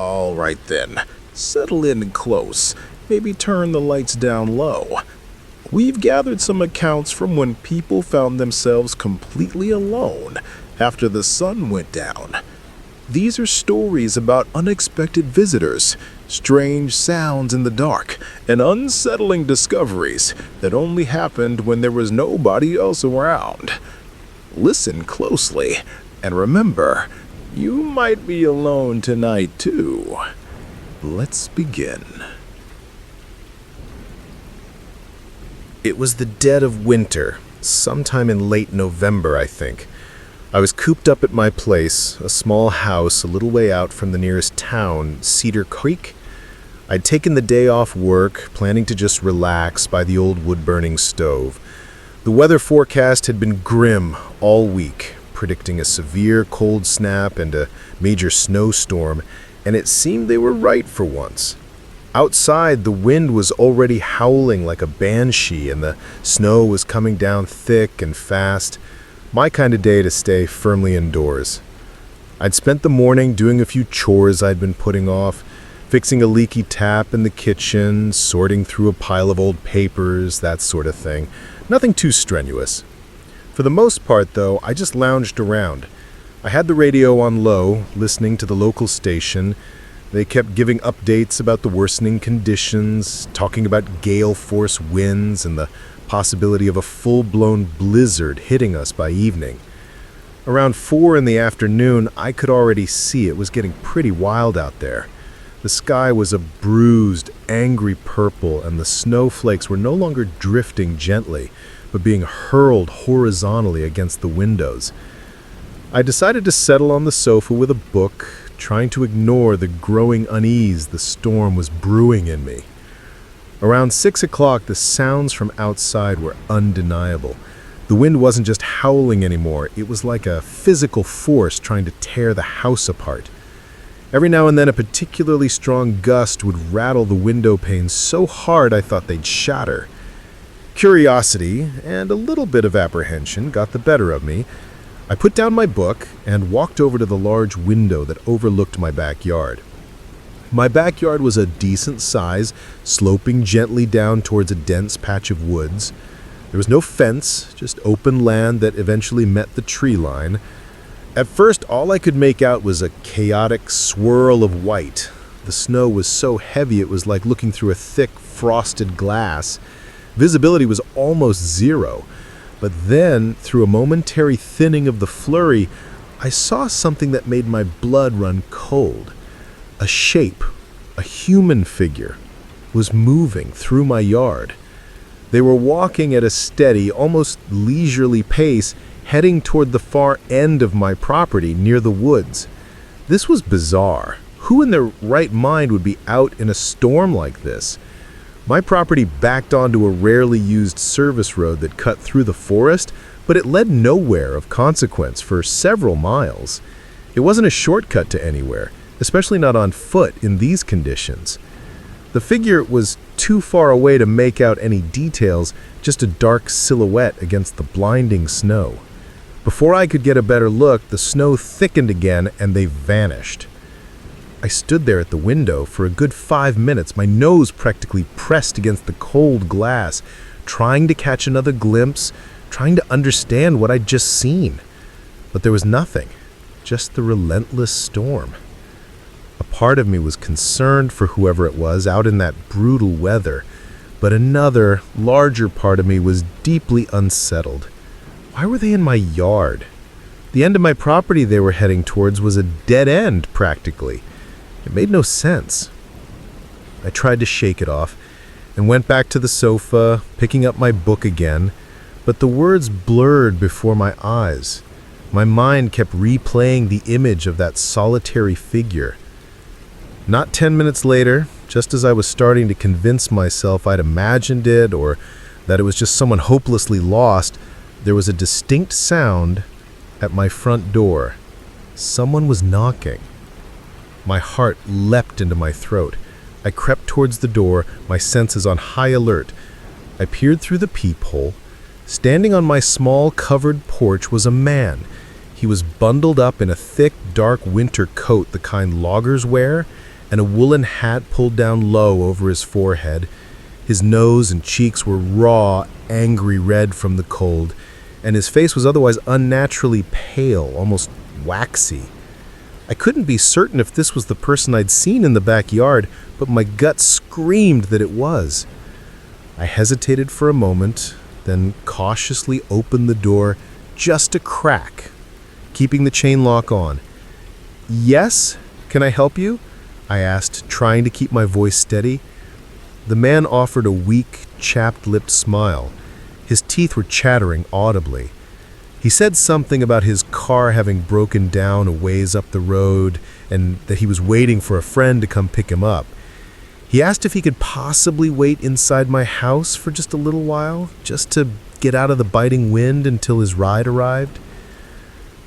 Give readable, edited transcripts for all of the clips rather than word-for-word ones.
All right then, settle in close. Maybe turn the lights down low. We've gathered some accounts from when people found themselves completely alone after the sun went down. These are stories about unexpected visitors, strange sounds in the dark, and unsettling discoveries that only happened when there was nobody else around. Listen closely, and remember, you might be alone tonight too. Let's begin. It was the dead of winter, sometime in late November, I think. I was cooped up at my place, a small house a little way out from the nearest town, Cedar Creek. I'd taken the day off work, planning to just relax by the old wood-burning stove. The weather forecast had been grim all week, predicting a severe cold snap and a major snowstorm, and it seemed they were right for once. Outside, the wind was already howling like a banshee, and the snow was coming down thick and fast. My kind of day to stay firmly indoors. I'd spent the morning doing a few chores I'd been putting off, fixing a leaky tap in the kitchen, sorting through a pile of old papers, that sort of thing. Nothing too strenuous. For the most part, though, I just lounged around. I had the radio on low, listening to the local station. They kept giving updates about the worsening conditions, talking about gale force winds and the possibility of a full-blown blizzard hitting us by evening. Around 4 in the afternoon, I could already see it was getting pretty wild out there. The sky was a bruised, angry purple, and the snowflakes were no longer drifting gently, but being hurled horizontally against the windows. I decided to settle on the sofa with a book, trying to ignore the growing unease the storm was brewing in me. Around 6 o'clock, the sounds from outside were undeniable. The wind wasn't just howling anymore, it was like a physical force trying to tear the house apart. Every now and then a particularly strong gust would rattle the window panes so hard I thought they'd shatter. Curiosity and a little bit of apprehension got the better of me. I put down my book and walked over to the large window that overlooked my backyard. My backyard was a decent size, sloping gently down towards a dense patch of woods. There was no fence, just open land that eventually met the tree line. At first, all I could make out was a chaotic swirl of white. The snow was so heavy it was like looking through a thick, frosted glass. Visibility was almost zero. But then, through a momentary thinning of the flurry, I saw something that made my blood run cold. A shape, a human figure, was moving through my yard. They were walking at a steady, almost leisurely pace, heading toward the far end of my property near the woods. This was bizarre. Who in their right mind would be out in a storm like this? My property backed onto a rarely used service road that cut through the forest, but it led nowhere of consequence for several miles. It wasn't a shortcut to anywhere, especially not on foot in these conditions. The figure was too far away to make out any details, just a dark silhouette against the blinding snow. Before I could get a better look, the snow thickened again and they vanished. I stood there at the window for a good 5 minutes, my nose practically pressed against the cold glass, trying to catch another glimpse, trying to understand what I'd just seen. But there was nothing, just the relentless storm. A part of me was concerned for whoever it was out in that brutal weather, but another, larger part of me was deeply unsettled. Why were they in my yard? The end of my property they were heading towards was a dead end, practically. It made no sense. I tried to shake it off and went back to the sofa, picking up my book again, but the words blurred before my eyes. My mind kept replaying the image of that solitary figure. Not 10 minutes later, just as I was starting to convince myself I'd imagined it or that it was just someone hopelessly lost, there was a distinct sound at my front door. Someone was knocking. My heart leapt into my throat. I crept towards the door, my senses on high alert. I peered through the peephole. Standing on my small covered porch was a man. He was bundled up in a thick, dark winter coat, the kind loggers wear, and a woolen hat pulled down low over his forehead. His nose and cheeks were raw, angry red from the cold, and his face was otherwise unnaturally pale, almost waxy. I couldn't be certain if this was the person I'd seen in the backyard, but my gut screamed that it was. I hesitated for a moment, then cautiously opened the door just a crack, keeping the chain lock on. "Yes? Can I help you?" I asked, trying to keep my voice steady. The man offered a weak, chapped-lipped smile. His teeth were chattering audibly. He said something about his car having broken down a ways up the road and that he was waiting for a friend to come pick him up. He asked if he could possibly wait inside my house for just a little while, just to get out of the biting wind until his ride arrived.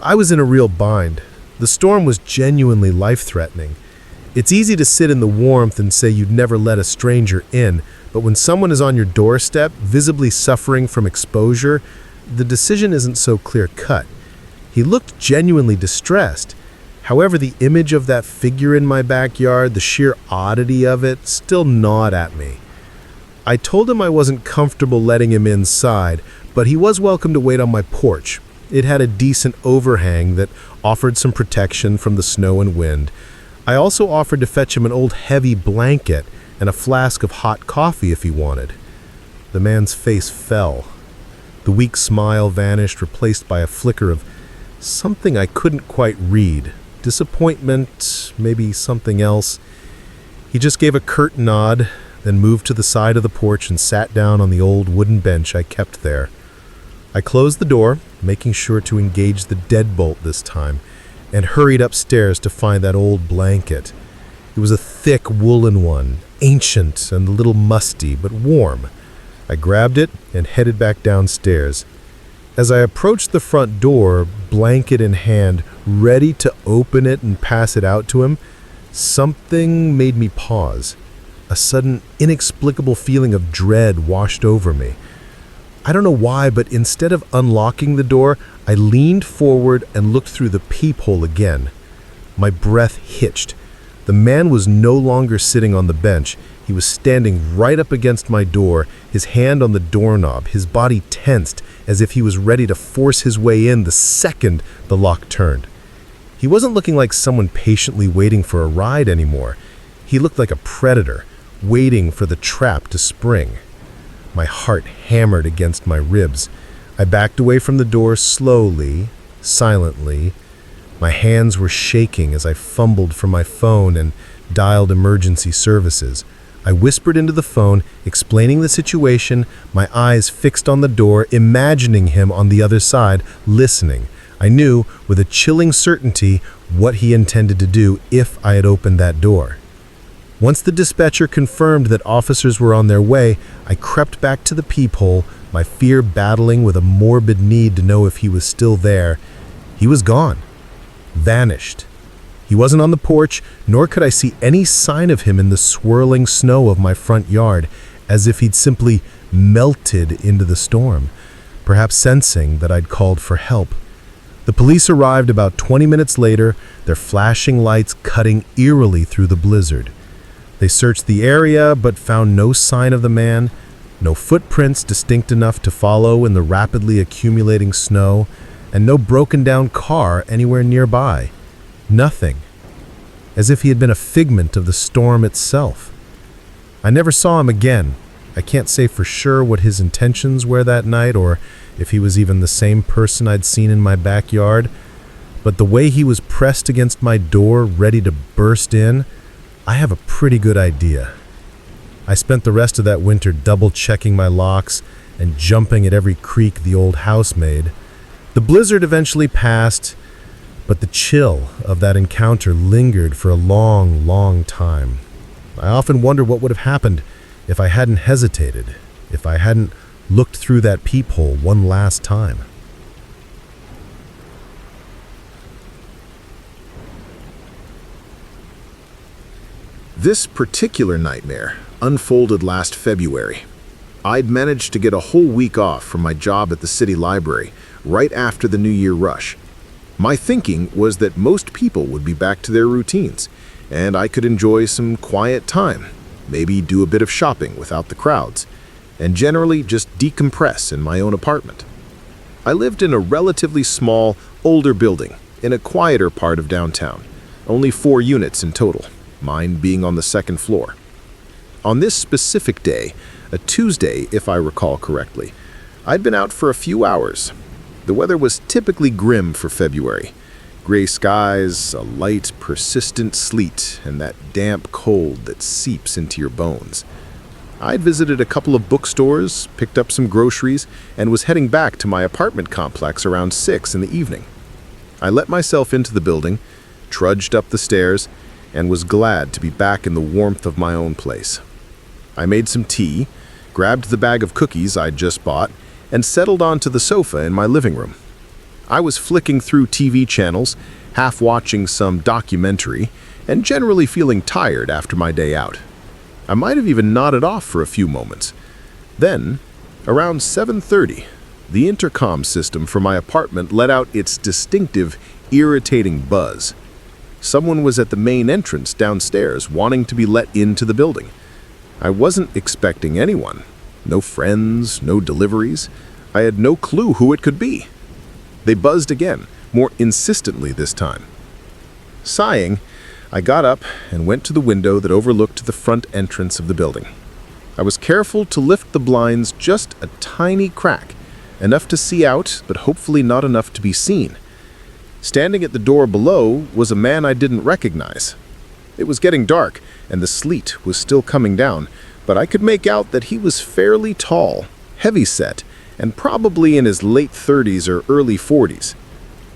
I was in a real bind. The storm was genuinely life-threatening. It's easy to sit in the warmth and say you'd never let a stranger in, but when someone is on your doorstep, visibly suffering from exposure, the decision isn't so clear-cut. He looked genuinely distressed. However, the image of that figure in my backyard, the sheer oddity of it, still gnawed at me. I told him I wasn't comfortable letting him inside, but he was welcome to wait on my porch. It had a decent overhang that offered some protection from the snow and wind. I also offered to fetch him an old heavy blanket and a flask of hot coffee if he wanted. The man's face fell. The weak smile vanished, replaced by a flicker of something I couldn't quite read. Disappointment, maybe something else. He just gave a curt nod, then moved to the side of the porch and sat down on the old wooden bench I kept there. I closed the door, making sure to engage the deadbolt this time, and hurried upstairs to find that old blanket. It was a thick woolen one, ancient and a little musty, but warm. I grabbed it and headed back downstairs. As I approached the front door, blanket in hand, ready to open it and pass it out to him, something made me pause. A sudden, inexplicable feeling of dread washed over me. I don't know why, but instead of unlocking the door, I leaned forward and looked through the peephole again. My breath hitched. The man was no longer sitting on the bench. He was standing right up against my door, his hand on the doorknob, his body tensed as if he was ready to force his way in the second the lock turned. He wasn't looking like someone patiently waiting for a ride anymore. He looked like a predator, waiting for the trap to spring. My heart hammered against my ribs. I backed away from the door slowly, silently. My hands were shaking as I fumbled for my phone and dialed emergency services. I whispered into the phone, explaining the situation, my eyes fixed on the door, imagining him on the other side, listening. I knew, with a chilling certainty, what he intended to do if I had opened that door. Once the dispatcher confirmed that officers were on their way, I crept back to the peephole, my fear battling with a morbid need to know if he was still there. He was gone. Vanished. He wasn't on the porch, nor could I see any sign of him in the swirling snow of my front yard, as if he'd simply melted into the storm, perhaps sensing that I'd called for help. The police arrived about 20 minutes later, their flashing lights cutting eerily through the blizzard. They searched the area but found no sign of the man, no footprints distinct enough to follow in the rapidly accumulating snow, and no broken-down car anywhere nearby. Nothing. As if he had been a figment of the storm itself. I never saw him again. I can't say for sure what his intentions were that night or if he was even the same person I'd seen in my backyard, but the way he was pressed against my door, ready to burst in, I have a pretty good idea. I spent the rest of that winter double-checking my locks and jumping at every creak the old house made. The blizzard eventually passed, but the chill of that encounter lingered for a long, long time. I often wonder what would have happened if I hadn't hesitated, if I hadn't looked through that peephole one last time. This particular nightmare unfolded last February. I'd managed to get a whole week off from my job at the city library right after the New Year rush. My thinking was that most people would be back to their routines, and I could enjoy some quiet time, maybe do a bit of shopping without the crowds, and generally just decompress in my own apartment. I lived in a relatively small, older building in a quieter part of downtown, only 4 units in total, mine being on the 2nd floor. On this specific day, a Tuesday if I recall correctly, I'd been out for a few hours. The weather was typically grim for February. Gray skies, a light, persistent sleet, and that damp cold that seeps into your bones. I'd visited a couple of bookstores, picked up some groceries, and was heading back to my apartment complex around 6 in the evening. I let myself into the building, trudged up the stairs, and was glad to be back in the warmth of my own place. I made some tea, grabbed the bag of cookies I'd just bought, and settled onto the sofa in my living room. I was flicking through TV channels, half watching some documentary, and generally feeling tired after my day out. I might have even nodded off for a few moments. Then, around 7:30, the intercom system for my apartment let out its distinctive, irritating buzz. Someone was at the main entrance downstairs wanting to be let into the building. I wasn't expecting anyone. No friends, no deliveries. I had no clue who it could be. They buzzed again, more insistently this time. Sighing, I got up and went to the window that overlooked the front entrance of the building. I was careful to lift the blinds just a tiny crack, enough to see out, but hopefully not enough to be seen. Standing at the door below was a man I didn't recognize. It was getting dark, and the sleet was still coming down, but I could make out that he was fairly tall, heavy-set, and probably in his late 30s or early 40s.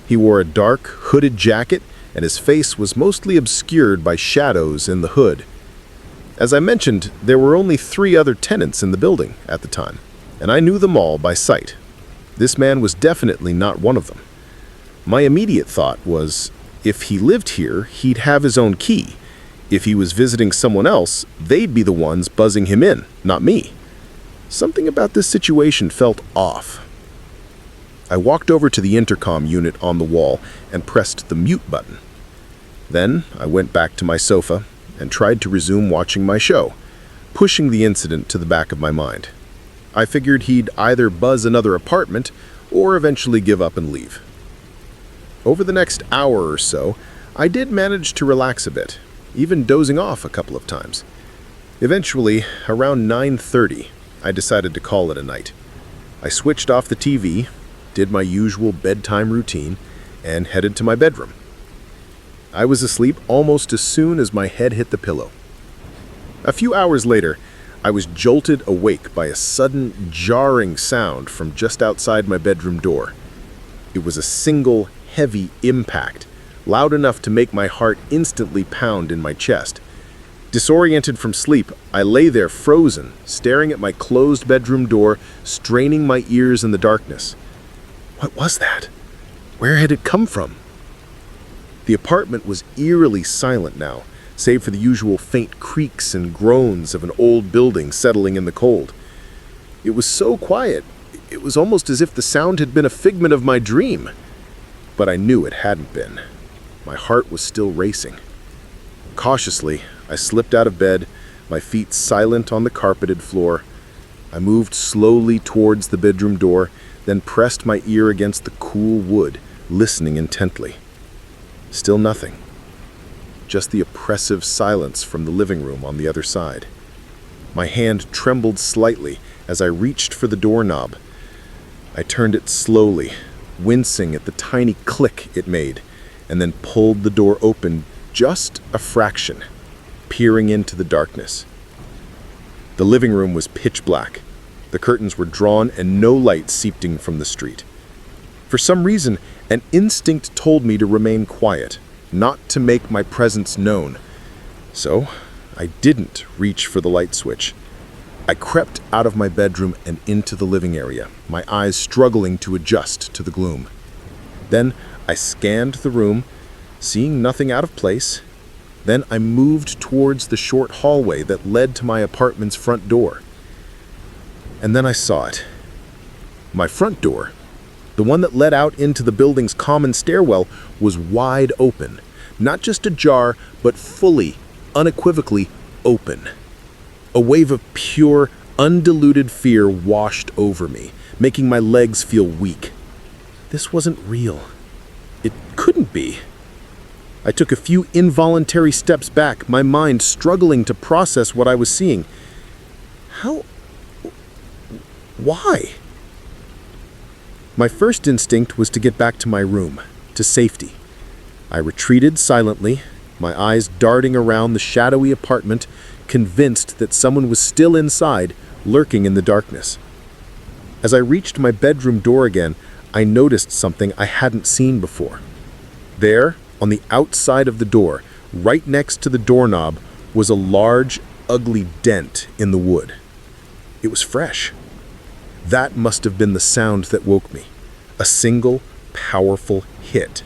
He wore a dark, hooded jacket, and his face was mostly obscured by shadows in the hood. As I mentioned, there were only 3 other tenants in the building at the time, and I knew them all by sight. This man was definitely not one of them. My immediate thought was, if he lived here, he'd have his own key. If he was visiting someone else, they'd be the ones buzzing him in, not me. Something about this situation felt off. I walked over to the intercom unit on the wall and pressed the mute button. Then I went back to my sofa and tried to resume watching my show, pushing the incident to the back of my mind. I figured he'd either buzz another apartment or eventually give up and leave. Over the next hour or so, I did manage to relax a bit, even dozing off a couple of times. Eventually, around 9:30, I decided to call it a night. I switched off the TV, did my usual bedtime routine, and headed to my bedroom. I was asleep almost as soon as my head hit the pillow. A few hours later, I was jolted awake by a sudden, jarring sound from just outside my bedroom door. It was a single, heavy impact, loud enough to make my heart instantly pound in my chest. Disoriented from sleep, I lay there frozen, staring at my closed bedroom door, straining my ears in the darkness. What was that? Where had it come from? The apartment was eerily silent now, save for the usual faint creaks and groans of an old building settling in the cold. It was so quiet, it was almost as if the sound had been a figment of my dream. But I knew it hadn't been. My heart was still racing. Cautiously, I slipped out of bed, my feet silent on the carpeted floor. I moved slowly towards the bedroom door, then pressed my ear against the cool wood, listening intently. Still nothing. Just the oppressive silence from the living room on the other side. My hand trembled slightly as I reached for the doorknob. I turned it slowly, wincing at the tiny click it made, and then pulled the door open just a fraction, peering into the darkness. The living room was pitch black. The curtains were drawn and no light seeping from the street. For some reason, an instinct told me to remain quiet, not to make my presence known. So, I didn't reach for the light switch. I crept out of my bedroom and into the living area, my eyes struggling to adjust to the gloom. Then I scanned the room, seeing nothing out of place. Then I moved towards the short hallway that led to my apartment's front door. And then I saw it. My front door, the one that led out into the building's common stairwell, was wide open, Not just ajar, but fully, unequivocally open. A wave of pure, undiluted fear washed over me, making my legs feel weak. This wasn't real. It couldn't be. I took a few involuntary steps back, my mind struggling to process what I was seeing. How? Why? My first instinct was to get back to my room, to safety. I retreated silently, my eyes darting around the shadowy apartment, convinced that someone was still inside, lurking in the darkness. As I reached my bedroom door again, I noticed something I hadn't seen before. There, on the outside of the door, right next to the doorknob, was a large, ugly dent in the wood. It was fresh. That must have been the sound that woke me. A single, powerful hit.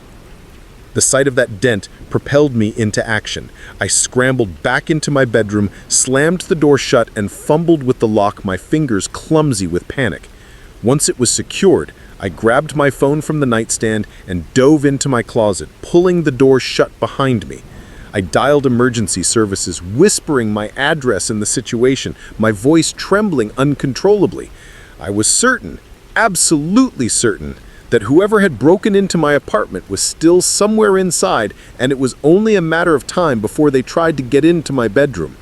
The sight of that dent propelled me into action. I scrambled back into my bedroom, slammed the door shut, and fumbled with the lock, my fingers clumsy with panic. Once it was secured, I grabbed my phone from the nightstand and dove into my closet, pulling the door shut behind me. I dialed emergency services, whispering my address and the situation, my voice trembling uncontrollably. I was certain, absolutely certain, that whoever had broken into my apartment was still somewhere inside, and it was only a matter of time before they tried to get into my bedroom.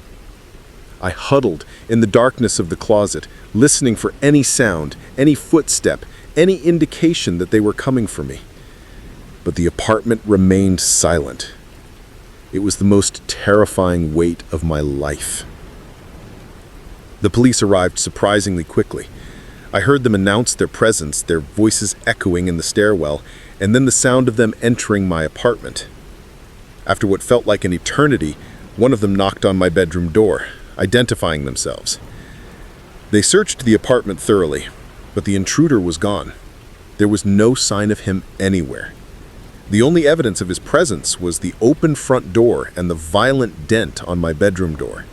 I huddled in the darkness of the closet, listening for any sound, any footstep, any indication that they were coming for me. But the apartment remained silent. It was the most terrifying wait of my life. The police arrived surprisingly quickly. I heard them announce their presence, their voices echoing in the stairwell, and then the sound of them entering my apartment. After what felt like an eternity, one of them knocked on my bedroom door, identifying themselves. They searched the apartment thoroughly, but the intruder was gone. There was no sign of him anywhere. The only evidence of his presence was the open front door and the violent dent on my bedroom door.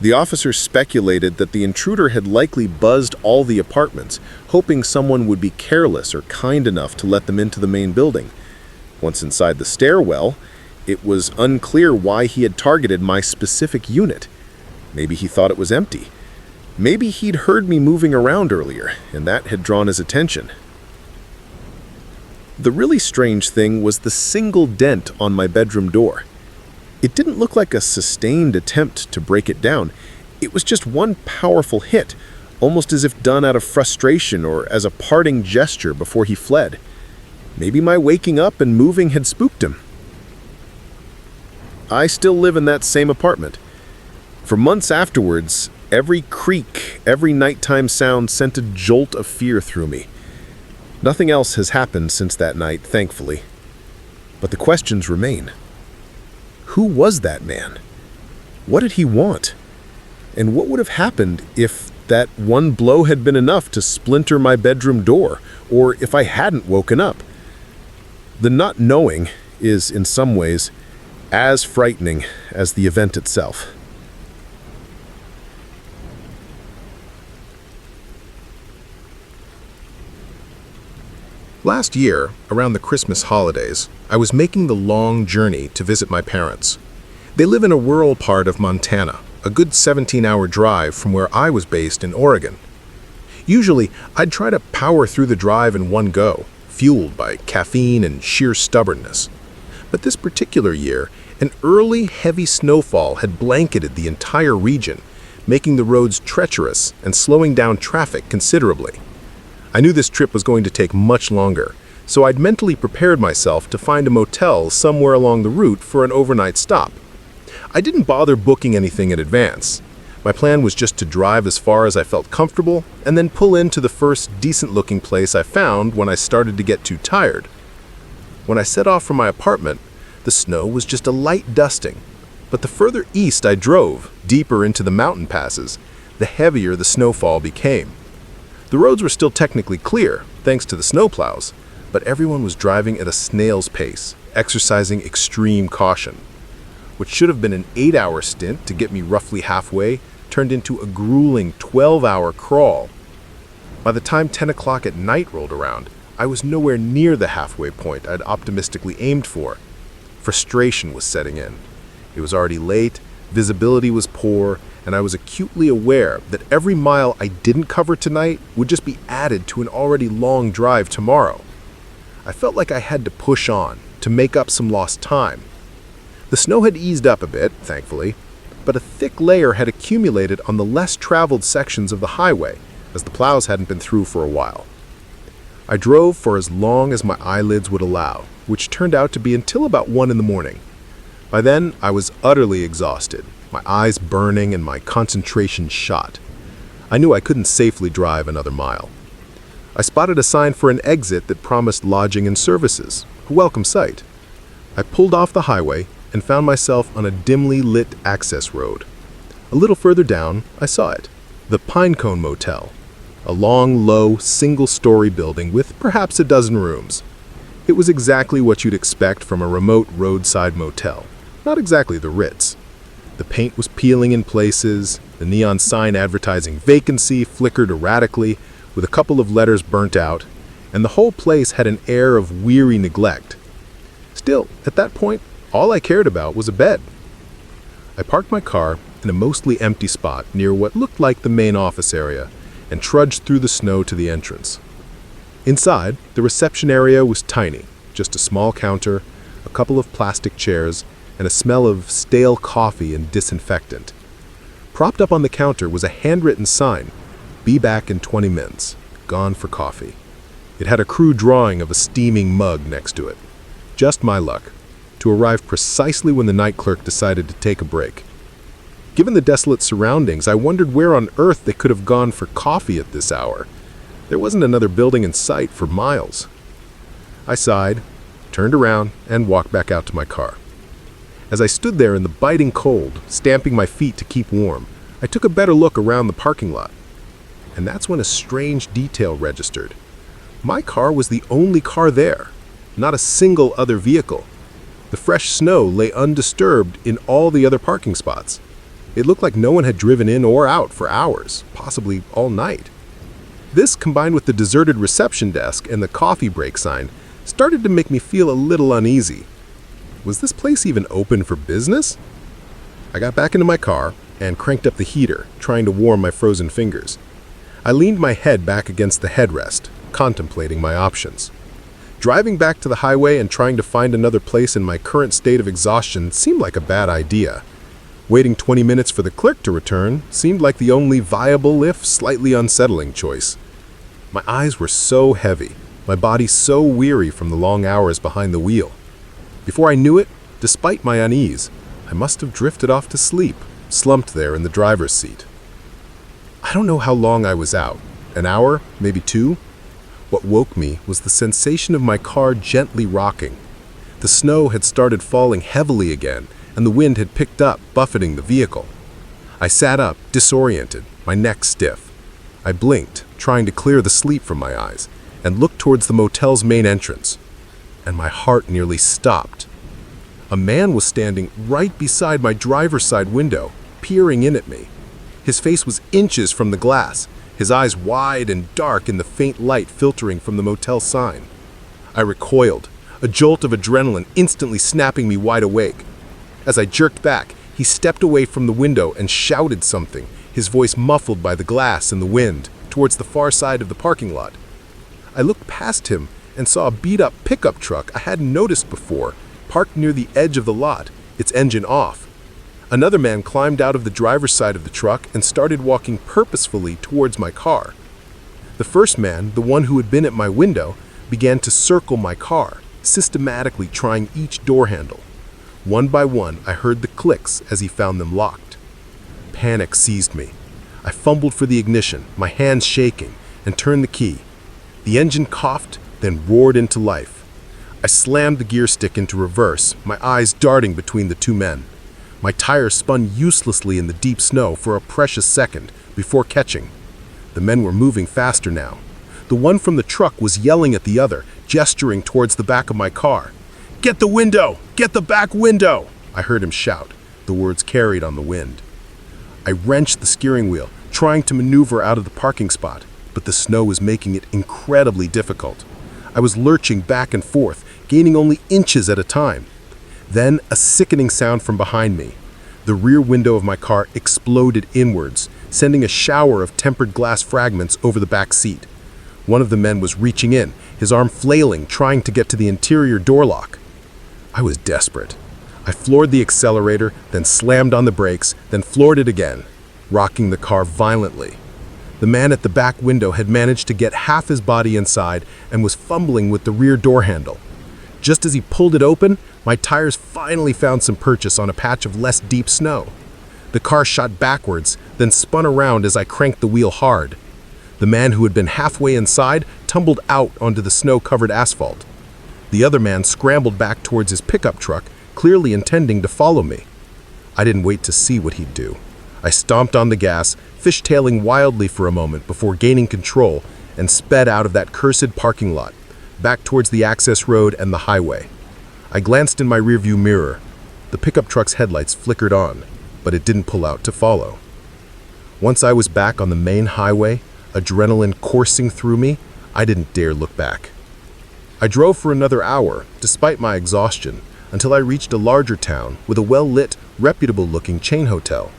The officers speculated that the intruder had likely buzzed all the apartments, hoping someone would be careless or kind enough to let them into the main building. Once inside the stairwell, it was unclear why he had targeted my specific unit. Maybe he thought it was empty. Maybe he'd heard me moving around earlier, and that had drawn his attention. The really strange thing was the single dent on my bedroom door. It didn't look like a sustained attempt to break it down. It was just one powerful hit, almost as if done out of frustration or as a parting gesture before he fled. Maybe my waking up and moving had spooked him. I still live in that same apartment. For months afterwards, every creak, every nighttime sound sent a jolt of fear through me. Nothing else has happened since that night, thankfully. But the questions remain. Who was that man? What did he want? And what would have happened if that one blow had been enough to splinter my bedroom door, or if I hadn't woken up? The not knowing is, in some ways, as frightening as the event itself. Last year, around the Christmas holidays, I was making the long journey to visit my parents. They live in a rural part of Montana, a good 17-hour drive from where I was based in Oregon. Usually, I'd try to power through the drive in one go, fueled by caffeine and sheer stubbornness. But this particular year, an early, heavy snowfall had blanketed the entire region, making the roads treacherous and slowing down traffic considerably. I knew this trip was going to take much longer, so I'd mentally prepared myself to find a motel somewhere along the route for an overnight stop. I didn't bother booking anything in advance. My plan was just to drive as far as I felt comfortable and then pull into the first decent-looking place I found when I started to get too tired. When I set off from my apartment, the snow was just a light dusting, but the further east I drove, deeper into the mountain passes, the heavier the snowfall became. The roads were still technically clear, thanks to the snowplows, but everyone was driving at a snail's pace, exercising extreme caution. What should have been an 8-hour stint to get me roughly halfway turned into a grueling 12-hour crawl. By the time 10 o'clock at night rolled around, I was nowhere near the halfway point I'd optimistically aimed for. Frustration was setting in. It was already late, visibility was poor, and I was acutely aware that every mile I didn't cover tonight would just be added to an already long drive tomorrow. I felt like I had to push on to make up some lost time. The snow had eased up a bit, thankfully, but a thick layer had accumulated on the less traveled sections of the highway, as the plows hadn't been through for a while. I drove for as long as my eyelids would allow, which turned out to be until about 1 in the morning. By then, I was utterly exhausted, my eyes burning and my concentration shot. I knew I couldn't safely drive another mile. I spotted a sign for an exit that promised lodging and services, a welcome sight. I pulled off the highway and found myself on a dimly lit access road. A little further down, I saw it, the Pinecone Motel, a long, low, single-story building with perhaps a dozen rooms. It was exactly what you'd expect from a remote roadside motel, not exactly the Ritz. The paint was peeling in places, the neon sign advertising vacancy flickered erratically, with a couple of letters burnt out, and the whole place had an air of weary neglect. Still, at that point, all I cared about was a bed. I parked my car in a mostly empty spot near what looked like the main office area and trudged through the snow to the entrance. Inside, the reception area was tiny, just a small counter, a couple of plastic chairs, and a smell of stale coffee and disinfectant. Propped up on the counter was a handwritten sign, "Be back in 20 minutes, gone for coffee." It had a crude drawing of a steaming mug next to it. Just my luck, to arrive precisely when the night clerk decided to take a break. Given the desolate surroundings, I wondered where on earth they could have gone for coffee at this hour. There wasn't another building in sight for miles. I sighed, turned around, and walked back out to my car. As I stood there in the biting cold, stamping my feet to keep warm, I took a better look around the parking lot. And that's when a strange detail registered. My car was the only car there, not a single other vehicle. The fresh snow lay undisturbed in all the other parking spots. It looked like no one had driven in or out for hours, possibly all night. This, combined with the deserted reception desk and the coffee break sign, started to make me feel a little uneasy. Was this place even open for business? I got back into my car and cranked up the heater, trying to warm my frozen fingers. I leaned my head back against the headrest, contemplating my options. Driving back to the highway and trying to find another place in my current state of exhaustion seemed like a bad idea. Waiting 20 minutes for the clerk to return seemed like the only viable, if slightly unsettling, choice. My eyes were so heavy, my body so weary from the long hours behind the wheel. Before I knew it, despite my unease, I must have drifted off to sleep, slumped there in the driver's seat. I don't know how long I was out, an hour, maybe 2? What woke me was the sensation of my car gently rocking. The snow had started falling heavily again, and the wind had picked up, buffeting the vehicle. I sat up, disoriented, my neck stiff. I blinked, trying to clear the sleep from my eyes, and looked towards the motel's main entrance. And my heart nearly stopped. A man was standing right beside my driver's side window, peering in at me. His face was inches from the glass, his eyes wide and dark in the faint light filtering from the motel sign. I recoiled, a jolt of adrenaline instantly snapping me wide awake. As I jerked back, he stepped away from the window and shouted something, his voice muffled by the glass and the wind, towards the far side of the parking lot. I looked past him and saw a beat-up pickup truck I hadn't noticed before, parked near the edge of the lot, its engine off. Another man climbed out of the driver's side of the truck and started walking purposefully towards my car. The first man, the one who had been at my window, began to circle my car, systematically trying each door handle. One by one, I heard the clicks as he found them locked. Panic seized me. I fumbled for the ignition, my hands shaking, and turned the key. The engine coughed, then roared into life. I slammed the gear stick into reverse, my eyes darting between the two men. My tires spun uselessly in the deep snow for a precious second before catching. The men were moving faster now. The one from the truck was yelling at the other, gesturing towards the back of my car. "Get the window! Get the back window!" I heard him shout, the words carried on the wind. I wrenched the steering wheel, trying to maneuver out of the parking spot, but the snow was making it incredibly difficult. I was lurching back and forth, gaining only inches at a time. Then a sickening sound from behind me. The rear window of my car exploded inwards, sending a shower of tempered glass fragments over the back seat. One of the men was reaching in, his arm flailing, trying to get to the interior door lock. I was desperate. I floored the accelerator, then slammed on the brakes, then floored it again, rocking the car violently. The man at the back window had managed to get half his body inside and was fumbling with the rear door handle. Just as he pulled it open, my tires finally found some purchase on a patch of less deep snow. The car shot backwards, then spun around as I cranked the wheel hard. The man who had been halfway inside tumbled out onto the snow-covered asphalt. The other man scrambled back towards his pickup truck, clearly intending to follow me. I didn't wait to see what he'd do. I stomped on the gas, fishtailing wildly for a moment before gaining control, and sped out of that cursed parking lot, back towards the access road and the highway. I glanced in my rearview mirror. The pickup truck's headlights flickered on, but it didn't pull out to follow. Once I was back on the main highway, adrenaline coursing through me, I didn't dare look back. I drove for another hour, despite my exhaustion, until I reached a larger town with a well-lit, reputable-looking chain hotel.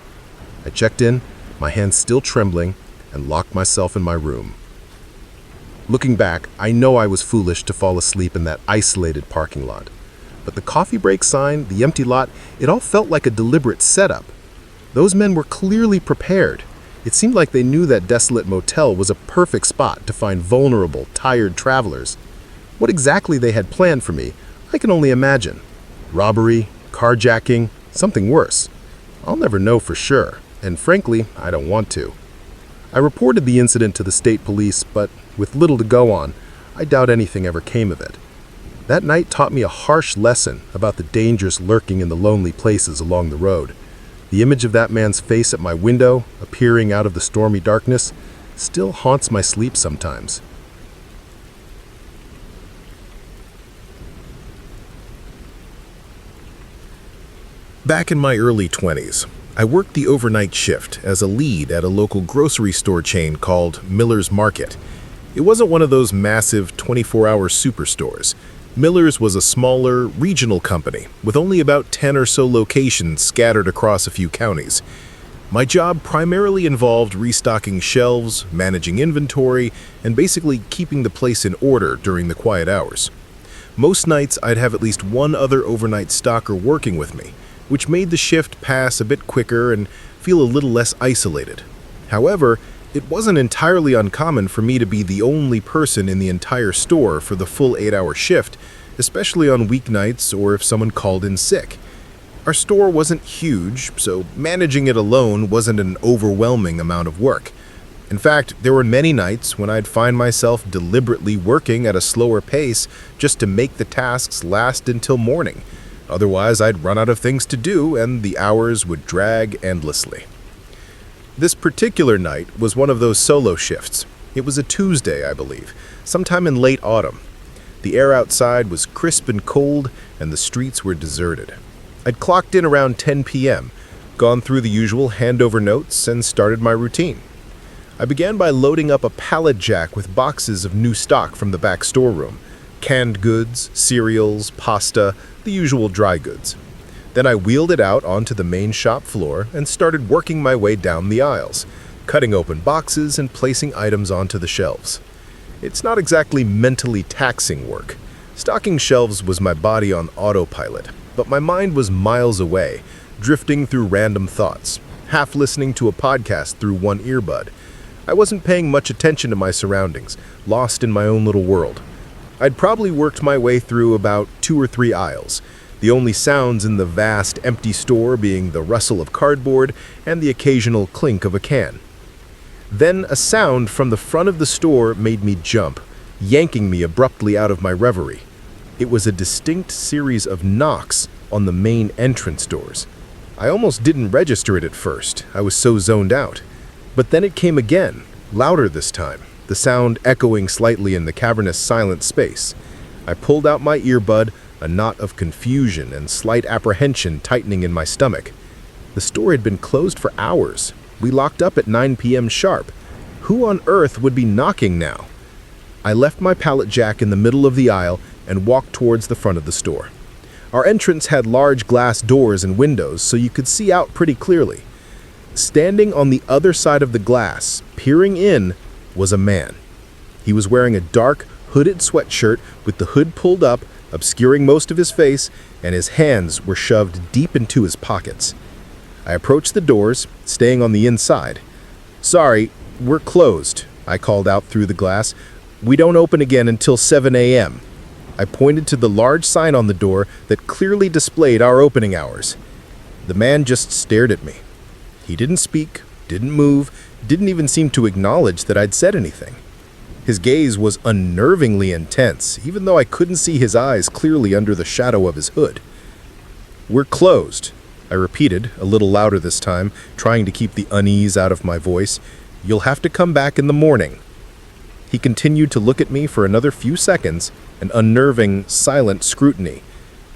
I checked in, my hands still trembling, and locked myself in my room. Looking back, I know I was foolish to fall asleep in that isolated parking lot. But the coffee break sign, the empty lot, it all felt like a deliberate setup. Those men were clearly prepared. It seemed like they knew that desolate motel was a perfect spot to find vulnerable, tired travelers. What exactly they had planned for me, I can only imagine. Robbery, carjacking, something worse. I'll never know for sure, and frankly, I don't want to. I reported the incident to the state police, but with little to go on, I doubt anything ever came of it. That night taught me a harsh lesson about the dangers lurking in the lonely places along the road. The image of that man's face at my window, appearing out of the stormy darkness, still haunts my sleep sometimes. Back in my early 20s, I worked the overnight shift as a lead at a local grocery store chain called Miller's Market. It wasn't one of those massive 24-hour superstores. Miller's was a smaller, regional company with only about 10 or so locations scattered across a few counties. My job primarily involved restocking shelves, managing inventory, and basically keeping the place in order during the quiet hours. Most nights I'd have at least one other overnight stocker working with me, which made the shift pass a bit quicker and feel a little less isolated. However, it wasn't entirely uncommon for me to be the only person in the entire store for the full 8-hour shift, especially on weeknights or if someone called in sick. Our store wasn't huge, so managing it alone wasn't an overwhelming amount of work. In fact, there were many nights when I'd find myself deliberately working at a slower pace just to make the tasks last until morning. Otherwise, I'd run out of things to do and the hours would drag endlessly. This particular night was one of those solo shifts. It was a Tuesday, I believe, sometime in late autumn. The air outside was crisp and cold, and the streets were deserted. I'd clocked in around 10 p.m., gone through the usual handover notes, and started my routine. I began by loading up a pallet jack with boxes of new stock from the back storeroom: canned goods, cereals, pasta, the usual dry goods. Then I wheeled it out onto the main shop floor and started working my way down the aisles, cutting open boxes and placing items onto the shelves. It's not exactly mentally taxing work. Stocking shelves was my body on autopilot, but my mind was miles away, drifting through random thoughts, half listening to a podcast through one earbud. I wasn't paying much attention to my surroundings, lost in my own little world. I'd probably worked my way through about 2 or 3 aisles, the only sounds in the vast, empty store being the rustle of cardboard and the occasional clink of a can. Then a sound from the front of the store made me jump, yanking me abruptly out of my reverie. It was a distinct series of knocks on the main entrance doors. I almost didn't register it at first, I was so zoned out. But then it came again, louder this time, the sound echoing slightly in the cavernous silent space. I pulled out my earbud, a knot of confusion and slight apprehension tightening in my stomach. The store had been closed for hours. We locked up at 9 p.m. sharp. Who on earth would be knocking now? I left my pallet jack in the middle of the aisle and walked towards the front of the store. Our entrance had large glass doors and windows, so you could see out pretty clearly. Standing on the other side of the glass, peering in, was a man. He was wearing a dark, hooded sweatshirt with the hood pulled up, obscuring most of his face, and his hands were shoved deep into his pockets. I approached the doors, staying on the inside. "Sorry, we're closed," I called out through the glass. "We don't open again until 7 a.m. I pointed to the large sign on the door that clearly displayed our opening hours. The man just stared at me. He didn't speak, didn't move, didn't even seem to acknowledge that I'd said anything. His gaze was unnervingly intense, even though I couldn't see his eyes clearly under the shadow of his hood. "We're closed," I repeated, a little louder this time, trying to keep the unease out of my voice. "You'll have to come back in the morning." He continued to look at me for another few seconds, an unnerving, silent scrutiny.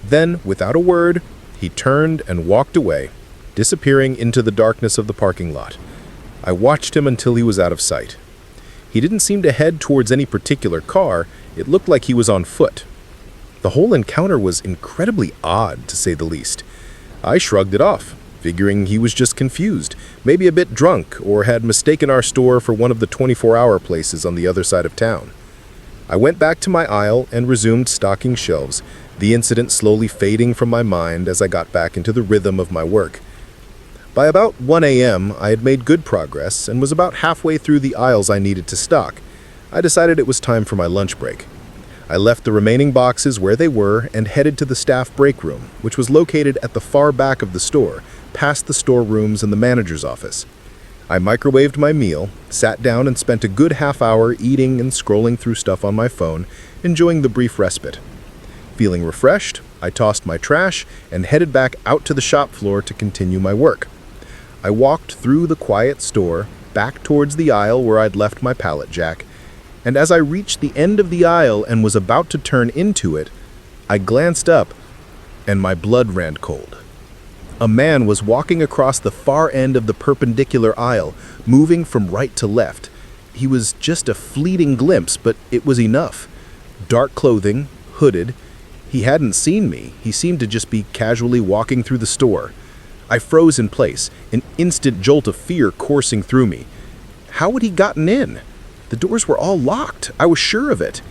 Then, without a word, he turned and walked away, disappearing into the darkness of the parking lot. I watched him until he was out of sight. He didn't seem to head towards any particular car. It looked like he was on foot. The whole encounter was incredibly odd, to say the least. I shrugged it off, figuring he was just confused, maybe a bit drunk, or had mistaken our store for one of the 24-hour places on the other side of town. I went back to my aisle and resumed stocking shelves, the incident slowly fading from my mind as I got back into the rhythm of my work. By about 1 a.m., I had made good progress and was about halfway through the aisles I needed to stock. I decided it was time for my lunch break. I left the remaining boxes where they were and headed to the staff break room, which was located at the far back of the store, past the storerooms and the manager's office. I microwaved my meal, sat down and spent a good half hour eating and scrolling through stuff on my phone, enjoying the brief respite. Feeling refreshed, I tossed my trash and headed back out to the shop floor to continue my work. I walked through the quiet store, back towards the aisle where I'd left my pallet jack, and as I reached the end of the aisle and was about to turn into it, I glanced up and my blood ran cold. A man was walking across the far end of the perpendicular aisle, moving from right to left. He was just a fleeting glimpse, but it was enough. Dark clothing, hooded. He hadn't seen me. He seemed to just be casually walking through the store. I froze in place, an instant jolt of fear coursing through me. How had he gotten in? The doors were all locked. I was sure of it.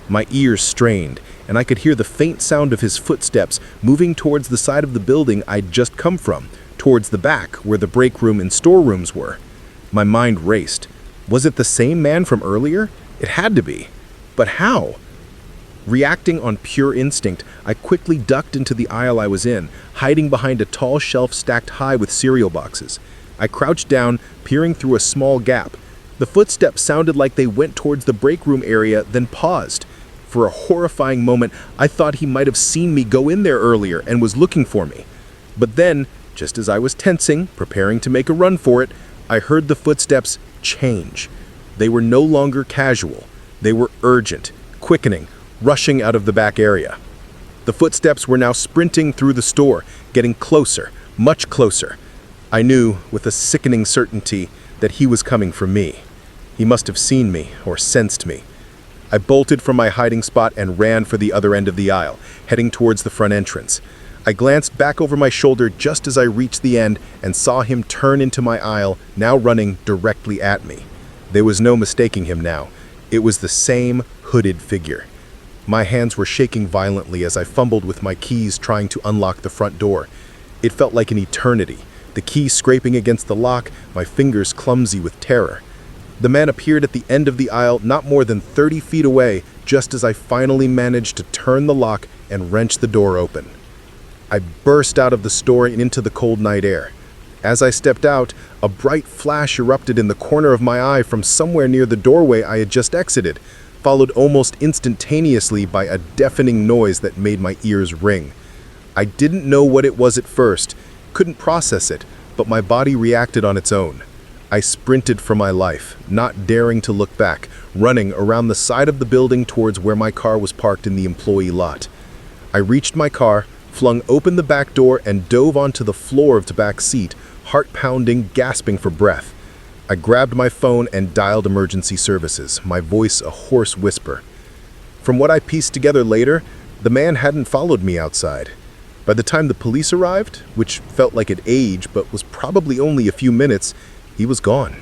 My ears strained, and I could hear the faint sound of his footsteps moving towards the side of the building I'd just come from, towards the back where the break room and storerooms were. My mind raced. Was it the same man from earlier? It had to be. But how? Reacting on pure instinct, I quickly ducked into the aisle I was in, hiding behind a tall shelf stacked high with cereal boxes. I crouched down, peering through a small gap. The footsteps sounded like they went towards the break room area, then paused. For a horrifying moment, I thought he might have seen me go in there earlier and was looking for me. But then, just as I was tensing, preparing to make a run for it, I heard the footsteps change. They were no longer casual. They were urgent, quickening, rushing out of the back area. The footsteps were now sprinting through the store, getting closer, much closer. I knew, with a sickening certainty, that he was coming for me. He must have seen me or sensed me. I bolted from my hiding spot and ran for the other end of the aisle, heading towards the front entrance. I glanced back over my shoulder just as I reached the end and saw him turn into my aisle, now running directly at me. There was no mistaking him now. It was the same hooded figure. My hands were shaking violently as I fumbled with my keys trying to unlock the front door. It felt like an eternity, the key scraping against the lock, my fingers clumsy with terror. The man appeared at the end of the aisle not more than 30 feet away, just as I finally managed to turn the lock and wrench the door open. I burst out of the store and into the cold night air. As I stepped out, a bright flash erupted in the corner of my eye from somewhere near the doorway I had just exited, followed almost instantaneously by a deafening noise that made my ears ring. I didn't know what it was at first, couldn't process it, but my body reacted on its own. I sprinted for my life, not daring to look back, running around the side of the building towards where my car was parked in the employee lot. I reached my car, flung open the back door, and dove onto the floor of the back seat, heart pounding, gasping for breath. I grabbed my phone and dialed emergency services, my voice a hoarse whisper. From what I pieced together later, the man hadn't followed me outside. By the time the police arrived, which felt like an age but was probably only a few minutes, he was gone.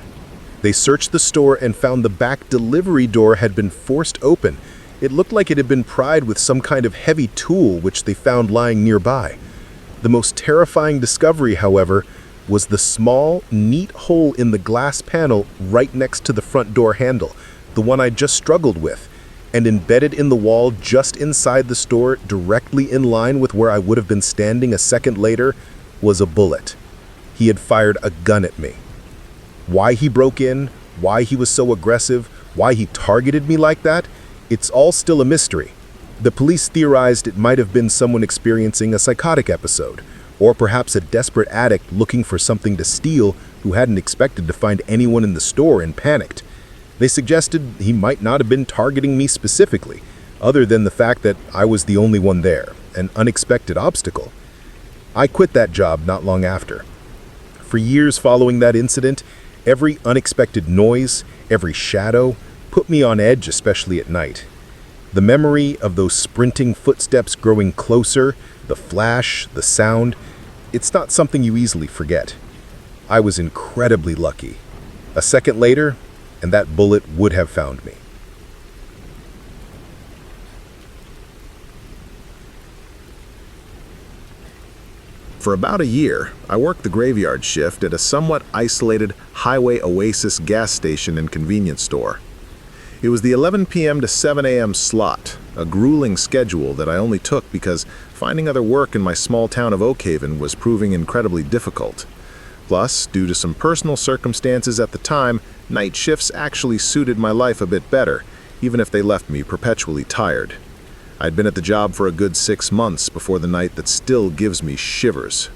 They searched the store and found the back delivery door had been forced open. It looked like it had been pried with some kind of heavy tool which they found lying nearby. The most terrifying discovery, however, was the small, neat hole in the glass panel right next to the front door handle, the one I just struggled with, and embedded in the wall just inside the store, directly in line with where I would have been standing a second later, was a bullet. He had fired a gun at me. Why he broke in, why he was so aggressive, why he targeted me like that, it's all still a mystery. The police theorized it might have been someone experiencing a psychotic episode, or perhaps a desperate addict looking for something to steal who hadn't expected to find anyone in the store and panicked. They suggested he might not have been targeting me specifically, other than the fact that I was the only one there, an unexpected obstacle. I quit that job not long after. For years following that incident, every unexpected noise, every shadow, put me on edge, especially at night. The memory of those sprinting footsteps growing closer, the flash, the sound, it's not something you easily forget. I was incredibly lucky. A second later, and that bullet would have found me. For about a year, I worked the graveyard shift at a somewhat isolated highway oasis gas station and convenience store. It was the 11 p.m. to 7 a.m. slot, a grueling schedule that I only took because finding other work in my small town of Oakhaven was proving incredibly difficult. Plus, due to some personal circumstances at the time, night shifts actually suited my life a bit better, even if they left me perpetually tired. I'd been at the job for a good 6 months before the night that still gives me shivers.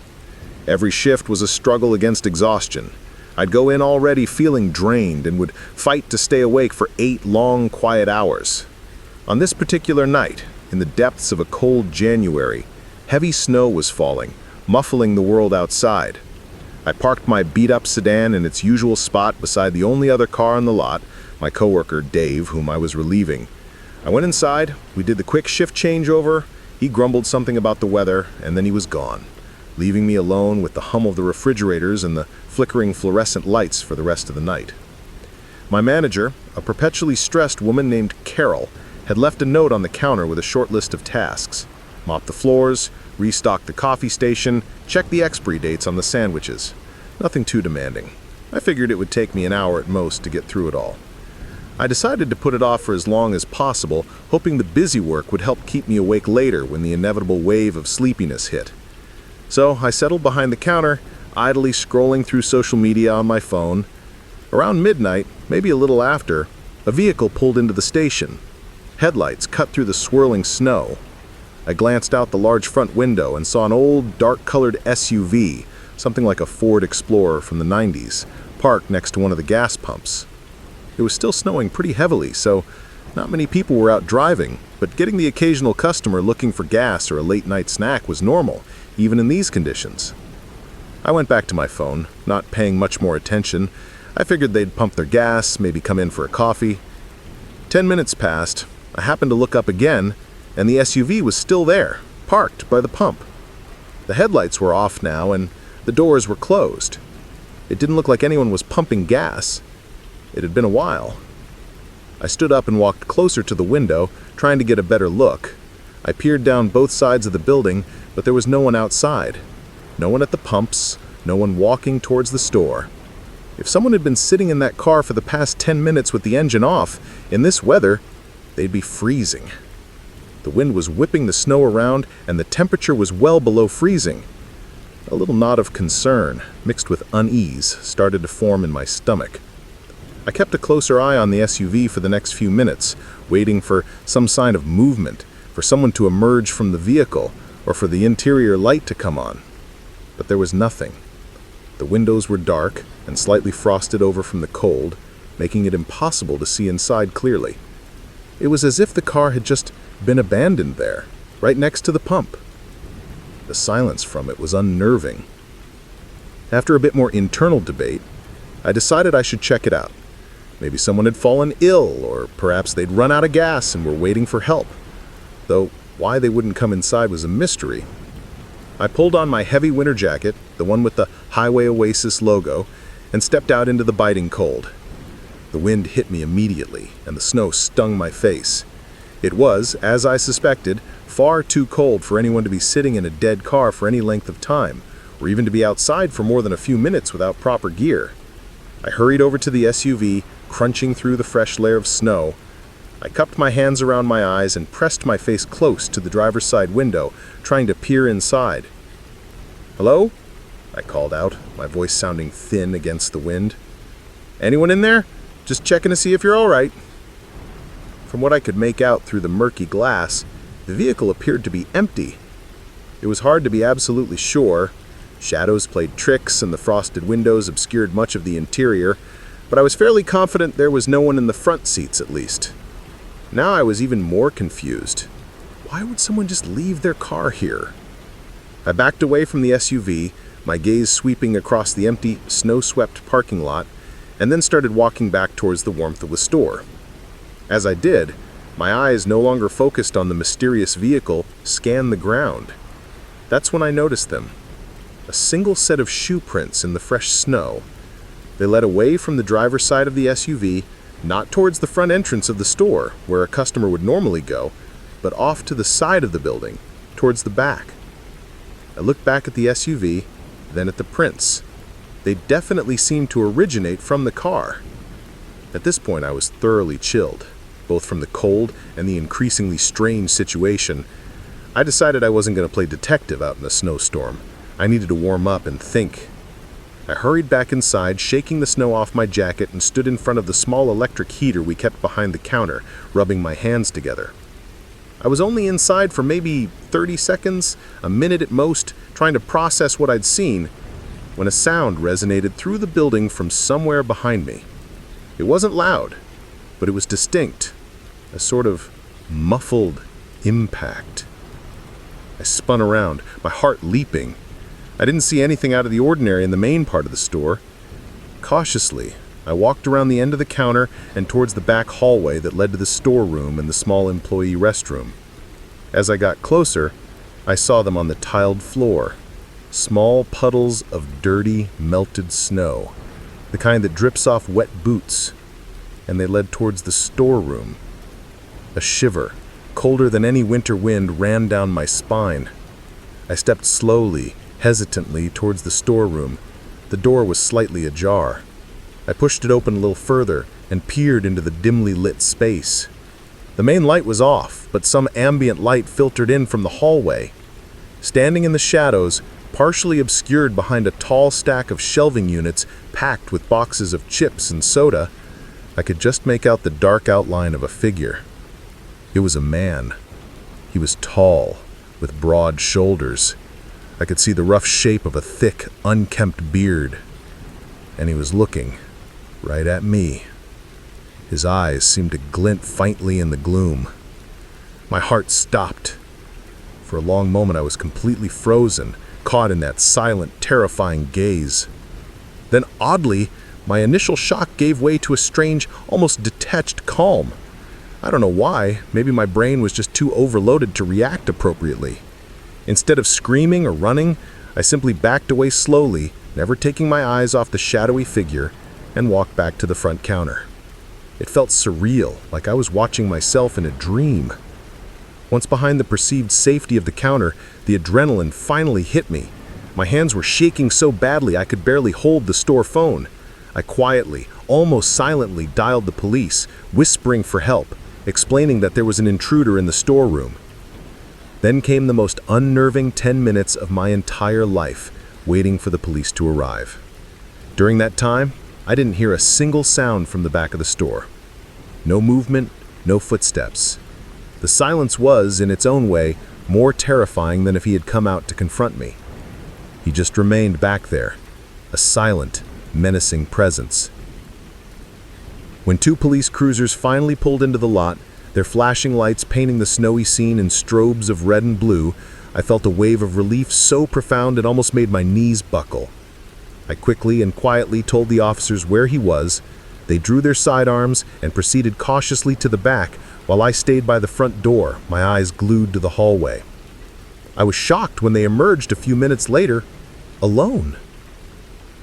Every shift was a struggle against exhaustion. I'd go in already feeling drained and would fight to stay awake for 8 long, quiet hours. On this particular night, in the depths of a cold January, heavy snow was falling, muffling the world outside. I parked my beat-up sedan in its usual spot beside the only other car on the lot, my coworker Dave, whom I was relieving. I went inside, we did the quick shift changeover, he grumbled something about the weather, and then he was gone, leaving me alone with the hum of the refrigerators and the flickering fluorescent lights for the rest of the night. My manager, a perpetually stressed woman named Carol, had left a note on the counter with a short list of tasks. Mop the floors, restock the coffee station, check the expiry dates on the sandwiches. Nothing too demanding. I figured it would take me an hour at most to get through it all. I decided to put it off for as long as possible, hoping the busy work would help keep me awake later when the inevitable wave of sleepiness hit. So I settled behind the counter, idly scrolling through social media on my phone. Around midnight, maybe a little after, a vehicle pulled into the station. Headlights cut through the swirling snow. I glanced out the large front window and saw an old, dark-colored SUV, something like a Ford Explorer from the 90s, parked next to one of the gas pumps. It was still snowing pretty heavily, so not many people were out driving, but getting the occasional customer looking for gas or a late-night snack was normal, even in these conditions. I went back to my phone, not paying much more attention. I figured they'd pump their gas, maybe come in for a coffee. 10 minutes passed. I happened to look up again, and the SUV was still there, parked by the pump. The headlights were off now, and the doors were closed. It didn't look like anyone was pumping gas. It had been a while. I stood up and walked closer to the window, trying to get a better look. I peered down both sides of the building, but there was no one outside. No one at the pumps, no one walking towards the store. If someone had been sitting in that car for the past 10 minutes with the engine off, in this weather, they'd be freezing. The wind was whipping the snow around, and the temperature was well below freezing. A little knot of concern, mixed with unease, started to form in my stomach. I kept a closer eye on the SUV for the next few minutes, waiting for some sign of movement, for someone to emerge from the vehicle, or for the interior light to come on. But there was nothing. The windows were dark and slightly frosted over from the cold, making it impossible to see inside clearly. It was as if the car had just been abandoned there, right next to the pump. The silence from it was unnerving. After a bit more internal debate, I decided I should check it out. Maybe someone had fallen ill, or perhaps they'd run out of gas and were waiting for help. Though why they wouldn't come inside was a mystery. I pulled on my heavy winter jacket, the one with the Highway Oasis logo, and stepped out into the biting cold. The wind hit me immediately, and the snow stung my face. It was, as I suspected, far too cold for anyone to be sitting in a dead car for any length of time, or even to be outside for more than a few minutes without proper gear. I hurried over to the SUV, crunching through the fresh layer of snow. I cupped my hands around my eyes and pressed my face close to the driver's side window, trying to peer inside. "Hello?" I called out, my voice sounding thin against the wind. "Anyone in there? Just checking to see if you're all right." From what I could make out through the murky glass, the vehicle appeared to be empty. It was hard to be absolutely sure. Shadows played tricks and the frosted windows obscured much of the interior, but I was fairly confident there was no one in the front seats at least. Now I was even more confused. Why would someone just leave their car here? I backed away from the SUV, my gaze sweeping across the empty, snow-swept parking lot, and then started walking back towards the warmth of the store. As I did, my eyes, no longer focused on the mysterious vehicle, scanned the ground. That's when I noticed them. A single set of shoe prints in the fresh snow. They led away from the driver's side of the SUV, not towards the front entrance of the store, where a customer would normally go, but off to the side of the building, towards the back. I looked back at the SUV, then at the prints. They definitely seemed to originate from the car. At this point, I was thoroughly chilled, both from the cold and the increasingly strange situation. I decided I wasn't going to play detective out in a snowstorm. I needed to warm up and think. I hurried back inside, shaking the snow off my jacket, and stood in front of the small electric heater we kept behind the counter, rubbing my hands together. I was only inside for maybe 30 seconds, a minute at most, trying to process what I'd seen, when a sound resonated through the building from somewhere behind me. It wasn't loud, but it was distinct, a sort of muffled impact. I spun around, my heart leaping. I didn't see anything out of the ordinary in the main part of the store. Cautiously, I walked around the end of the counter and towards the back hallway that led to the storeroom and the small employee restroom. As I got closer, I saw them on the tiled floor. Small puddles of dirty, melted snow, the kind that drips off wet boots, and they led towards the storeroom. A shiver, colder than any winter wind, ran down my spine. I stepped slowly, hesitantly towards the storeroom. The door was slightly ajar. I pushed it open a little further and peered into the dimly lit space. The main light was off, but some ambient light filtered in from the hallway. Standing in the shadows, partially obscured behind a tall stack of shelving units packed with boxes of chips and soda, I could just make out the dark outline of a figure. It was a man. He was tall, with broad shoulders. I could see the rough shape of a thick, unkempt beard. And he was looking right at me. His eyes seemed to glint faintly in the gloom. My heart stopped. For a long moment I was completely frozen, caught in that silent, terrifying gaze. Then, oddly, my initial shock gave way to a strange, almost detached calm. I don't know why, maybe my brain was just too overloaded to react appropriately. Instead of screaming or running, I simply backed away slowly, never taking my eyes off the shadowy figure, and walked back to the front counter. It felt surreal, like I was watching myself in a dream. Once behind the perceived safety of the counter, the adrenaline finally hit me. My hands were shaking so badly I could barely hold the store phone. I quietly, almost silently dialed the police, whispering for help, explaining that there was an intruder in the storeroom. Then came the most unnerving 10 minutes of my entire life, waiting for the police to arrive. During that time, I didn't hear a single sound from the back of the store. No movement, no footsteps. The silence was, in its own way, more terrifying than if he had come out to confront me. He just remained back there, a silent, menacing presence. When two police cruisers finally pulled into the lot, their flashing lights painting the snowy scene in strobes of red and blue, I felt a wave of relief so profound it almost made my knees buckle. I quickly and quietly told the officers where he was. They drew their sidearms and proceeded cautiously to the back, while I stayed by the front door, my eyes glued to the hallway. I was shocked when they emerged a few minutes later, alone.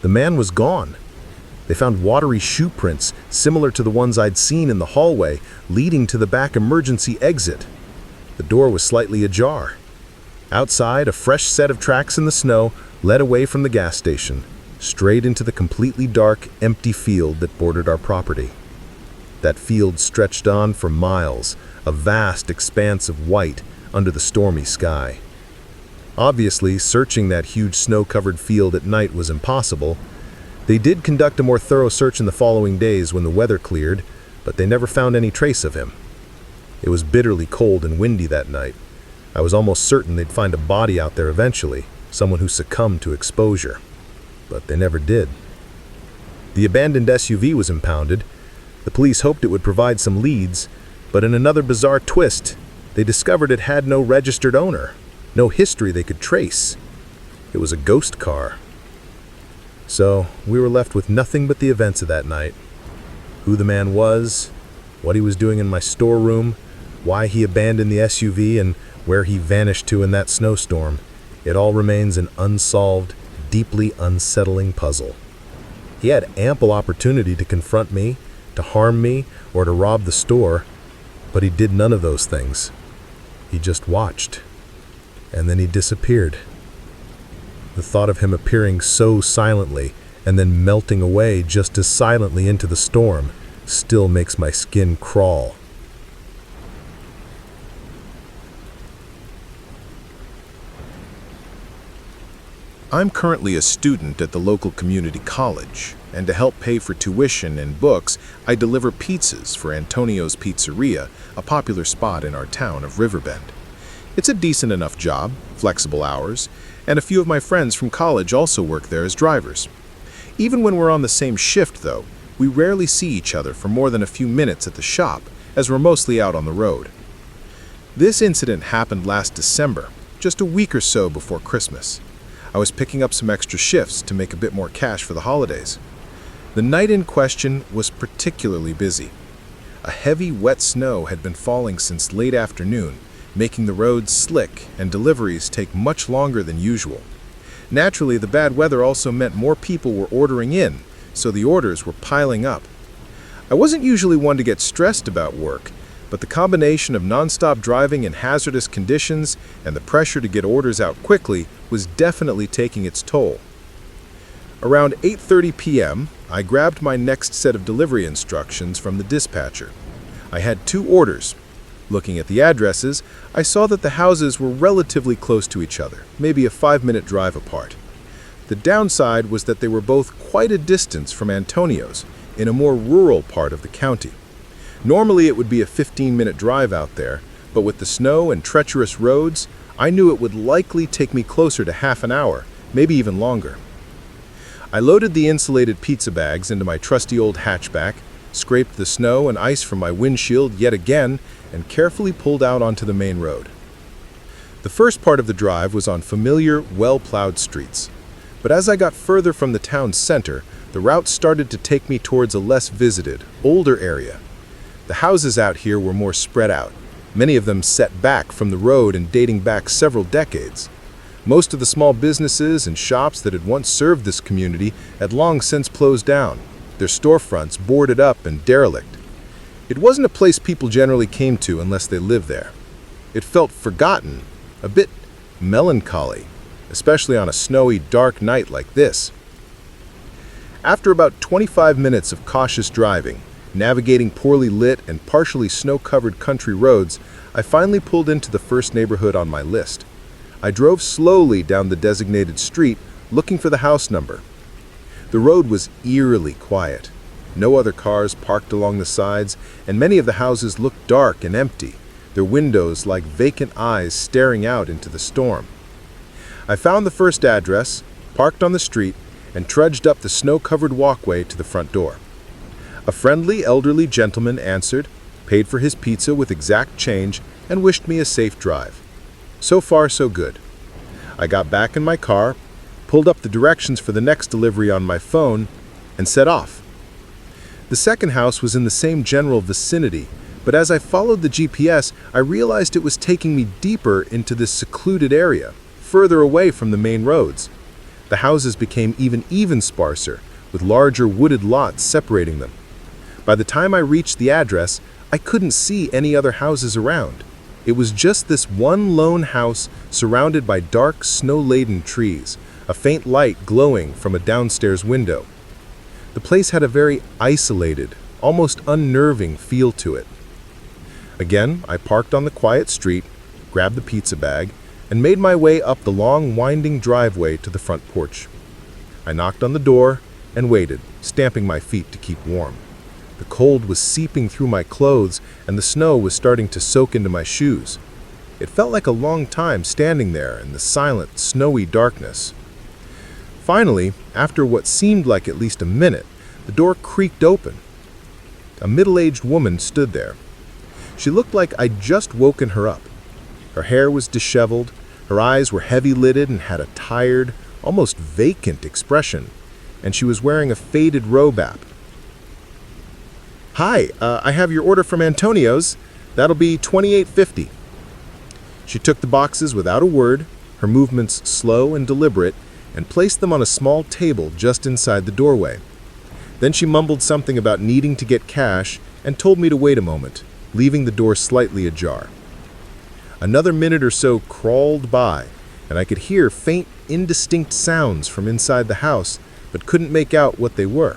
The man was gone. They found watery shoe prints, similar to the ones I'd seen in the hallway, leading to the back emergency exit. The door was slightly ajar. Outside, a fresh set of tracks in the snow led away from the gas station, straight into the completely dark, empty field that bordered our property. That field stretched on for miles, a vast expanse of white under the stormy sky. Obviously, searching that huge snow-covered field at night was impossible. They did conduct a more thorough search in the following days when the weather cleared, but they never found any trace of him. It was bitterly cold and windy that night. I was almost certain they'd find a body out there eventually, someone who succumbed to exposure. But they never did. The abandoned SUV was impounded. The police hoped it would provide some leads, but in another bizarre twist, they discovered it had no registered owner, no history they could trace. It was a ghost car. So we were left with nothing but the events of that night. Who the man was, what he was doing in my storeroom, why he abandoned the SUV, and where he vanished to in that snowstorm. It all remains an unsolved, deeply unsettling puzzle. He had ample opportunity to confront me, to harm me, or to rob the store, but he did none of those things. He just watched. And then he disappeared. The thought of him appearing so silently and then melting away just as silently into the storm still makes my skin crawl. I'm currently a student at the local community college, and to help pay for tuition and books, I deliver pizzas for Antonio's Pizzeria, a popular spot in our town of Riverbend. It's a decent enough job, flexible hours, and a few of my friends from college also work there as drivers. Even when we're on the same shift, though, we rarely see each other for more than a few minutes at the shop, as we're mostly out on the road. This incident happened last December, just a week or so before Christmas. I was picking up some extra shifts to make a bit more cash for the holidays. The night in question was particularly busy. A heavy, wet snow had been falling since late afternoon, making the roads slick and deliveries take much longer than usual. Naturally, the bad weather also meant more people were ordering in, so the orders were piling up. I wasn't usually one to get stressed about work, but the combination of nonstop driving in hazardous conditions and the pressure to get orders out quickly was definitely taking its toll. Around 8:30 p.m., I grabbed my next set of delivery instructions from the dispatcher. I had 2 orders. Looking at the addresses, I saw that the houses were relatively close to each other, maybe a 5-minute drive apart. The downside was that they were both quite a distance from Antonio's, in a more rural part of the county. Normally it would be a 15-minute drive out there, but with the snow and treacherous roads, I knew it would likely take me closer to half an hour, maybe even longer. I loaded the insulated pizza bags into my trusty old hatchback, scraped the snow and ice from my windshield yet again, and carefully pulled out onto the main road. The first part of the drive was on familiar, well-plowed streets. But as I got further from the town's center, the route started to take me towards a less visited, older area. The houses out here were more spread out, many of them set back from the road and dating back several decades. Most of the small businesses and shops that had once served this community had long since closed down, their storefronts boarded up and derelict. It wasn't a place people generally came to unless they lived there. It felt forgotten, a bit melancholy, especially on a snowy, dark night like this. After about 25 minutes of cautious driving, navigating poorly lit and partially snow-covered country roads, I finally pulled into the first neighborhood on my list. I drove slowly down the designated street, looking for the house number. The road was eerily quiet. No other cars parked along the sides, and many of the houses looked dark and empty, their windows like vacant eyes staring out into the storm. I found the first address, parked on the street, and trudged up the snow-covered walkway to the front door. A friendly, elderly gentleman answered, paid for his pizza with exact change, and wished me a safe drive. So far, so good. I got back in my car, pulled up the directions for the next delivery on my phone, and set off. The second house was in the same general vicinity, But as I followed the GPS, I realized it was taking me deeper into this secluded area, further away from the main roads. The houses became even sparser, with larger wooded lots separating them. By the time I reached the address, I couldn't see any other houses around. It was just this one lone house surrounded by dark, snow-laden trees, a faint light glowing from a downstairs window. The place had a very isolated, almost unnerving feel to it. Again, I parked on the quiet street, grabbed the pizza bag, and made my way up the long, winding driveway to the front porch. I knocked on the door and waited, stamping my feet to keep warm. The cold was seeping through my clothes, and the snow was starting to soak into my shoes. It felt like a long time standing there in the silent, snowy darkness. Finally, after what seemed like at least a minute, the door creaked open. A middle-aged woman stood there. She looked like I'd just woken her up. Her hair was disheveled, her eyes were heavy-lidded and had a tired, almost vacant expression, and she was wearing a faded robe. "Hi, I have your order from Antonio's. That'll be $28.50. She took the boxes without a word, her movements slow and deliberate, and placed them on a small table just inside the doorway. Then she mumbled something about needing to get cash and told me to wait a moment, leaving the door slightly ajar. Another minute or so crawled by, and I could hear faint, indistinct sounds from inside the house, but couldn't make out what they were.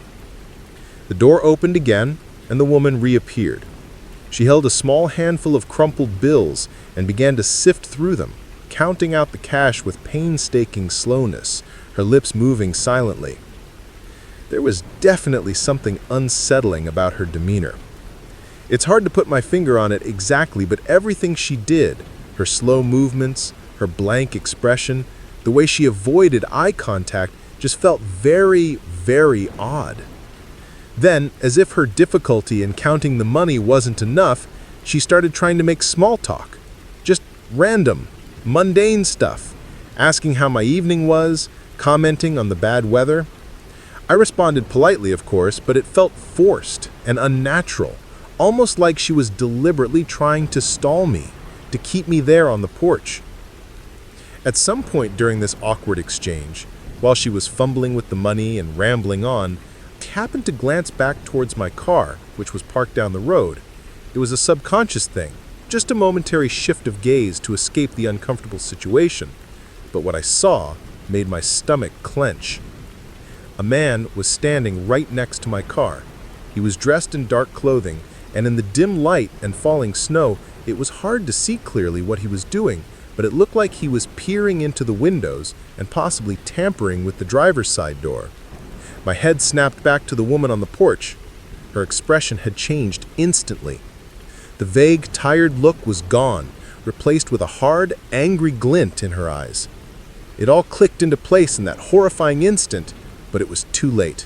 The door opened again, and the woman reappeared. She held a small handful of crumpled bills and began to sift through them, counting out the cash with painstaking slowness, her lips moving silently. There was definitely something unsettling about her demeanor. It's hard to put my finger on it exactly, but everything she did, her slow movements, her blank expression, the way she avoided eye contact, just felt very, very odd. Then, as if her difficulty in counting the money wasn't enough, she started trying to make small talk. Just random, mundane stuff, asking how my evening was, commenting on the bad weather. I responded politely, of course, but it felt forced and unnatural, almost like she was deliberately trying to stall me, to keep me there on the porch. At some point during this awkward exchange, while she was fumbling with the money and rambling on, I happened to glance back towards my car, which was parked down the road. It was a subconscious thing, just a momentary shift of gaze to escape the uncomfortable situation. But what I saw made my stomach clench. A man was standing right next to my car. He was dressed in dark clothing, and in the dim light and falling snow, it was hard to see clearly what he was doing, but it looked like he was peering into the windows and possibly tampering with the driver's side door. My head snapped back to the woman on the porch. Her expression had changed instantly. The vague, tired look was gone, replaced with a hard, angry glint in her eyes. It all clicked into place in that horrifying instant, but it was too late.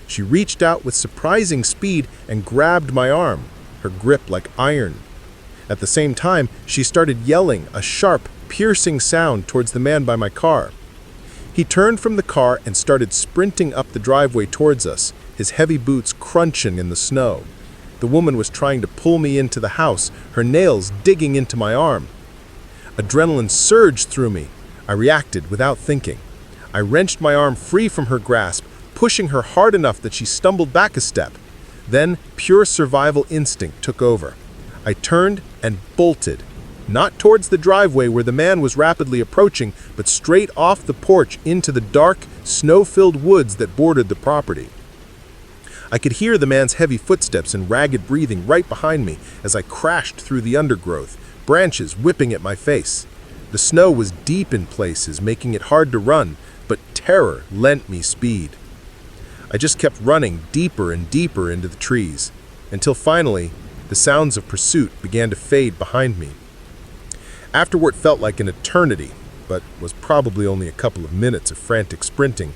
She reached out with surprising speed and grabbed my arm, her grip like iron. At the same time, she started yelling a sharp, piercing sound towards the man by my car. He turned from the car and started sprinting up the driveway towards us, his heavy boots crunching in the snow. The woman was trying to pull me into the house, her nails digging into my arm. Adrenaline surged through me. I reacted without thinking. I wrenched my arm free from her grasp, pushing her hard enough that she stumbled back a step. Then, pure survival instinct took over. I turned and bolted, not towards the driveway where the man was rapidly approaching, but straight off the porch into the dark, snow-filled woods that bordered the property. I could hear the man's heavy footsteps and ragged breathing right behind me as I crashed through the undergrowth, branches whipping at my face. The snow was deep in places, making it hard to run, but terror lent me speed. I just kept running deeper and deeper into the trees, until finally, the sounds of pursuit began to fade behind me. After what felt like an eternity, but was probably only a couple of minutes of frantic sprinting,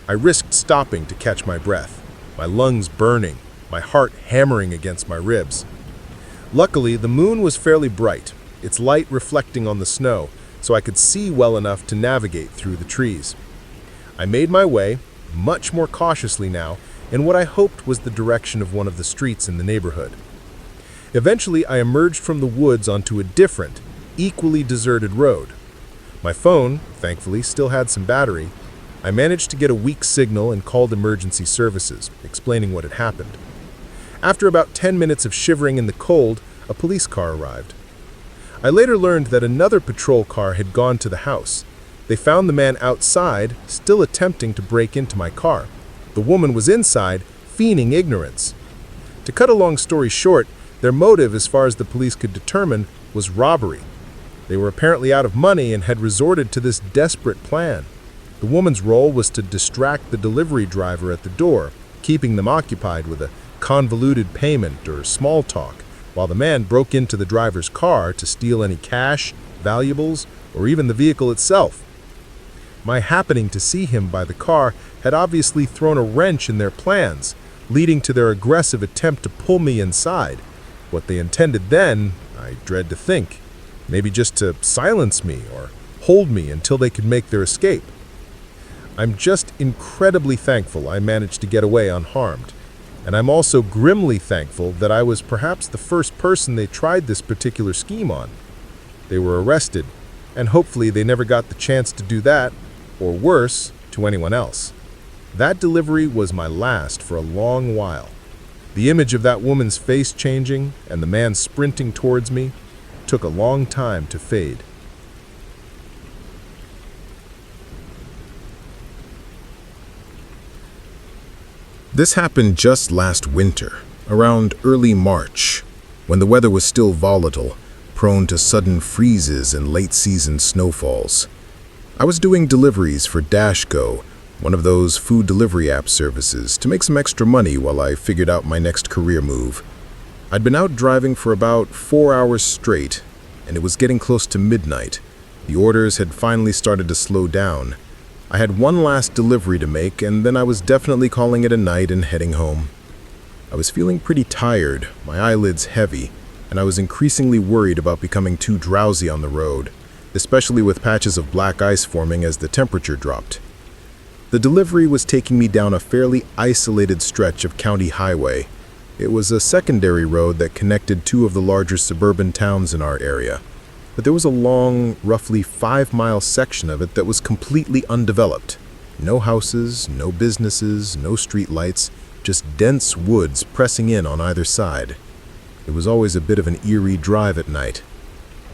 I risked stopping to catch my breath, my lungs burning, my heart hammering against my ribs. Luckily, the moon was fairly bright, its light reflecting on the snow, so I could see well enough to navigate through the trees. I made my way, much more cautiously now, in what I hoped was the direction of one of the streets in the neighborhood. Eventually, I emerged from the woods onto a different, equally deserted road. My phone, thankfully, still had some battery. I managed to get a weak signal and called emergency services, explaining what had happened. After about 10 minutes of shivering in the cold, a police car arrived. I later learned that another patrol car had gone to the house. They found the man outside, still attempting to break into my car. The woman was inside, feigning ignorance. To cut a long story short, their motive, as far as the police could determine, was robbery. They were apparently out of money and had resorted to this desperate plan. The woman's role was to distract the delivery driver at the door, keeping them occupied with a convoluted payment or small talk, while the man broke into the driver's car to steal any cash, valuables, or even the vehicle itself. My happening to see him by the car had obviously thrown a wrench in their plans, leading to their aggressive attempt to pull me inside. What they intended then, I dread to think. Maybe just to silence me or hold me until they could make their escape. I'm just incredibly thankful I managed to get away unharmed. And I'm also grimly thankful that I was perhaps the first person they tried this particular scheme on. They were arrested, and hopefully they never got the chance to do that, or worse, to anyone else. That delivery was my last for a long while. The image of that woman's face changing and the man sprinting towards me took a long time to fade. This happened just last winter, around early March, when the weather was still volatile, prone to sudden freezes and late-season snowfalls. I was doing deliveries for DashGo, one of those food delivery app services, to make some extra money while I figured out my next career move. I'd been out driving for about 4 hours straight, and it was getting close to midnight. The orders had finally started to slow down. I had one last delivery to make, and then I was definitely calling it a night and heading home. I was feeling pretty tired, my eyelids heavy, and I was increasingly worried about becoming too drowsy on the road, especially with patches of black ice forming as the temperature dropped. The delivery was taking me down a fairly isolated stretch of county highway. It was a secondary road that connected two of the larger suburban towns in our area. But there was a long, roughly 5-mile section of it that was completely undeveloped. No houses, no businesses, no street lights, just dense woods pressing in on either side. It was always a bit of an eerie drive at night.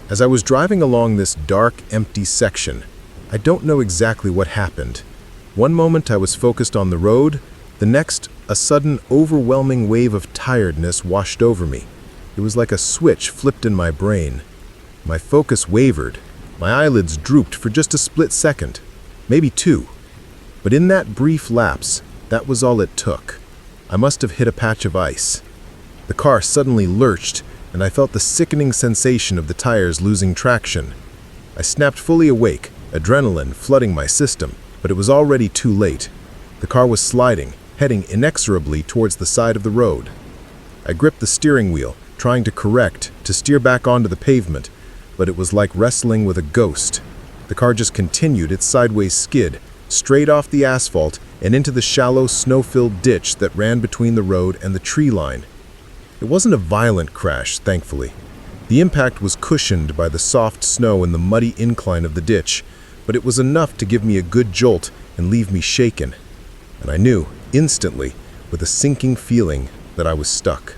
As I was driving along this dark, empty section, I don't know exactly what happened. One moment I was focused on the road, the next, a sudden, overwhelming wave of tiredness washed over me. It was like a switch flipped in my brain. My focus wavered. My eyelids drooped for just a split second, maybe 2. But in that brief lapse, that was all it took. I must have hit a patch of ice. The car suddenly lurched, and I felt the sickening sensation of the tires losing traction. I snapped fully awake, adrenaline flooding my system, but it was already too late. The car was sliding, heading inexorably towards the side of the road. I gripped the steering wheel, trying to correct, to steer back onto the pavement, but it was like wrestling with a ghost. The car just continued its sideways skid, straight off the asphalt and into the shallow, snow-filled ditch that ran between the road and the tree line. It wasn't a violent crash, thankfully. The impact was cushioned by the soft snow and the muddy incline of the ditch, but it was enough to give me a good jolt and leave me shaken. And I knew, instantly, with a sinking feeling, that I was stuck.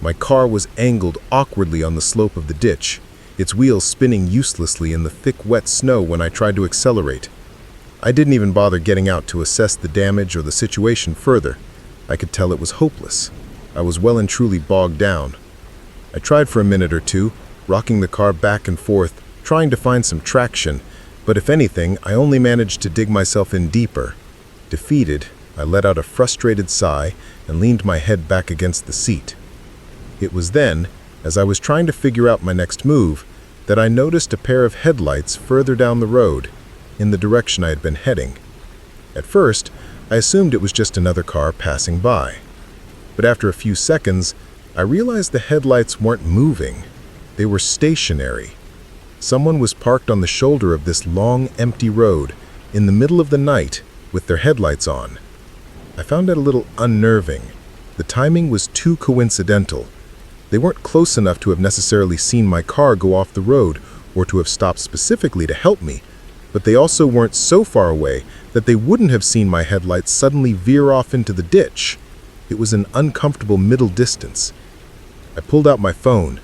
My car was angled awkwardly on the slope of the ditch, its wheels spinning uselessly in the thick, wet snow when I tried to accelerate. I didn't even bother getting out to assess the damage or the situation further. I could tell it was hopeless. I was well and truly bogged down. I tried for a minute or two, rocking the car back and forth, trying to find some traction, but if anything, I only managed to dig myself in deeper. Defeated, I let out a frustrated sigh and leaned my head back against the seat. It was then, as I was trying to figure out my next move, that I noticed a pair of headlights further down the road, in the direction I had been heading. At first, I assumed it was just another car passing by. But after a few seconds, I realized the headlights weren't moving. They were stationary. Someone was parked on the shoulder of this long, empty road, in the middle of the night, with their headlights on. I found it a little unnerving. The timing was too coincidental. They weren't close enough to have necessarily seen my car go off the road or to have stopped specifically to help me, but they also weren't so far away that they wouldn't have seen my headlights suddenly veer off into the ditch. It was an uncomfortable middle distance. I pulled out my phone.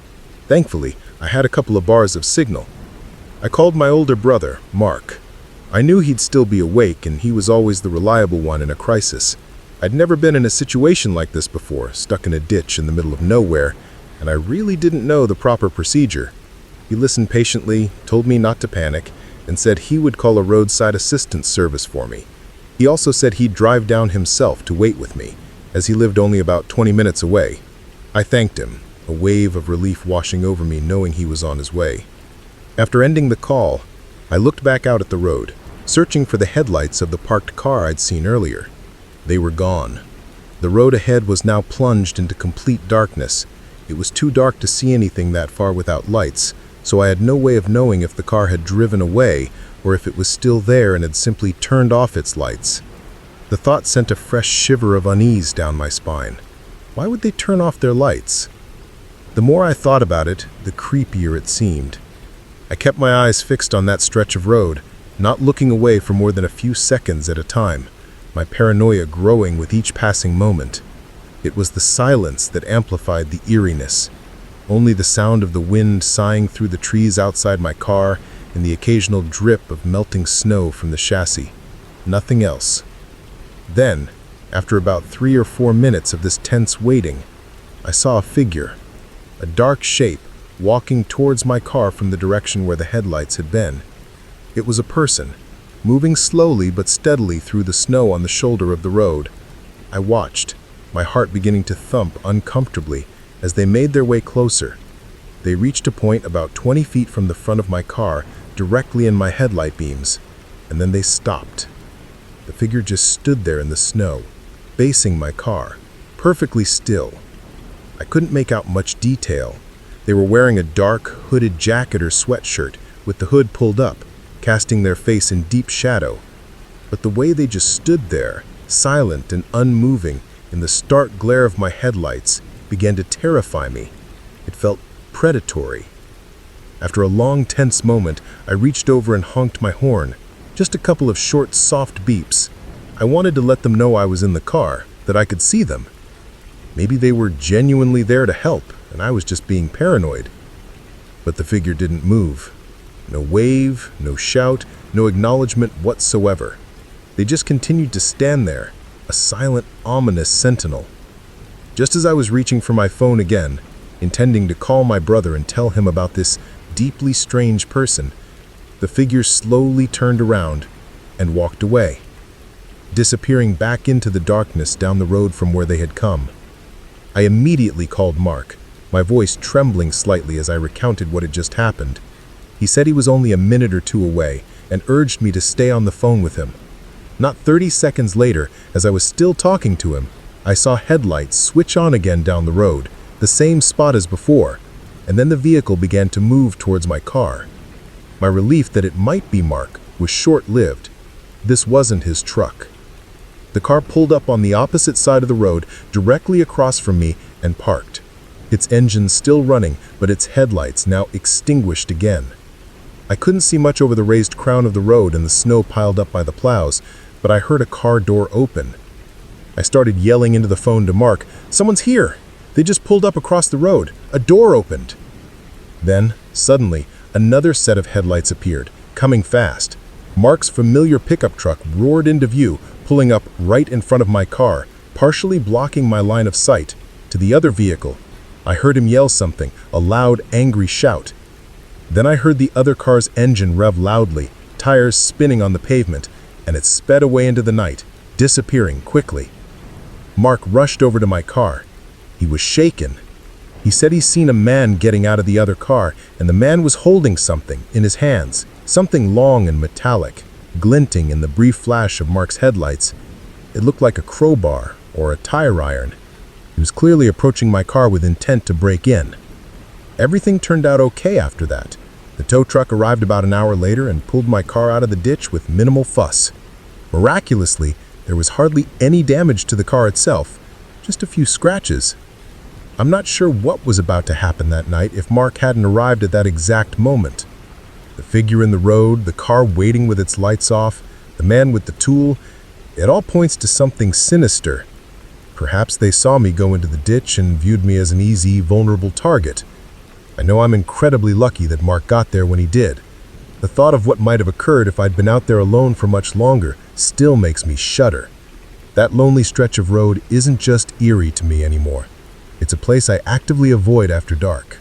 Thankfully, I had a couple of bars of signal. I called my older brother, Mark. I knew he'd still be awake, and he was always the reliable one in a crisis. I'd never been in a situation like this before, stuck in a ditch in the middle of nowhere, and I really didn't know the proper procedure. He listened patiently, told me not to panic, and said he would call a roadside assistance service for me. He also said he'd drive down himself to wait with me, as he lived only about 20 minutes away. I thanked him, a wave of relief washing over me knowing he was on his way. After ending the call, I looked back out at the road, searching for the headlights of the parked car I'd seen earlier. They were gone. The road ahead was now plunged into complete darkness. It was too dark to see anything that far without lights, so I had no way of knowing if the car had driven away or if it was still there and had simply turned off its lights. The thought sent a fresh shiver of unease down my spine. Why would they turn off their lights? The more I thought about it, the creepier it seemed. I kept my eyes fixed on that stretch of road, not looking away for more than a few seconds at a time, my paranoia growing with each passing moment. It was the silence that amplified the eeriness. Only the sound of the wind sighing through the trees outside my car and the occasional drip of melting snow from the chassis. Nothing else. Then, after about 3 or 4 minutes of this tense waiting, I saw a figure, a dark shape, walking towards my car from the direction where the headlights had been. It was a person, moving slowly but steadily through the snow on the shoulder of the road. I watched, my heart beginning to thump uncomfortably as they made their way closer. They reached a point about 20 feet from the front of my car, directly in my headlight beams, and then they stopped. The figure just stood there in the snow, facing my car, perfectly still. I couldn't make out much detail. They were wearing a dark, hooded jacket or sweatshirt with the hood pulled up, casting their face in deep shadow. But the way they just stood there, silent and unmoving, in the stark glare of my headlights, began to terrify me. It felt predatory. After a long, tense moment, I reached over and honked my horn. Just a couple of short, soft beeps. I wanted to let them know I was in the car, that I could see them. Maybe they were genuinely there to help, and I was just being paranoid. But the figure didn't move. No wave, no shout, no acknowledgement whatsoever. They just continued to stand there, a silent, ominous sentinel. Just as I was reaching for my phone again, intending to call my brother and tell him about this deeply strange person, the figure slowly turned around and walked away, disappearing back into the darkness down the road from where they had come. I immediately called Mark, my voice trembling slightly as I recounted what had just happened. He said he was only a minute or two away and urged me to stay on the phone with him. Not 30 seconds later, as I was still talking to him, I saw headlights switch on again down the road, the same spot as before, and then the vehicle began to move towards my car. My relief that it might be Mark was short-lived. This wasn't his truck. The car pulled up on the opposite side of the road, directly across from me, and parked. Its engine still running, but its headlights now extinguished again. I couldn't see much over the raised crown of the road and the snow piled up by the plows, but I heard a car door open. I started yelling into the phone to Mark, "Someone's here! They just pulled up across the road. A door opened." Then, suddenly, another set of headlights appeared, coming fast. Mark's familiar pickup truck roared into view, pulling up right in front of my car, partially blocking my line of sight. To the other vehicle, I heard him yell something, a loud, angry shout. Then I heard the other car's engine rev loudly, tires spinning on the pavement, and it sped away into the night, disappearing quickly. Mark rushed over to my car. He was shaken. He said he'd seen a man getting out of the other car, and the man was holding something in his hands, something long and metallic, glinting in the brief flash of Mark's headlights. It looked like a crowbar or a tire iron. He was clearly approaching my car with intent to break in. Everything turned out okay after that. The tow truck arrived about an hour later and pulled my car out of the ditch with minimal fuss. Miraculously, there was hardly any damage to the car itself, just a few scratches. I'm not sure what was about to happen that night if Mark hadn't arrived at that exact moment. The figure in the road, the car waiting with its lights off, the man with the tool, it all points to something sinister. Perhaps they saw me go into the ditch and viewed me as an easy, vulnerable target. I know I'm incredibly lucky that Mark got there when he did. The thought of what might have occurred if I'd been out there alone for much longer still makes me shudder. That lonely stretch of road isn't just eerie to me anymore. It's a place I actively avoid after dark.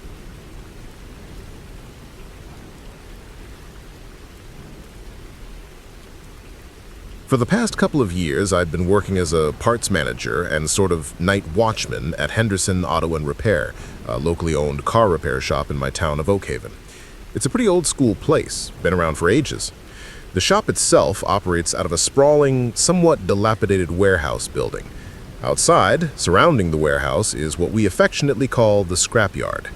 For the past couple of years, I've been working as a parts manager and sort of night watchman at Henderson Auto and Repair, a locally owned car repair shop in my town of Oak Haven. It's a pretty old school place, been around for ages. The shop itself operates out of a sprawling, somewhat dilapidated warehouse building. Outside, surrounding the warehouse, is what we affectionately call the scrapyard.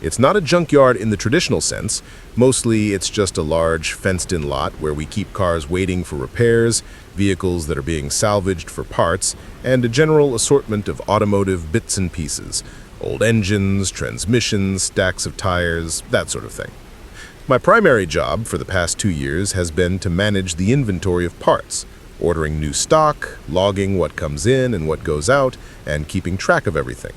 It's not a junkyard in the traditional sense. Mostly, it's just a large, fenced-in lot where we keep cars waiting for repairs, vehicles that are being salvaged for parts, and a general assortment of automotive bits and pieces. Old engines, transmissions, stacks of tires, that sort of thing. My primary job for the past 2 years has been to manage the inventory of parts, ordering new stock, logging what comes in and what goes out, and keeping track of everything.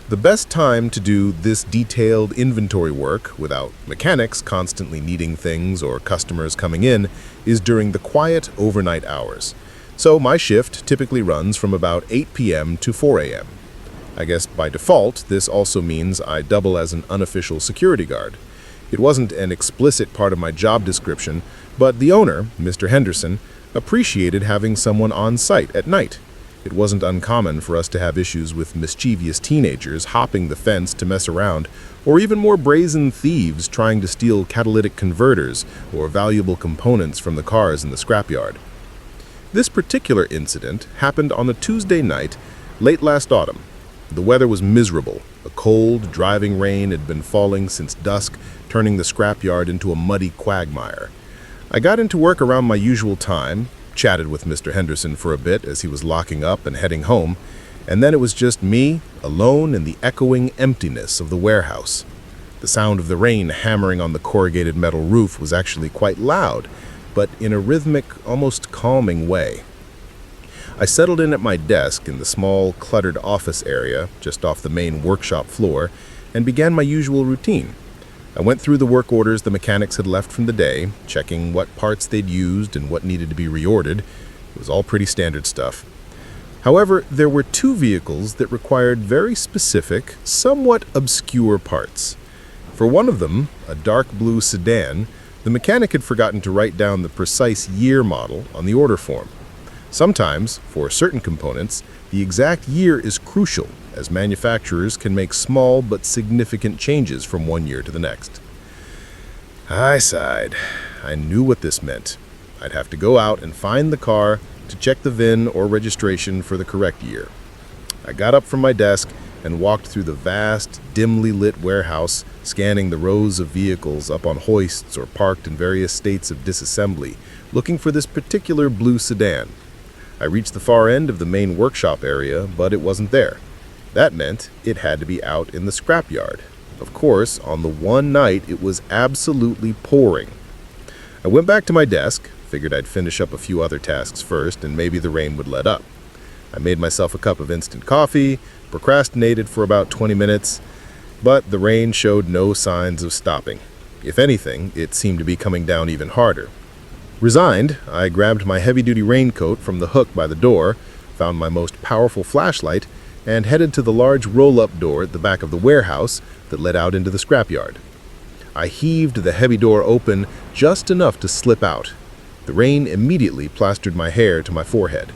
The best time to do this detailed inventory work without mechanics constantly needing things or customers coming in is during the quiet overnight hours. So my shift typically runs from about 8 p.m. to 4 a.m. I guess by default, this also means I double as an unofficial security guard. It wasn't an explicit part of my job description, but the owner, Mr. Henderson, appreciated having someone on site at night. It wasn't uncommon for us to have issues with mischievous teenagers hopping the fence to mess around, or even more brazen thieves trying to steal catalytic converters or valuable components from the cars in the scrapyard. This particular incident happened on a Tuesday night, late last autumn. The weather was miserable. A cold, driving rain had been falling since dusk, turning the scrapyard into a muddy quagmire. I got into work around my usual time, chatted with Mr. Henderson for a bit as he was locking up and heading home, and then it was just me, alone in the echoing emptiness of the warehouse. The sound of the rain hammering on the corrugated metal roof was actually quite loud, but in a rhythmic, almost calming way. I settled in at my desk in the small, cluttered office area just off the main workshop floor and began my usual routine. I went through the work orders the mechanics had left from the day, checking what parts they'd used and what needed to be reordered. It was all pretty standard stuff. However, there were 2 vehicles that required very specific, somewhat obscure parts. For one of them, a dark blue sedan, the mechanic had forgotten to write down the precise year model on the order form. Sometimes, for certain components, the exact year is crucial, as manufacturers can make small but significant changes from one year to the next. I sighed. I knew what this meant. I'd have to go out and find the car to check the VIN or registration for the correct year. I got up from my desk and walked through the vast, dimly lit warehouse, scanning the rows of vehicles up on hoists or parked in various states of disassembly, looking for this particular blue sedan. I reached the far end of the main workshop area, but it wasn't there. That meant it had to be out in the scrapyard. Of course, on the one night it was absolutely pouring. I went back to my desk, figured I'd finish up a few other tasks first and maybe the rain would let up. I made myself a cup of instant coffee, procrastinated for about 20 minutes, but the rain showed no signs of stopping. If anything, it seemed to be coming down even harder. Resigned, I grabbed my heavy-duty raincoat from the hook by the door, found my most powerful flashlight, and headed to the large roll-up door at the back of the warehouse that led out into the scrapyard. I heaved the heavy door open just enough to slip out. The rain immediately plastered my hair to my forehead.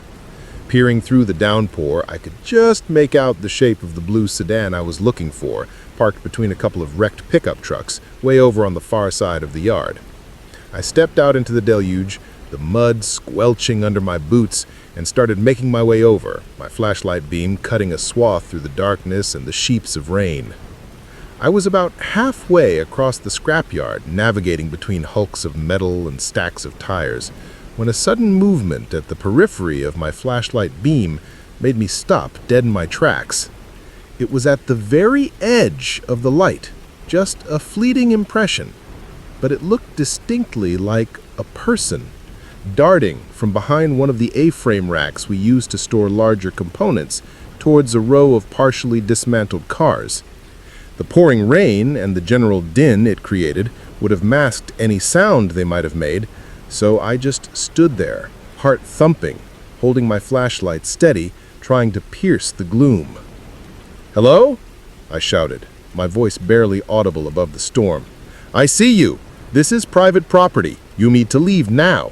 Peering through the downpour, I could just make out the shape of the blue sedan I was looking for, parked between a couple of wrecked pickup trucks way over on the far side of the yard. I stepped out into the deluge, the mud squelching under my boots, and started making my way over, my flashlight beam cutting a swath through the darkness and the sheets of rain. I was about halfway across the scrapyard, navigating between hulks of metal and stacks of tires, when a sudden movement at the periphery of my flashlight beam made me stop dead in my tracks. It was at the very edge of the light, just a fleeting impression, but it looked distinctly like a person, darting from behind one of the A-frame racks we use to store larger components towards a row of partially dismantled cars. The pouring rain and the general din it created would have masked any sound they might have made, so I just stood there, heart thumping, holding my flashlight steady, trying to pierce the gloom. "Hello?" I shouted, my voice barely audible above the storm. "I see you. This is private property. You need to leave now."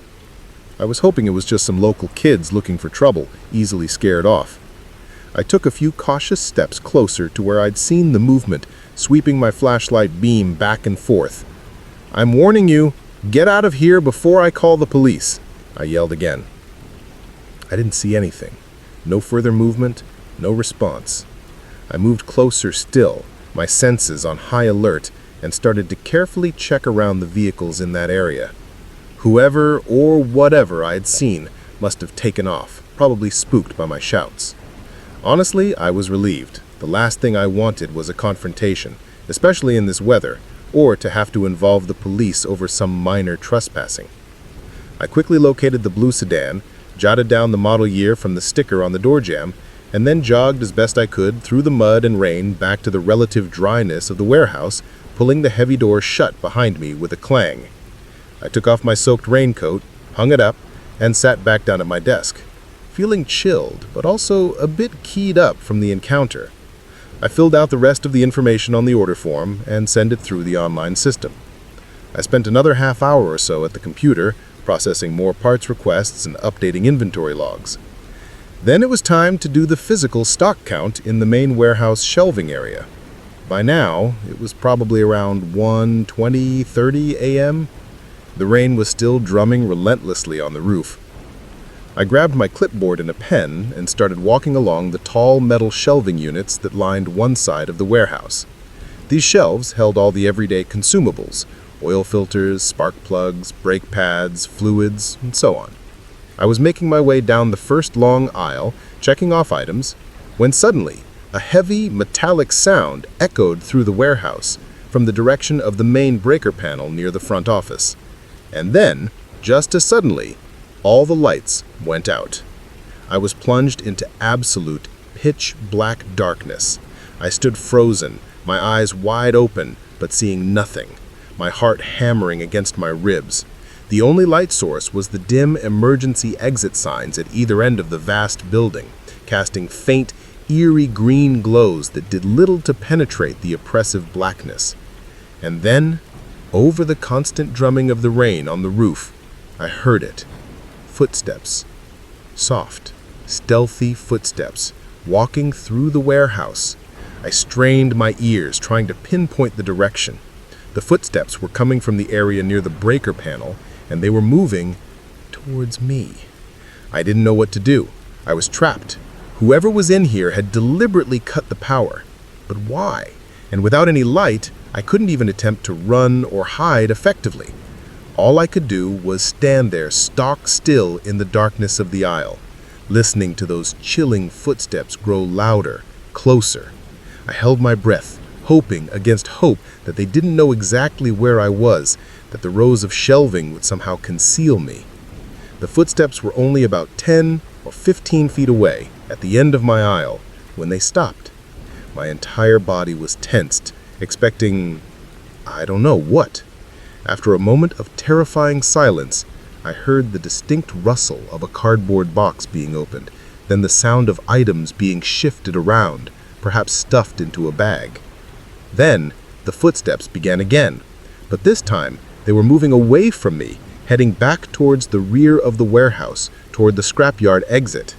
I was hoping it was just some local kids looking for trouble, easily scared off. I took a few cautious steps closer to where I'd seen the movement, sweeping my flashlight beam back and forth. "I'm warning you, get out of here before I call the police," I yelled again. I didn't see anything. No further movement, no response. I moved closer still, my senses on high alert, and started to carefully check around the vehicles in that area. Whoever or whatever I had seen must have taken off, probably spooked by my shouts. Honestly, I was relieved. The last thing I wanted was a confrontation, especially in this weather, or to have to involve the police over some minor trespassing. I quickly located the blue sedan, jotted down the model year from the sticker on the door jamb, and then jogged as best I could through the mud and rain back to the relative dryness of the warehouse, pulling the heavy door shut behind me with a clang. I took off my soaked raincoat, hung it up, and sat back down at my desk, feeling chilled, but also a bit keyed up from the encounter. I filled out the rest of the information on the order form and sent it through the online system. I spent another half hour or so at the computer, processing more parts requests and updating inventory logs. Then it was time to do the physical stock count in the main warehouse shelving area. By now, it was probably around 1:20-30 a.m. The rain was still drumming relentlessly on the roof. I grabbed my clipboard and a pen and started walking along the tall metal shelving units that lined one side of the warehouse. These shelves held all the everyday consumables: oil filters, spark plugs, brake pads, fluids, and so on. I was making my way down the first long aisle, checking off items, when suddenly a heavy, metallic sound echoed through the warehouse from the direction of the main breaker panel near the front office. And then, just as suddenly, all the lights went out. I was plunged into absolute pitch-black darkness. I stood frozen, my eyes wide open, but seeing nothing, my heart hammering against my ribs. The only light source was the dim emergency exit signs at either end of the vast building, casting faint, eerie green glows that did little to penetrate the oppressive blackness. And then, over the constant drumming of the rain on the roof, I heard it. Footsteps. Soft, stealthy footsteps, walking through the warehouse. I strained my ears, trying to pinpoint the direction. The footsteps were coming from the area near the breaker panel, and they were moving towards me. I didn't know what to do. I was trapped. Whoever was in here had deliberately cut the power. But why? And without any light, I couldn't even attempt to run or hide effectively. All I could do was stand there stock still in the darkness of the aisle, listening to those chilling footsteps grow louder, closer. I held my breath, hoping against hope that they didn't know exactly where I was, that the rows of shelving would somehow conceal me. The footsteps were only about 10 or 15 feet away, at the end of my aisle, when they stopped. My entire body was tensed, expecting, I don't know what. After a moment of terrifying silence, I heard the distinct rustle of a cardboard box being opened, then the sound of items being shifted around, perhaps stuffed into a bag. Then, the footsteps began again, but this time they were moving away from me, heading back towards the rear of the warehouse, toward the scrapyard exit.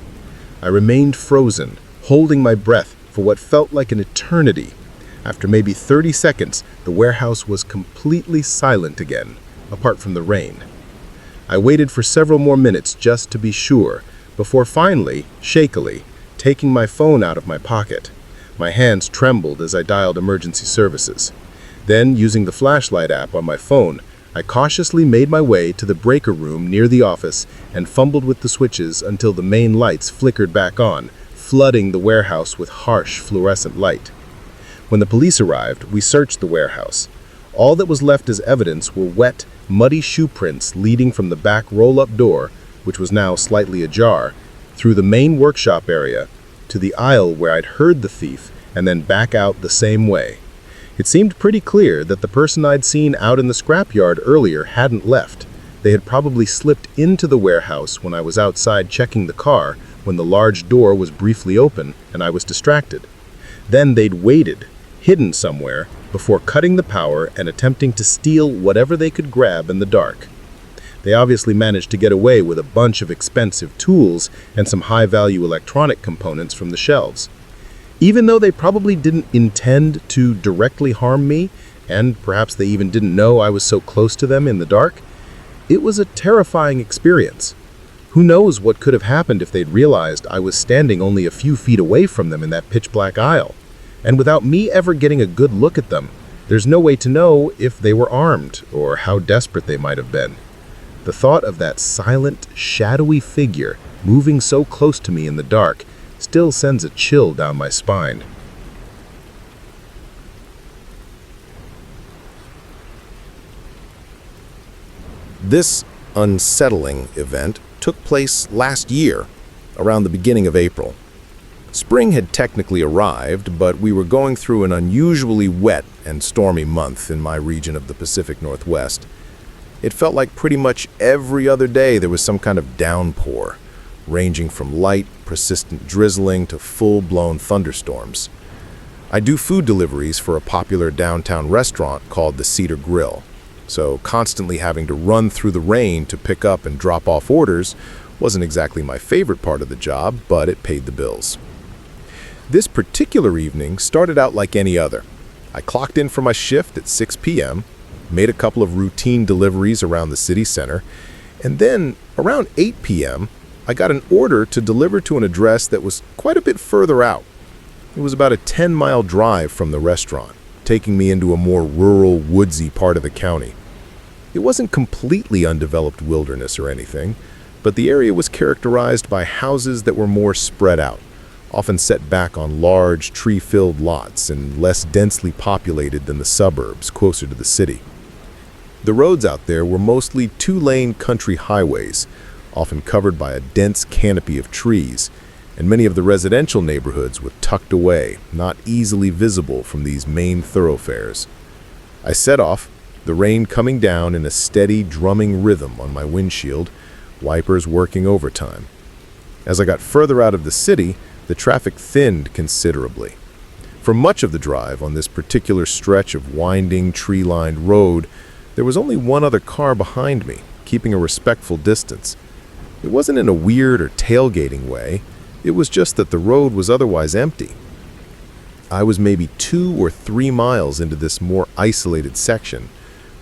I remained frozen, holding my breath for what felt like an eternity. After maybe 30 seconds, the warehouse was completely silent again, apart from the rain. I waited for several more minutes just to be sure, before finally, shakily, taking my phone out of my pocket. My hands trembled as I dialed emergency services. Then, using the flashlight app on my phone, I cautiously made my way to the breaker room near the office and fumbled with the switches until the main lights flickered back on, flooding the warehouse with harsh fluorescent light. When the police arrived, we searched the warehouse. All that was left as evidence were wet, muddy shoe prints leading from the back roll-up door, which was now slightly ajar, through the main workshop area, to the aisle where I'd heard the thief, and then back out the same way. It seemed pretty clear that the person I'd seen out in the scrapyard earlier hadn't left. They had probably slipped into the warehouse when I was outside checking the car, when the large door was briefly open and I was distracted. Then they'd waited, hidden somewhere, before cutting the power and attempting to steal whatever they could grab in the dark. They obviously managed to get away with a bunch of expensive tools and some high-value electronic components from the shelves. Even though they probably didn't intend to directly harm me, and perhaps they even didn't know I was so close to them in the dark, it was a terrifying experience. Who knows what could have happened if they'd realized I was standing only a few feet away from them in that pitch-black aisle. And without me ever getting a good look at them, there's no way to know if they were armed or how desperate they might have been. The thought of that silent, shadowy figure moving so close to me in the dark still sends a chill down my spine. This unsettling event took place last year, around the beginning of April. Spring had technically arrived, but we were going through an unusually wet and stormy month in my region of the Pacific Northwest. It felt like pretty much every other day there was some kind of downpour, ranging from light, persistent drizzling to full-blown thunderstorms. I do food deliveries for a popular downtown restaurant called the Cedar Grill, so constantly having to run through the rain to pick up and drop off orders wasn't exactly my favorite part of the job, but it paid the bills. This particular evening started out like any other. I clocked in for my shift at 6 p.m., made a couple of routine deliveries around the city center, and then around 8 p.m., I got an order to deliver to an address that was quite a bit further out. It was about a 10-mile drive from the restaurant, taking me into a more rural, woodsy part of the county. It wasn't completely undeveloped wilderness or anything, but the area was characterized by houses that were more spread out, often set back on large, tree-filled lots and less densely populated than the suburbs closer to the city. The roads out there were mostly two-lane country highways, often covered by a dense canopy of trees, and many of the residential neighborhoods were tucked away, not easily visible from these main thoroughfares. I set off, the rain coming down in a steady, drumming rhythm on my windshield, wipers working overtime. As I got further out of the city, the traffic thinned considerably. For much of the drive on this particular stretch of winding, tree-lined road, there was only one other car behind me, keeping a respectful distance. It wasn't in a weird or tailgating way. It was just that the road was otherwise empty. I was maybe 2 or 3 miles into this more isolated section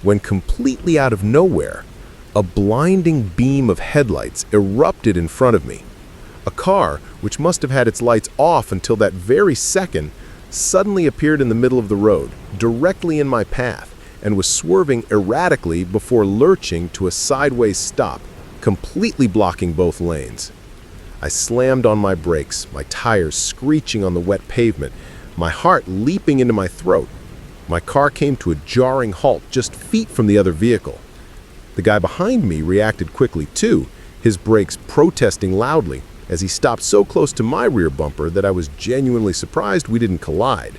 when, completely out of nowhere, a blinding beam of headlights erupted in front of me. A car, which must have had its lights off until that very second, suddenly appeared in the middle of the road, directly in my path, and was swerving erratically before lurching to a sideways stop, completely blocking both lanes. I slammed on my brakes, my tires screeching on the wet pavement, my heart leaping into my throat. My car came to a jarring halt just feet from the other vehicle. The guy behind me reacted quickly too, his brakes protesting loudly as he stopped so close to my rear bumper that I was genuinely surprised we didn't collide.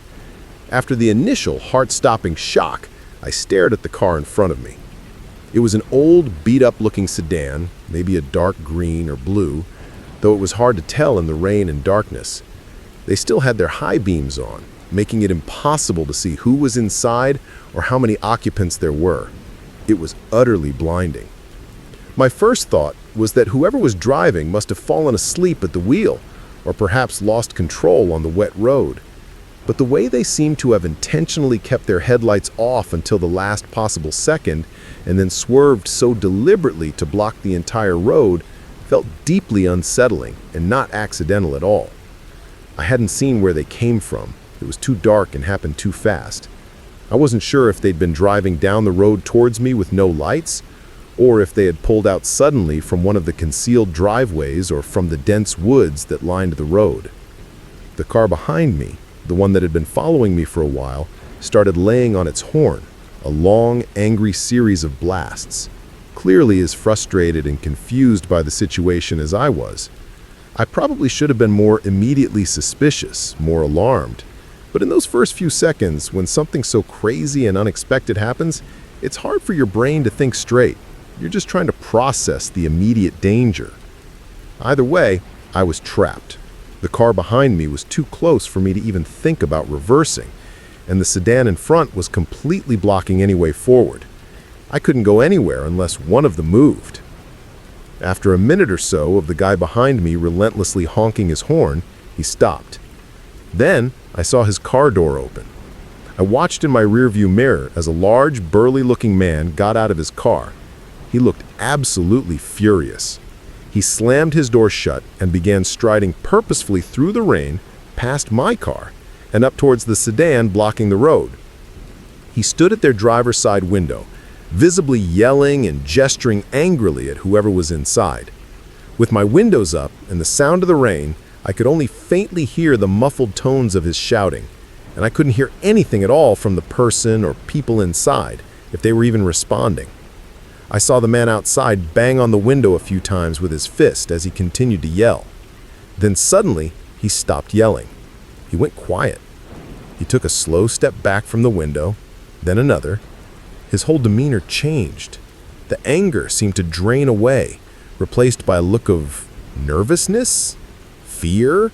After the initial heart-stopping shock, I stared at the car in front of me. It was an old, beat-up-looking sedan, maybe a dark green or blue, though it was hard to tell in the rain and darkness. They still had their high beams on, making it impossible to see who was inside or how many occupants there were. It was utterly blinding. My first thought was that whoever was driving must have fallen asleep at the wheel, or perhaps lost control on the wet road. But the way they seemed to have intentionally kept their headlights off until the last possible second, and then swerved so deliberately to block the entire road, felt deeply unsettling and not accidental at all. I hadn't seen where they came from. It was too dark and happened too fast. I wasn't sure if they'd been driving down the road towards me with no lights, or if they had pulled out suddenly from one of the concealed driveways or from the dense woods that lined the road. The car behind me, the one that had been following me for a while, started laying on its horn, a long, angry series of blasts. Clearly as frustrated and confused by the situation as I was. I probably should have been more immediately suspicious, more alarmed. But in those first few seconds, when something so crazy and unexpected happens, it's hard for your brain to think straight. You're just trying to process the immediate danger. Either way, I was trapped. The car behind me was too close for me to even think about reversing, and the sedan in front was completely blocking any way forward. I couldn't go anywhere unless one of them moved. After a minute or so of the guy behind me relentlessly honking his horn, he stopped. Then I saw his car door open. I watched in my rearview mirror as a large, burly-looking man got out of his car. He looked absolutely furious. He slammed his door shut and began striding purposefully through the rain, past my car, and up towards the sedan blocking the road. He stood at their driver's side window, visibly yelling and gesturing angrily at whoever was inside. With my windows up and the sound of the rain, I could only faintly hear the muffled tones of his shouting, and I couldn't hear anything at all from the person or people inside, if they were even responding. I saw the man outside bang on the window a few times with his fist as he continued to yell. Then suddenly, he stopped yelling. He went quiet. He took a slow step back from the window, then another. His whole demeanor changed. The anger seemed to drain away, replaced by a look of nervousness, fear.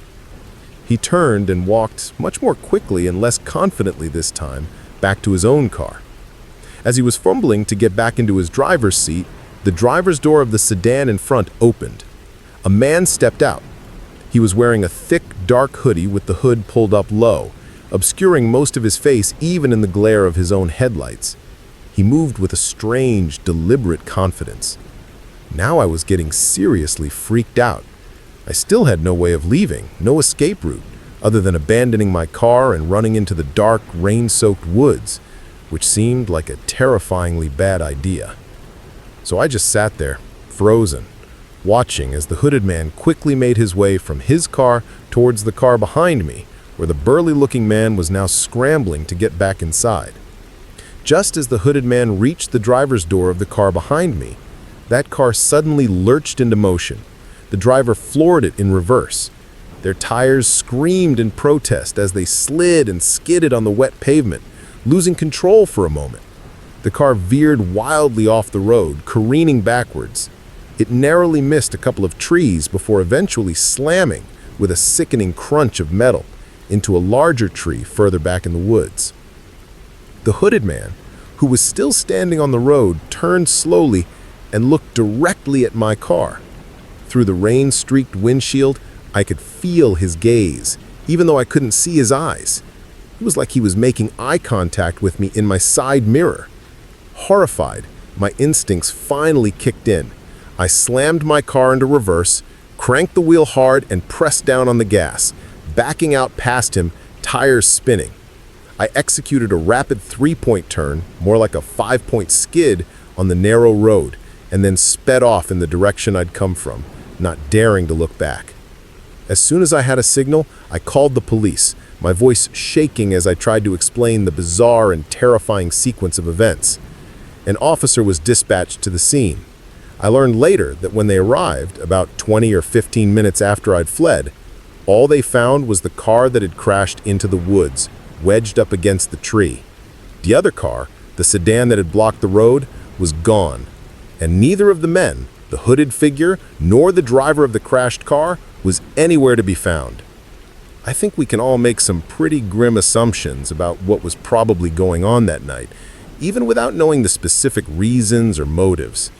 He turned and walked much more quickly and less confidently this time back to his own car. As he was fumbling to get back into his driver's seat, the driver's door of the sedan in front opened. A man stepped out. He was wearing a thick, dark hoodie with the hood pulled up low, obscuring most of his face even in the glare of his own headlights. He moved with a strange, deliberate confidence. Now I was getting seriously freaked out. I still had no way of leaving, no escape route, other than abandoning my car and running into the dark, rain-soaked woods, which seemed like a terrifyingly bad idea. So I just sat there, frozen, watching as the hooded man quickly made his way from his car towards the car behind me, where the burly-looking man was now scrambling to get back inside. Just as the hooded man reached the driver's door of the car behind me, that car suddenly lurched into motion. The driver floored it in reverse. Their tires screamed in protest as they slid and skidded on the wet pavement, losing control for a moment. The car veered wildly off the road, careening backwards. It narrowly missed a couple of trees before eventually slamming, with a sickening crunch of metal, into a larger tree further back in the woods. The hooded man, who was still standing on the road, turned slowly and looked directly at my car. Through the rain-streaked windshield, I could feel his gaze, even though I couldn't see his eyes. It was like he was making eye contact with me in my side mirror. Horrified, my instincts finally kicked in. I slammed my car into reverse, cranked the wheel hard, and pressed down on the gas, backing out past him, tires spinning. I executed a rapid three-point turn, more like a five-point skid, on the narrow road, and then sped off in the direction I'd come from, not daring to look back. As soon as I had a signal, I called the police, my voice shaking as I tried to explain the bizarre and terrifying sequence of events. An officer was dispatched to the scene. I learned later that when they arrived, about 20 or 15 minutes after I'd fled, all they found was the car that had crashed into the woods, wedged up against the tree. The other car, the sedan that had blocked the road, was gone, and neither of the men, the hooded figure nor the driver of the crashed car, was anywhere to be found. I think we can all make some pretty grim assumptions about what was probably going on that night, even without knowing the specific reasons or motives.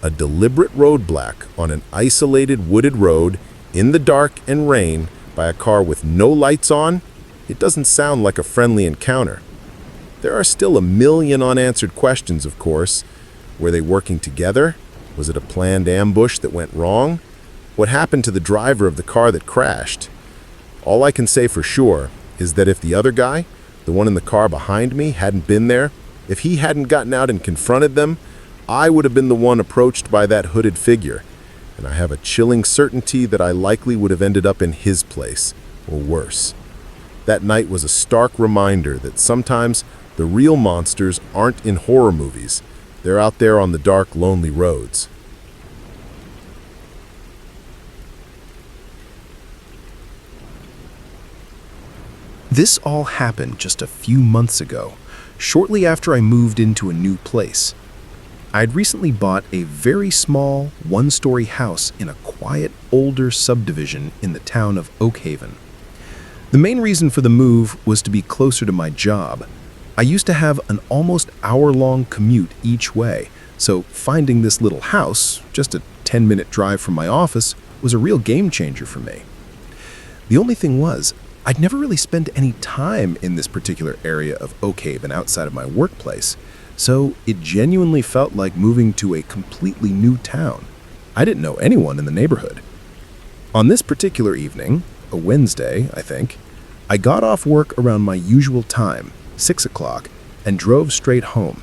A deliberate roadblock on an isolated wooded road in the dark and rain by a car with no lights on, it doesn't sound like a friendly encounter. There are still a million unanswered questions, of course. Were they working together? Was it a planned ambush that went wrong? What happened to the driver of the car that crashed? All I can say for sure is that if the other guy, the one in the car behind me, hadn't been there, if he hadn't gotten out and confronted them, I would have been the one approached by that hooded figure, and I have a chilling certainty that I likely would have ended up in his place, or worse. That night was a stark reminder that sometimes the real monsters aren't in horror movies. They're out there on the dark, lonely roads. This all happened just a few months ago, shortly after I moved into a new place. I'd recently bought a very small, one-story house in a quiet, older subdivision in the town of Oak Haven. The main reason for the move was to be closer to my job. I used to have an almost hour-long commute each way, so finding this little house, just a 10-minute drive from my office, was a real game changer for me. The only thing was, I'd never really spent any time in this particular area of Oak Haven outside of my workplace, so it genuinely felt like moving to a completely new town. I didn't know anyone in the neighborhood. On this particular evening, a Wednesday, I think, I got off work around my usual time, 6 o'clock, and drove straight home.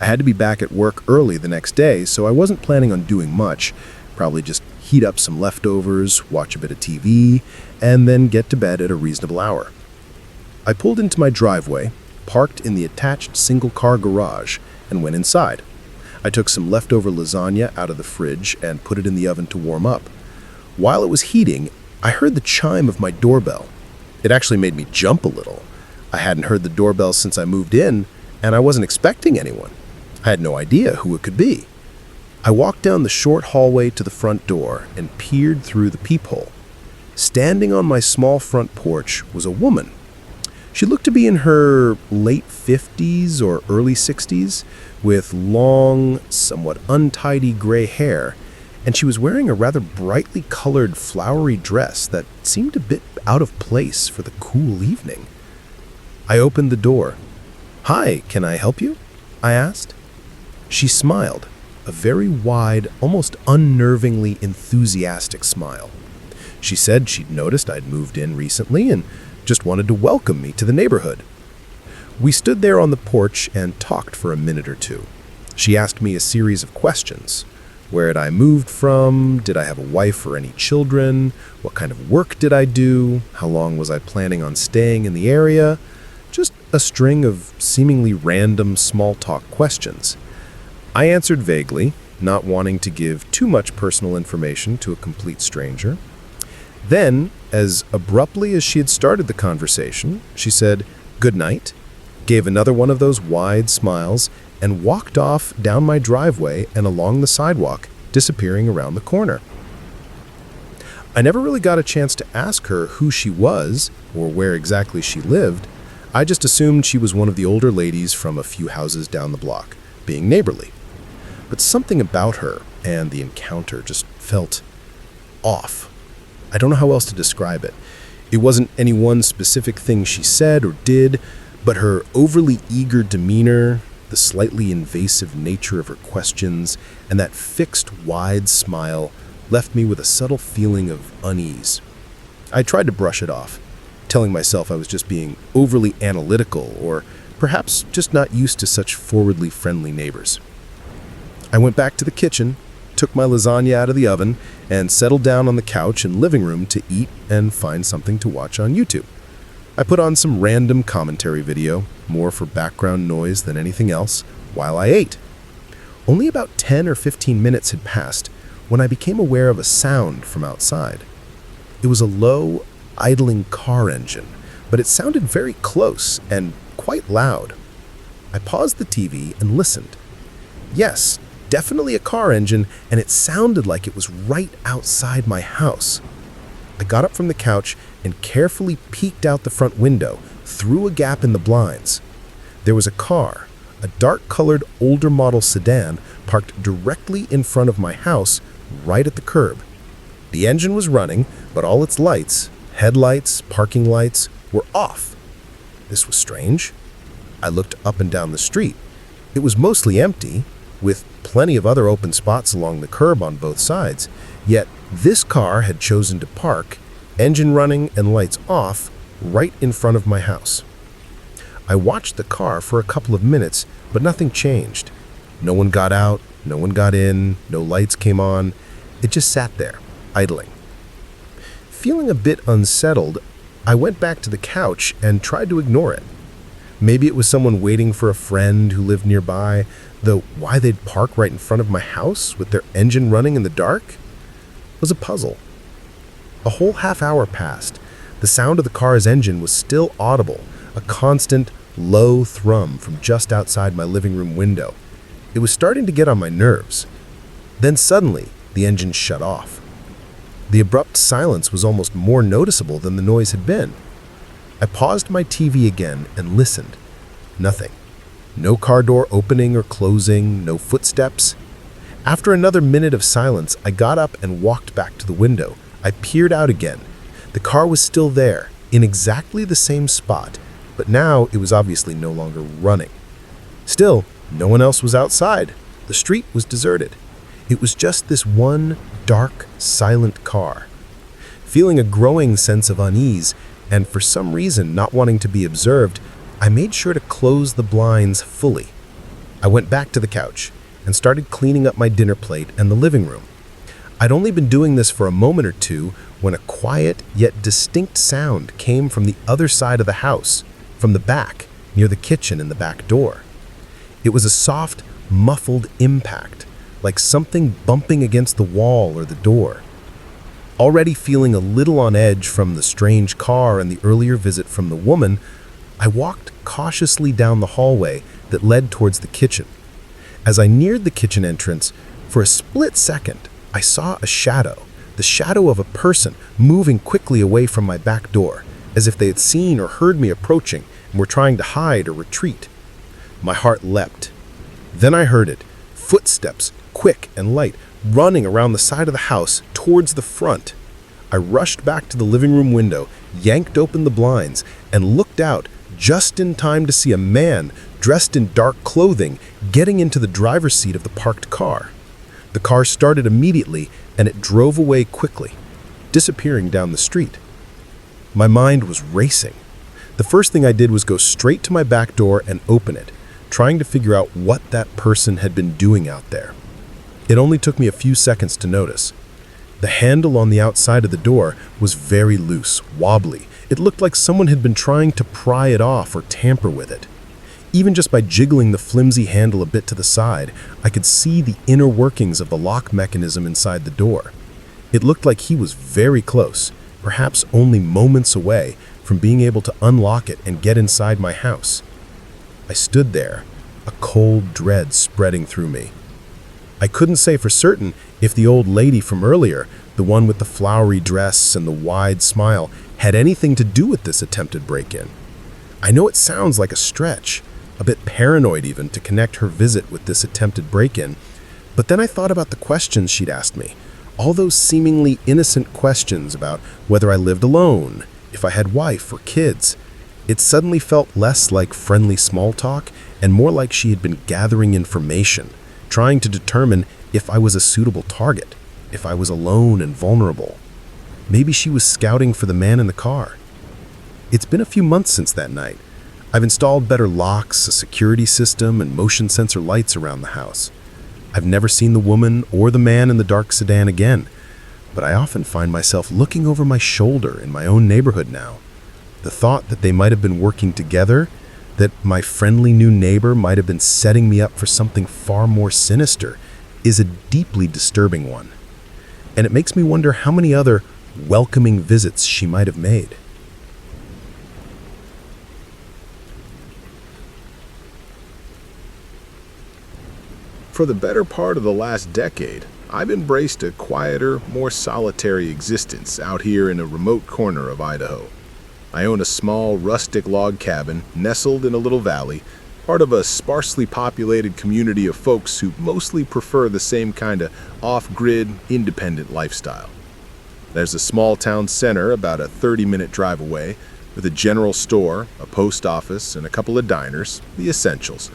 I had to be back at work early the next day, so I wasn't planning on doing much, probably just heat up some leftovers, watch a bit of TV, and then get to bed at a reasonable hour. I pulled into my driveway, parked in the attached single-car garage, and went inside. I took some leftover lasagna out of the fridge and put it in the oven to warm up. While it was heating, I heard the chime of my doorbell. It actually made me jump a little. I hadn't heard the doorbell since I moved in, and I wasn't expecting anyone. I had no idea who it could be. I walked down the short hallway to the front door and peered through the peephole. Standing on my small front porch was a woman. She looked to be in her late 50s or early 60s, with long, somewhat untidy gray hair, and she was wearing a rather brightly colored flowery dress that seemed a bit out of place for the cool evening. I opened the door. "Hi, can I help you?" I asked. She smiled, a very wide, almost unnervingly enthusiastic smile. She said she'd noticed I'd moved in recently and just wanted to welcome me to the neighborhood. We stood there on the porch and talked for a minute or two. She asked me a series of questions. Where had I moved from? Did I have a wife or any children? What kind of work did I do? How long was I planning on staying in the area? Just a string of seemingly random small talk questions. I answered vaguely, not wanting to give too much personal information to a complete stranger. Then, as abruptly as she had started the conversation, she said, "Good night," gave another one of those wide smiles, and walked off down my driveway and along the sidewalk, disappearing around the corner. I never really got a chance to ask her who she was or where exactly she lived. I just assumed she was one of the older ladies from a few houses down the block, being neighborly. But something about her and the encounter just felt off. I don't know how else to describe it. It wasn't any one specific thing she said or did, but her overly eager demeanor, the slightly invasive nature of her questions, and that fixed, wide smile left me with a subtle feeling of unease. I tried to brush it off, telling myself I was just being overly analytical or perhaps just not used to such forwardly friendly neighbors. I went back to the kitchen, took my lasagna out of the oven, and settled down on the couch in the living room to eat and find something to watch on YouTube. I put on some random commentary video, more for background noise than anything else, while I ate. Only about 10 or 15 minutes had passed when I became aware of a sound from outside. It was a low, idling car engine, but it sounded very close and quite loud. I paused the TV and listened. Yes, definitely a car engine, and it sounded like it was right outside my house. I got up from the couch and carefully peeked out the front window, through a gap in the blinds. There was a car, a dark-colored older model sedan, parked directly in front of my house, right at the curb. The engine was running, but all its lights, headlights, parking lights, were off. This was strange. I looked up and down the street. It was mostly empty, with plenty of other open spots along the curb on both sides, yet this car had chosen to park, engine running and lights off, right in front of my house. I watched the car for a couple of minutes, but nothing changed. No one got out, no one got in, no lights came on. It just sat there, idling. Feeling a bit unsettled, I went back to the couch and tried to ignore it. Maybe it was someone waiting for a friend who lived nearby, though why they'd park right in front of my house with their engine running in the dark was a puzzle. A whole half hour passed. The sound of the car's engine was still audible, a constant, low thrum from just outside my living room window. It was starting to get on my nerves. Then suddenly, the engine shut off. The abrupt silence was almost more noticeable than the noise had been. I paused my TV again and listened. Nothing. No car door opening or closing, no footsteps. After another minute of silence, I got up and walked back to the window. I peered out again. The car was still there, in exactly the same spot, but now it was obviously no longer running. Still, no one else was outside. The street was deserted. It was just this one dark, silent car. Feeling a growing sense of unease, and for some reason not wanting to be observed, I made sure to close the blinds fully. I went back to the couch and started cleaning up my dinner plate and the living room. I'd only been doing this for a moment or two when a quiet yet distinct sound came from the other side of the house, from the back, near the kitchen and the back door. It was a soft, muffled impact, like something bumping against the wall or the door. Already feeling a little on edge from the strange car and the earlier visit from the woman, I walked cautiously down the hallway that led towards the kitchen. As I neared the kitchen entrance, for a split second, I saw a shadow, the shadow of a person moving quickly away from my back door, as if they had seen or heard me approaching and were trying to hide or retreat. My heart leapt. Then I heard it, footsteps, quick and light, running around the side of the house towards the front. I rushed back to the living room window, yanked open the blinds, and looked out just in time to see a man dressed in dark clothing getting into the driver's seat of the parked car. The car started immediately, and it drove away quickly, disappearing down the street. My mind was racing. The first thing I did was go straight to my back door and open it, trying to figure out what that person had been doing out there. It only took me a few seconds to notice. The handle on the outside of the door was very loose, wobbly. It looked like someone had been trying to pry it off or tamper with it. Even just by jiggling the flimsy handle a bit to the side, I could see the inner workings of the lock mechanism inside the door. It looked like he was very close, perhaps only moments away from being able to unlock it and get inside my house. I stood there, a cold dread spreading through me. I couldn't say for certain if the old lady from earlier, the one with the flowery dress and the wide smile, had anything to do with this attempted break-in. I know it sounds like a stretch, a bit paranoid even, to connect her visit with this attempted break-in, but then I thought about the questions she'd asked me, all those seemingly innocent questions about whether I lived alone, if I had wife or kids. It suddenly felt less like friendly small talk and more like she had been gathering information, trying to determine if I was a suitable target, if I was alone and vulnerable. Maybe she was scouting for the man in the car. It's been a few months since that night. I've installed better locks, a security system, and motion sensor lights around the house. I've never seen the woman or the man in the dark sedan again, but I often find myself looking over my shoulder in my own neighborhood now. The thought that they might have been working together, that my friendly new neighbor might have been setting me up for something far more sinister, is a deeply disturbing one. And it makes me wonder how many other welcoming visits she might have made. For the better part of the last decade, I've embraced a quieter, more solitary existence out here in a remote corner of Idaho. I own a small, rustic log cabin nestled in a little valley, part of a sparsely populated community of folks who mostly prefer the same kind of off-grid, independent lifestyle. There's a small town center about a 30-minute drive away, with a general store, a post office, and a couple of diners, the essentials.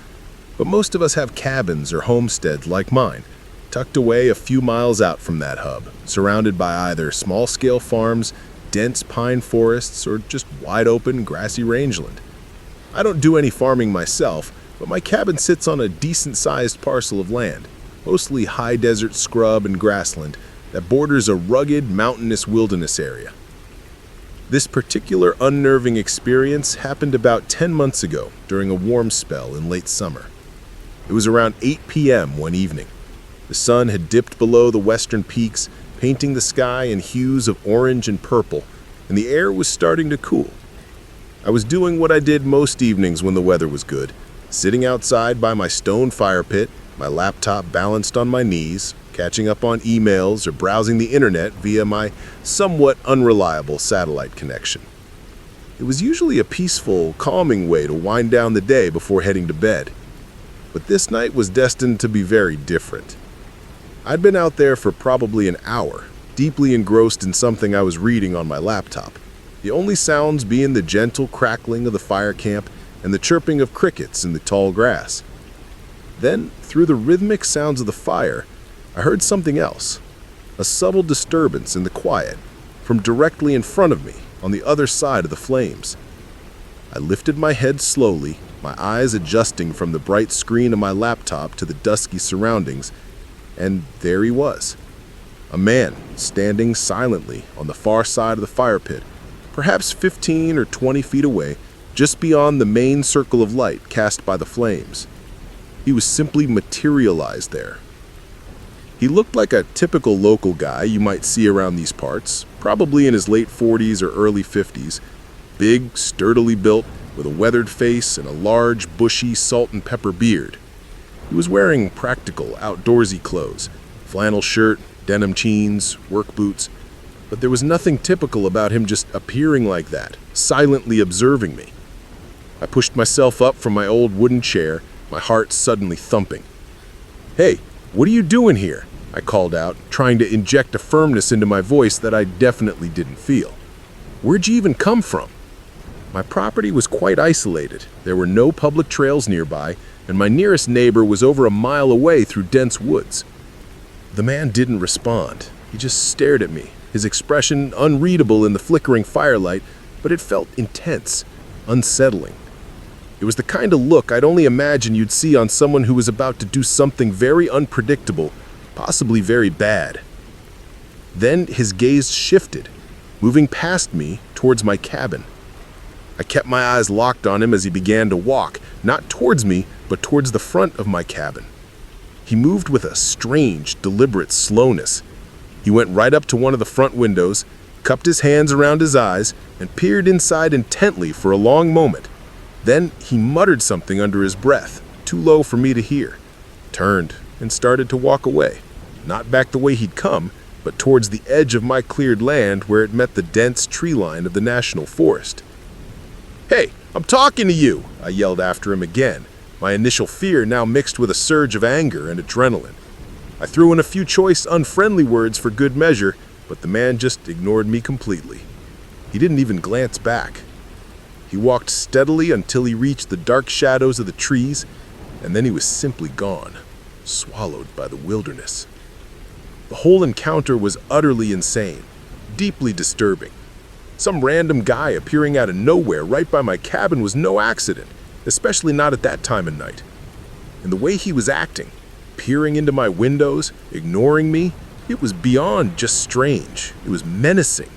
But most of us have cabins or homesteads like mine, tucked away a few miles out from that hub, surrounded by either small-scale farms, dense pine forests, or just wide-open, grassy rangeland. I don't do any farming myself, but my cabin sits on a decent-sized parcel of land, mostly high desert scrub and grassland, that borders a rugged, mountainous wilderness area. This particular unnerving experience happened about 10 months ago during a warm spell in late summer. It was around 8 p.m. one evening. The sun had dipped below the western peaks, painting the sky in hues of orange and purple, and the air was starting to cool. I was doing what I did most evenings when the weather was good, sitting outside by my stone fire pit, my laptop balanced on my knees, catching up on emails or browsing the internet via my somewhat unreliable satellite connection. It was usually a peaceful, calming way to wind down the day before heading to bed. But this night was destined to be very different. I'd been out there for probably an hour, deeply engrossed in something I was reading on my laptop, the only sounds being the gentle crackling of the fire camp and the chirping of crickets in the tall grass. Then, through the rhythmic sounds of the fire, I heard something else, a subtle disturbance in the quiet, from directly in front of me, on the other side of the flames. I lifted my head slowly, my eyes adjusting from the bright screen of my laptop to the dusky surroundings, and there he was. A man standing silently on the far side of the fire pit, perhaps 15 or 20 feet away, just beyond the main circle of light cast by the flames. He was simply materialized there. He looked like a typical local guy you might see around these parts, probably in his late 40s or early 50s, big, sturdily built, with a weathered face and a large, bushy salt and pepper beard. He was wearing practical, outdoorsy clothes, flannel shirt, denim jeans, work boots, but there was nothing typical about him just appearing like that, silently observing me. I pushed myself up from my old wooden chair, my heart suddenly thumping. "Hey, what are you doing here?" I called out, trying to inject a firmness into my voice that I definitely didn't feel. "Where'd you even come from?" My property was quite isolated. There were no public trails nearby, and my nearest neighbor was over a mile away through dense woods. The man didn't respond. He just stared at me, his expression unreadable in the flickering firelight, but it felt intense, unsettling. It was the kind of look I'd only imagine you'd see on someone who was about to do something very unpredictable, possibly very bad. Then his gaze shifted, moving past me towards my cabin. I kept my eyes locked on him as he began to walk, not towards me, but towards the front of my cabin. He moved with a strange, deliberate slowness. He went right up to one of the front windows, cupped his hands around his eyes, and peered inside intently for a long moment. Then he muttered something under his breath, too low for me to hear, turned, and started to walk away, not back the way he'd come, but towards the edge of my cleared land where it met the dense tree line of the national forest. "Hey, I'm talking to you!" I yelled after him again, my initial fear now mixed with a surge of anger and adrenaline. I threw in a few choice, unfriendly words for good measure, but the man just ignored me completely. He didn't even glance back. He walked steadily until he reached the dark shadows of the trees, and then he was simply gone, swallowed by the wilderness. The whole encounter was utterly insane, deeply disturbing. Some random guy appearing out of nowhere right by my cabin was no accident, especially not at that time of night. And the way he was acting, peering into my windows, ignoring me, it was beyond just strange. It was menacing.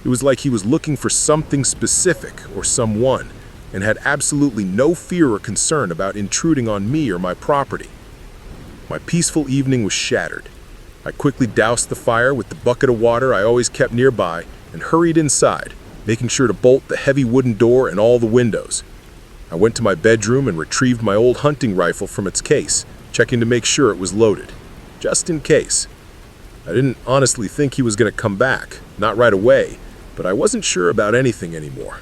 It was like he was looking for something specific or someone, and had absolutely no fear or concern about intruding on me or my property. My peaceful evening was shattered. I quickly doused the fire with the bucket of water I always kept nearby and hurried inside, making sure to bolt the heavy wooden door and all the windows. I went to my bedroom and retrieved my old hunting rifle from its case, checking to make sure it was loaded, just in case. I didn't honestly think he was going to come back, not right away, but I wasn't sure about anything anymore.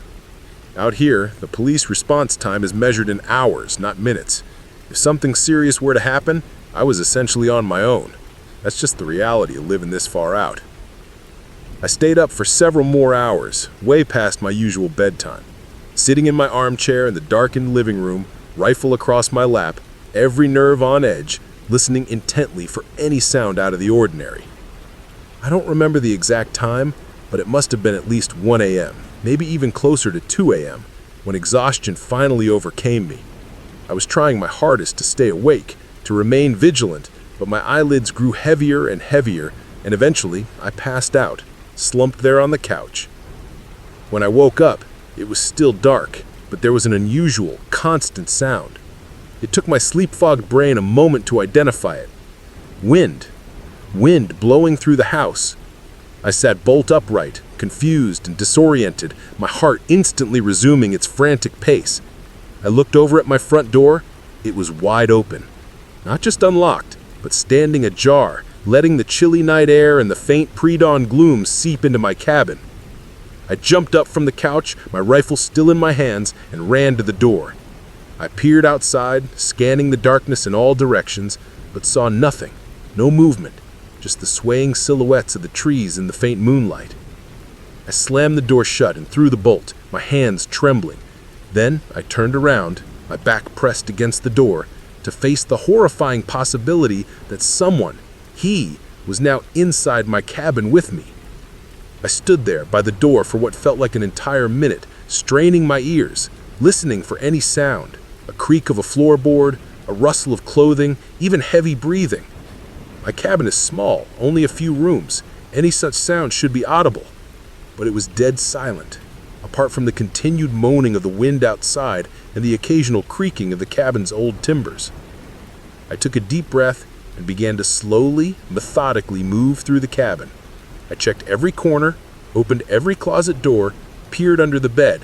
Out here, the police response time is measured in hours, not minutes. If something serious were to happen, I was essentially on my own. That's just the reality of living this far out. I stayed up for several more hours, way past my usual bedtime. Sitting in my armchair in the darkened living room, rifle across my lap, every nerve on edge, listening intently for any sound out of the ordinary. I don't remember the exact time, but it must have been at least 1 a.m., maybe even closer to 2 a.m., when exhaustion finally overcame me. I was trying my hardest to stay awake, to remain vigilant, but my eyelids grew heavier and heavier, and eventually I passed out, slumped there on the couch. When I woke up, it was still dark, but there was an unusual, constant sound. It took my sleep-fogged brain a moment to identify it. Wind. Wind blowing through the house. I sat bolt upright, confused and disoriented, my heart instantly resuming its frantic pace. I looked over at my front door. It was wide open. Not just unlocked, but standing ajar, letting the chilly night air and the faint pre-dawn gloom seep into my cabin. I jumped up from the couch, my rifle still in my hands, and ran to the door. I peered outside, scanning the darkness in all directions, but saw nothing, no movement, just the swaying silhouettes of the trees in the faint moonlight. I slammed the door shut and threw the bolt, my hands trembling. Then I turned around, my back pressed against the door, to face the horrifying possibility that someone, he, was now inside my cabin with me. I stood there by the door for what felt like an entire minute, straining my ears, listening for any sound, a creak of a floorboard, a rustle of clothing, even heavy breathing. My cabin is small, only a few rooms. Any such sound should be audible. But it was dead silent, apart from the continued moaning of the wind outside and the occasional creaking of the cabin's old timbers. I took a deep breath and began to slowly, methodically move through the cabin. I checked every corner, opened every closet door, peered under the bed.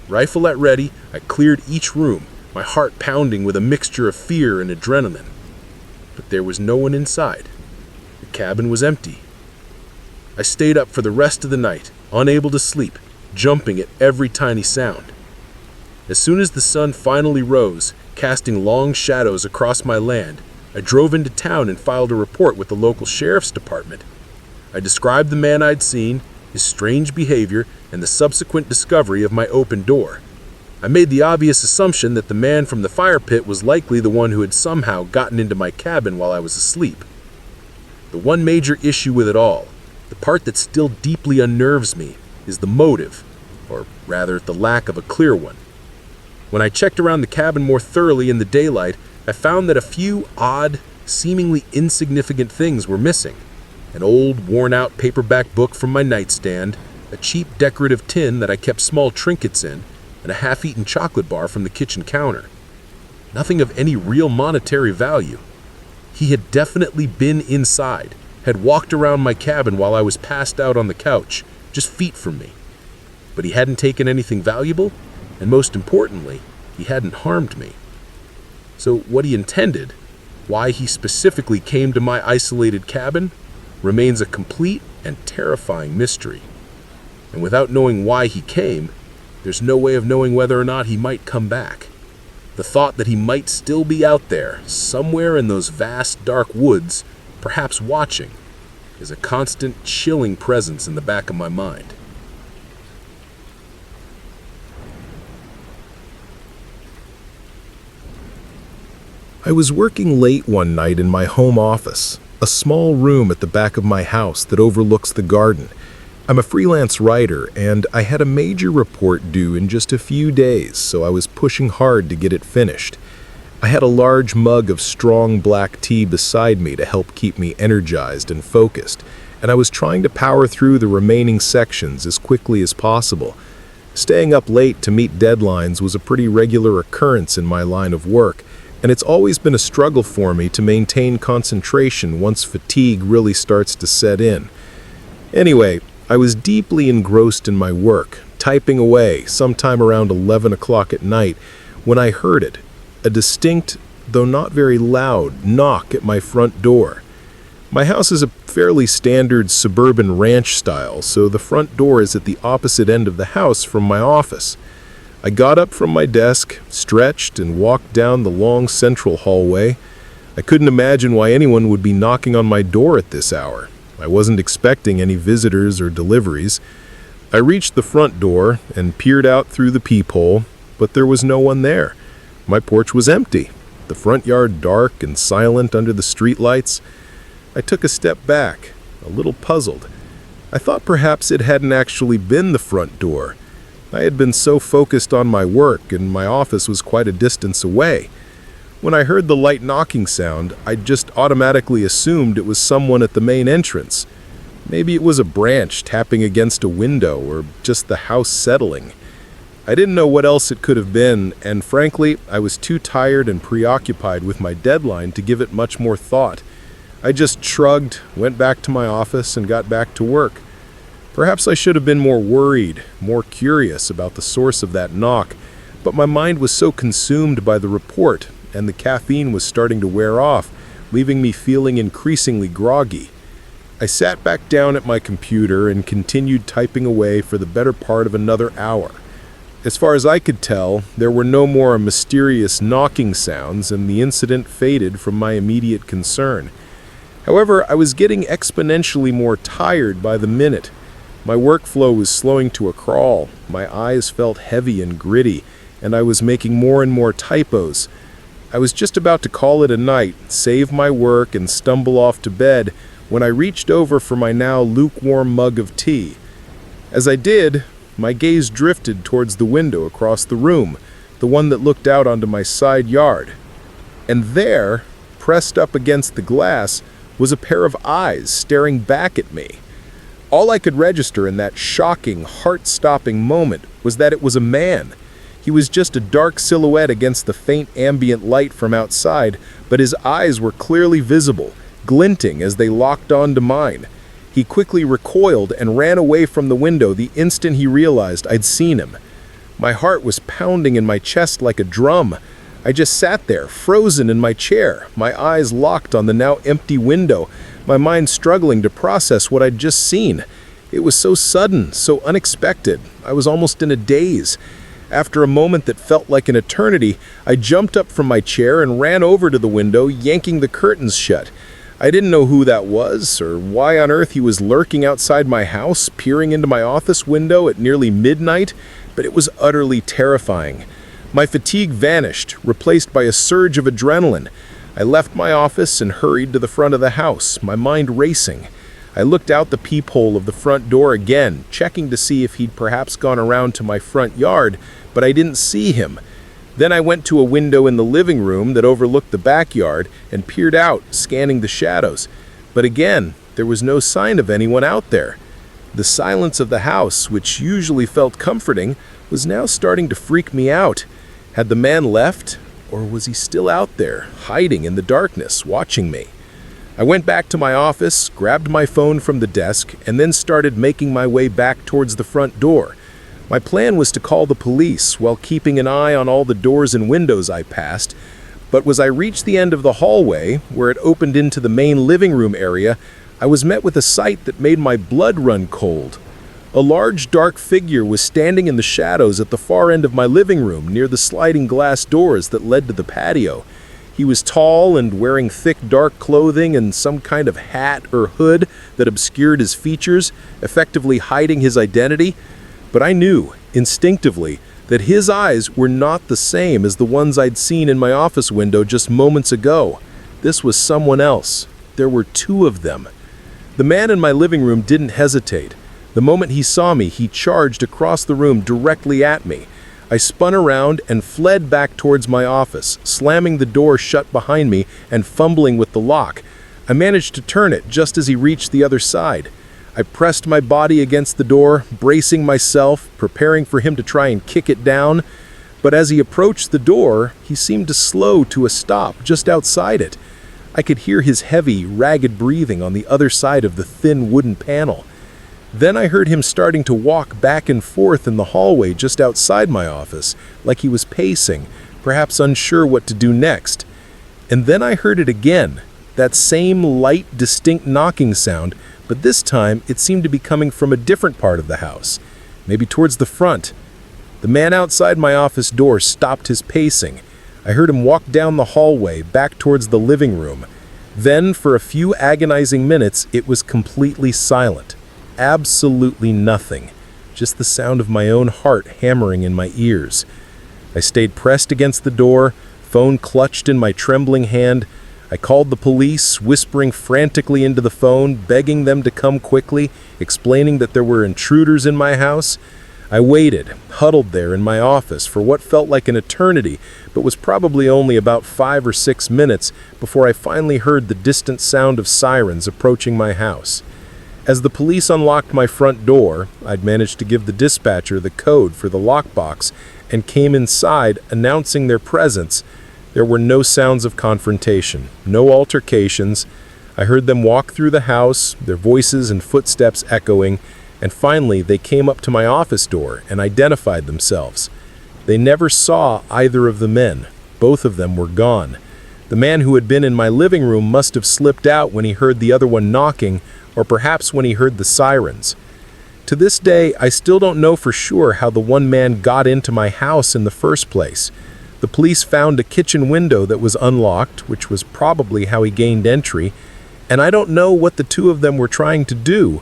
Rifle at ready, I cleared each room, my heart pounding with a mixture of fear and adrenaline. But there was no one inside. The cabin was empty. I stayed up for the rest of the night, unable to sleep, jumping at every tiny sound. As soon as the sun finally rose, casting long shadows across my land, I drove into town and filed a report with the local sheriff's department. I described the man I'd seen, his strange behavior, and the subsequent discovery of my open door. I made the obvious assumption that the man from the fire pit was likely the one who had somehow gotten into my cabin while I was asleep. The one major issue with it all, the part that still deeply unnerves me, is the motive, or rather the lack of a clear one. When I checked around the cabin more thoroughly in the daylight, I found that a few odd, seemingly insignificant things were missing. An old, worn-out paperback book from my nightstand, a cheap decorative tin that I kept small trinkets in, and a half-eaten chocolate bar from the kitchen counter. Nothing of any real monetary value. He had definitely been inside, had walked around my cabin while I was passed out on the couch, just feet from me. But he hadn't taken anything valuable, and most importantly, he hadn't harmed me. So what he intended, why he specifically came to my isolated cabin, remains a complete and terrifying mystery. And without knowing why he came, there's no way of knowing whether or not he might come back. The thought that he might still be out there, somewhere in those vast dark woods, perhaps watching, is a constant chilling presence in the back of my mind. I was working late one night in my home office, a small room at the back of my house that overlooks the garden. I'm a freelance writer, and I had a major report due in just a few days, so I was pushing hard to get it finished. I had a large mug of strong black tea beside me to help keep me energized and focused, and I was trying to power through the remaining sections as quickly as possible. Staying up late to meet deadlines was a pretty regular occurrence in my line of work, and it's always been a struggle for me to maintain concentration once fatigue really starts to set in. Anyway, I was deeply engrossed in my work, typing away sometime around 11 o'clock at night, when I heard it, a distinct, though not very loud, knock at my front door. My house is a fairly standard suburban ranch style, so the front door is at the opposite end of the house from my office. I got up from my desk, stretched, and walked down the long central hallway. I couldn't imagine why anyone would be knocking on my door at this hour. I wasn't expecting any visitors or deliveries. I reached the front door and peered out through the peephole, but there was no one there. My porch was empty, the front yard dark and silent under the streetlights. I took a step back, a little puzzled. I thought perhaps it hadn't actually been the front door. I had been so focused on my work, and my office was quite a distance away. When I heard the light knocking sound, I just automatically assumed it was someone at the main entrance. Maybe it was a branch tapping against a window or just the house settling. I didn't know what else it could have been, and frankly, I was too tired and preoccupied with my deadline to give it much more thought. I just shrugged, went back to my office, and got back to work. Perhaps I should have been more worried, more curious about the source of that knock, but my mind was so consumed by the report, and the caffeine was starting to wear off, leaving me feeling increasingly groggy. I sat back down at my computer and continued typing away for the better part of another hour. As far as I could tell, there were no more mysterious knocking sounds, and the incident faded from my immediate concern. However, I was getting exponentially more tired by the minute. My workflow was slowing to a crawl, my eyes felt heavy and gritty, and I was making more and more typos. I was just about to call it a night, save my work, and stumble off to bed when I reached over for my now lukewarm mug of tea. As I did, my gaze drifted towards the window across the room, the one that looked out onto my side yard. And there, pressed up against the glass, was a pair of eyes staring back at me. All I could register in that shocking, heart-stopping moment was that it was a man. He was just a dark silhouette against the faint ambient light from outside, but his eyes were clearly visible, glinting as they locked onto mine. He quickly recoiled and ran away from the window the instant he realized I'd seen him. My heart was pounding in my chest like a drum. I just sat there, frozen in my chair, my eyes locked on the now empty window, my mind struggling to process what I'd just seen. It was so sudden, so unexpected. I was almost in a daze. After a moment that felt like an eternity, I jumped up from my chair and ran over to the window, yanking the curtains shut. I didn't know who that was, or why on earth he was lurking outside my house, peering into my office window at nearly midnight, but it was utterly terrifying. My fatigue vanished, replaced by a surge of adrenaline. I left my office and hurried to the front of the house, my mind racing. I looked out the peephole of the front door again, checking to see if he'd perhaps gone around to my front yard, but I didn't see him. Then I went to a window in the living room that overlooked the backyard and peered out, scanning the shadows. But again, there was no sign of anyone out there. The silence of the house, which usually felt comforting, was now starting to freak me out. Had the man left, or was he still out there, hiding in the darkness, watching me? I went back to my office, grabbed my phone from the desk, and then started making my way back towards the front door. My plan was to call the police while keeping an eye on all the doors and windows I passed, but as I reached the end of the hallway, where it opened into the main living room area, I was met with a sight that made my blood run cold. A large, dark figure was standing in the shadows at the far end of my living room, near the sliding glass doors that led to the patio. He was tall and wearing thick, dark clothing and some kind of hat or hood that obscured his features, effectively hiding his identity. But I knew, instinctively, that his eyes were not the same as the ones I'd seen in my office window just moments ago. This was someone else. There were two of them. The man in my living room didn't hesitate. The moment he saw me, he charged across the room directly at me. I spun around and fled back towards my office, slamming the door shut behind me and fumbling with the lock. I managed to turn it just as he reached the other side. I pressed my body against the door, bracing myself, preparing for him to try and kick it down. But as he approached the door, he seemed to slow to a stop just outside it. I could hear his heavy, ragged breathing on the other side of the thin wooden panel. Then I heard him starting to walk back and forth in the hallway just outside my office, like he was pacing, perhaps unsure what to do next. And then I heard it again, that same light, distinct knocking sound, but this time it seemed to be coming from a different part of the house, maybe towards the front. The man outside my office door stopped his pacing. I heard him walk down the hallway, back towards the living room. Then, for a few agonizing minutes, it was completely silent. Absolutely nothing. Just the sound of my own heart hammering in my ears. I stayed pressed against the door, phone clutched in my trembling hand. I called the police, whispering frantically into the phone, begging them to come quickly, explaining that there were intruders in my house. I waited, huddled there in my office for what felt like an eternity, but was probably only about 5 or 6 minutes before I finally heard the distant sound of sirens approaching my house. As the police unlocked my front door, I'd managed to give the dispatcher the code for the lockbox and came inside announcing their presence. There were no sounds of confrontation, no altercations. I heard them walk through the house, their voices and footsteps echoing, and finally they came up to my office door and identified themselves. They never saw either of the men. Both of them were gone. The man who had been in my living room must have slipped out when he heard the other one knocking, or perhaps when he heard the sirens. To this day, I still don't know for sure how the one man got into my house in the first place. The police found a kitchen window that was unlocked, which was probably how he gained entry, and I don't know what the two of them were trying to do.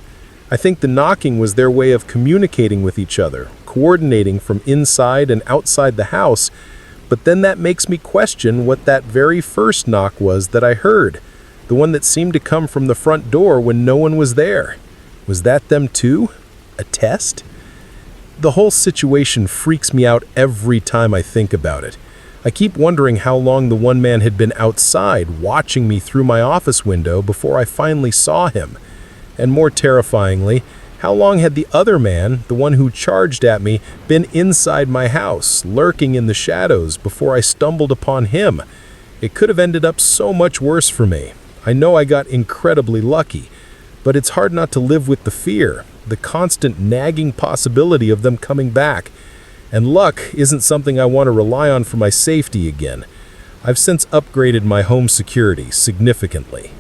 I think the knocking was their way of communicating with each other, coordinating from inside and outside the house, but then that makes me question what that very first knock was that I heard, the one that seemed to come from the front door when no one was there. Was that them too? A test? The whole situation freaks me out every time I think about it. I keep wondering how long the one man had been outside watching me through my office window before I finally saw him. And more terrifyingly, how long had the other man, the one who charged at me, been inside my house, lurking in the shadows before I stumbled upon him? It could have ended up so much worse for me. I know I got incredibly lucky, but it's hard not to live with the fear, the constant nagging possibility of them coming back. And luck isn't something I want to rely on for my safety again. I've since upgraded my home security significantly.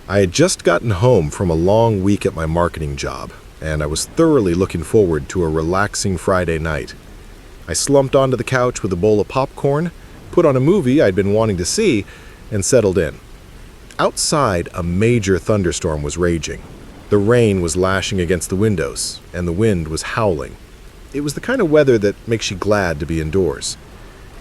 I had just gotten home from a long week at my marketing job, and I was thoroughly looking forward to a relaxing Friday night. I slumped onto the couch with a bowl of popcorn, put on a movie I'd been wanting to see, and settled in. Outside, a major thunderstorm was raging. The rain was lashing against the windows, and the wind was howling. It was the kind of weather that makes you glad to be indoors.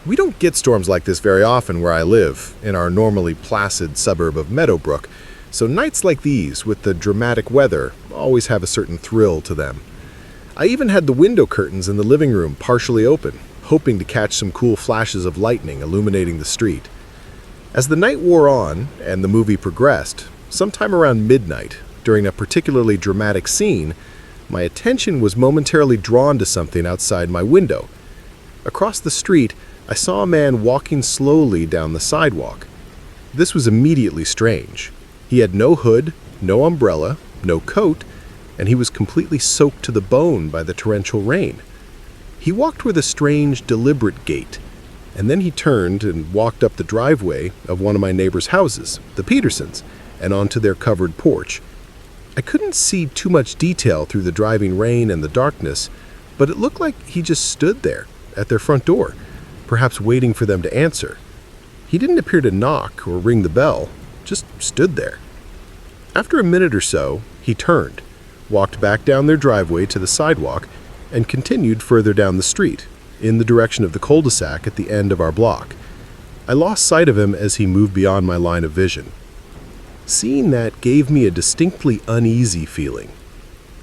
We don't get storms like this very often where I live, in our normally placid suburb of Meadowbrook, so nights like these, with the dramatic weather, always have a certain thrill to them. I even had the window curtains in the living room partially open, hoping to catch some cool flashes of lightning illuminating the street. As the night wore on and the movie progressed, sometime around midnight, during a particularly dramatic scene, my attention was momentarily drawn to something outside my window. Across the street, I saw a man walking slowly down the sidewalk. This was immediately strange. He had no hood, no umbrella, no coat, and he was completely soaked to the bone by the torrential rain. He walked with a strange, deliberate gait, and then he turned and walked up the driveway of one of my neighbors' houses, the Petersons, and onto their covered porch. I couldn't see too much detail through the driving rain and the darkness, but it looked like he just stood there at their front door, perhaps waiting for them to answer. He didn't appear to knock or ring the bell, just stood there. After a minute or so, he turned, walked back down their driveway to the sidewalk, and continued further down the street, in the direction of the cul-de-sac at the end of our block. I lost sight of him as he moved beyond my line of vision. Seeing that gave me a distinctly uneasy feeling.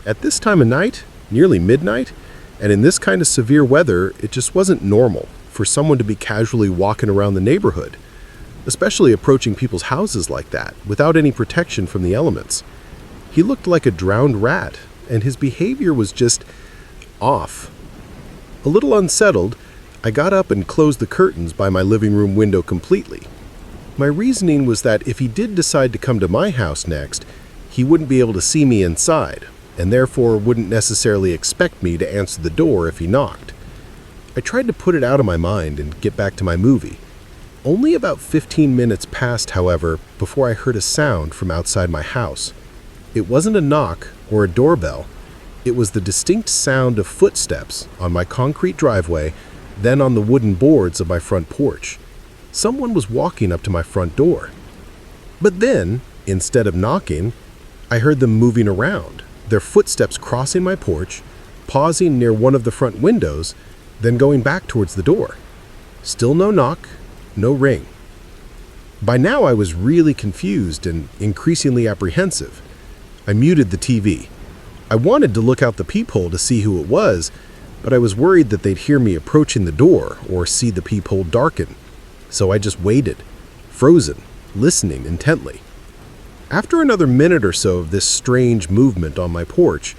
At this time of night, nearly midnight, and in this kind of severe weather, it just wasn't normal for someone to be casually walking around the neighborhood, especially approaching people's houses like that, without any protection from the elements. He looked like a drowned rat, and his behavior was just off. A little unsettled, I got up and closed the curtains by my living room window completely. My reasoning was that if he did decide to come to my house next, he wouldn't be able to see me inside, and therefore wouldn't necessarily expect me to answer the door if he knocked. I tried to put it out of my mind and get back to my movie. Only about 15 minutes passed, however, before I heard a sound from outside my house. It wasn't a knock or a doorbell. It was the distinct sound of footsteps on my concrete driveway, then on the wooden boards of my front porch. Someone was walking up to my front door. But then, instead of knocking, I heard them moving around, their footsteps crossing my porch, pausing near one of the front windows, then going back towards the door. Still no knock, no ring. By now I was really confused and increasingly apprehensive. I muted the TV. I wanted to look out the peephole to see who it was, but I was worried that they'd hear me approaching the door or see the peephole darken. so I just waited, frozen, listening intently. After another minute or so of this strange movement on my porch,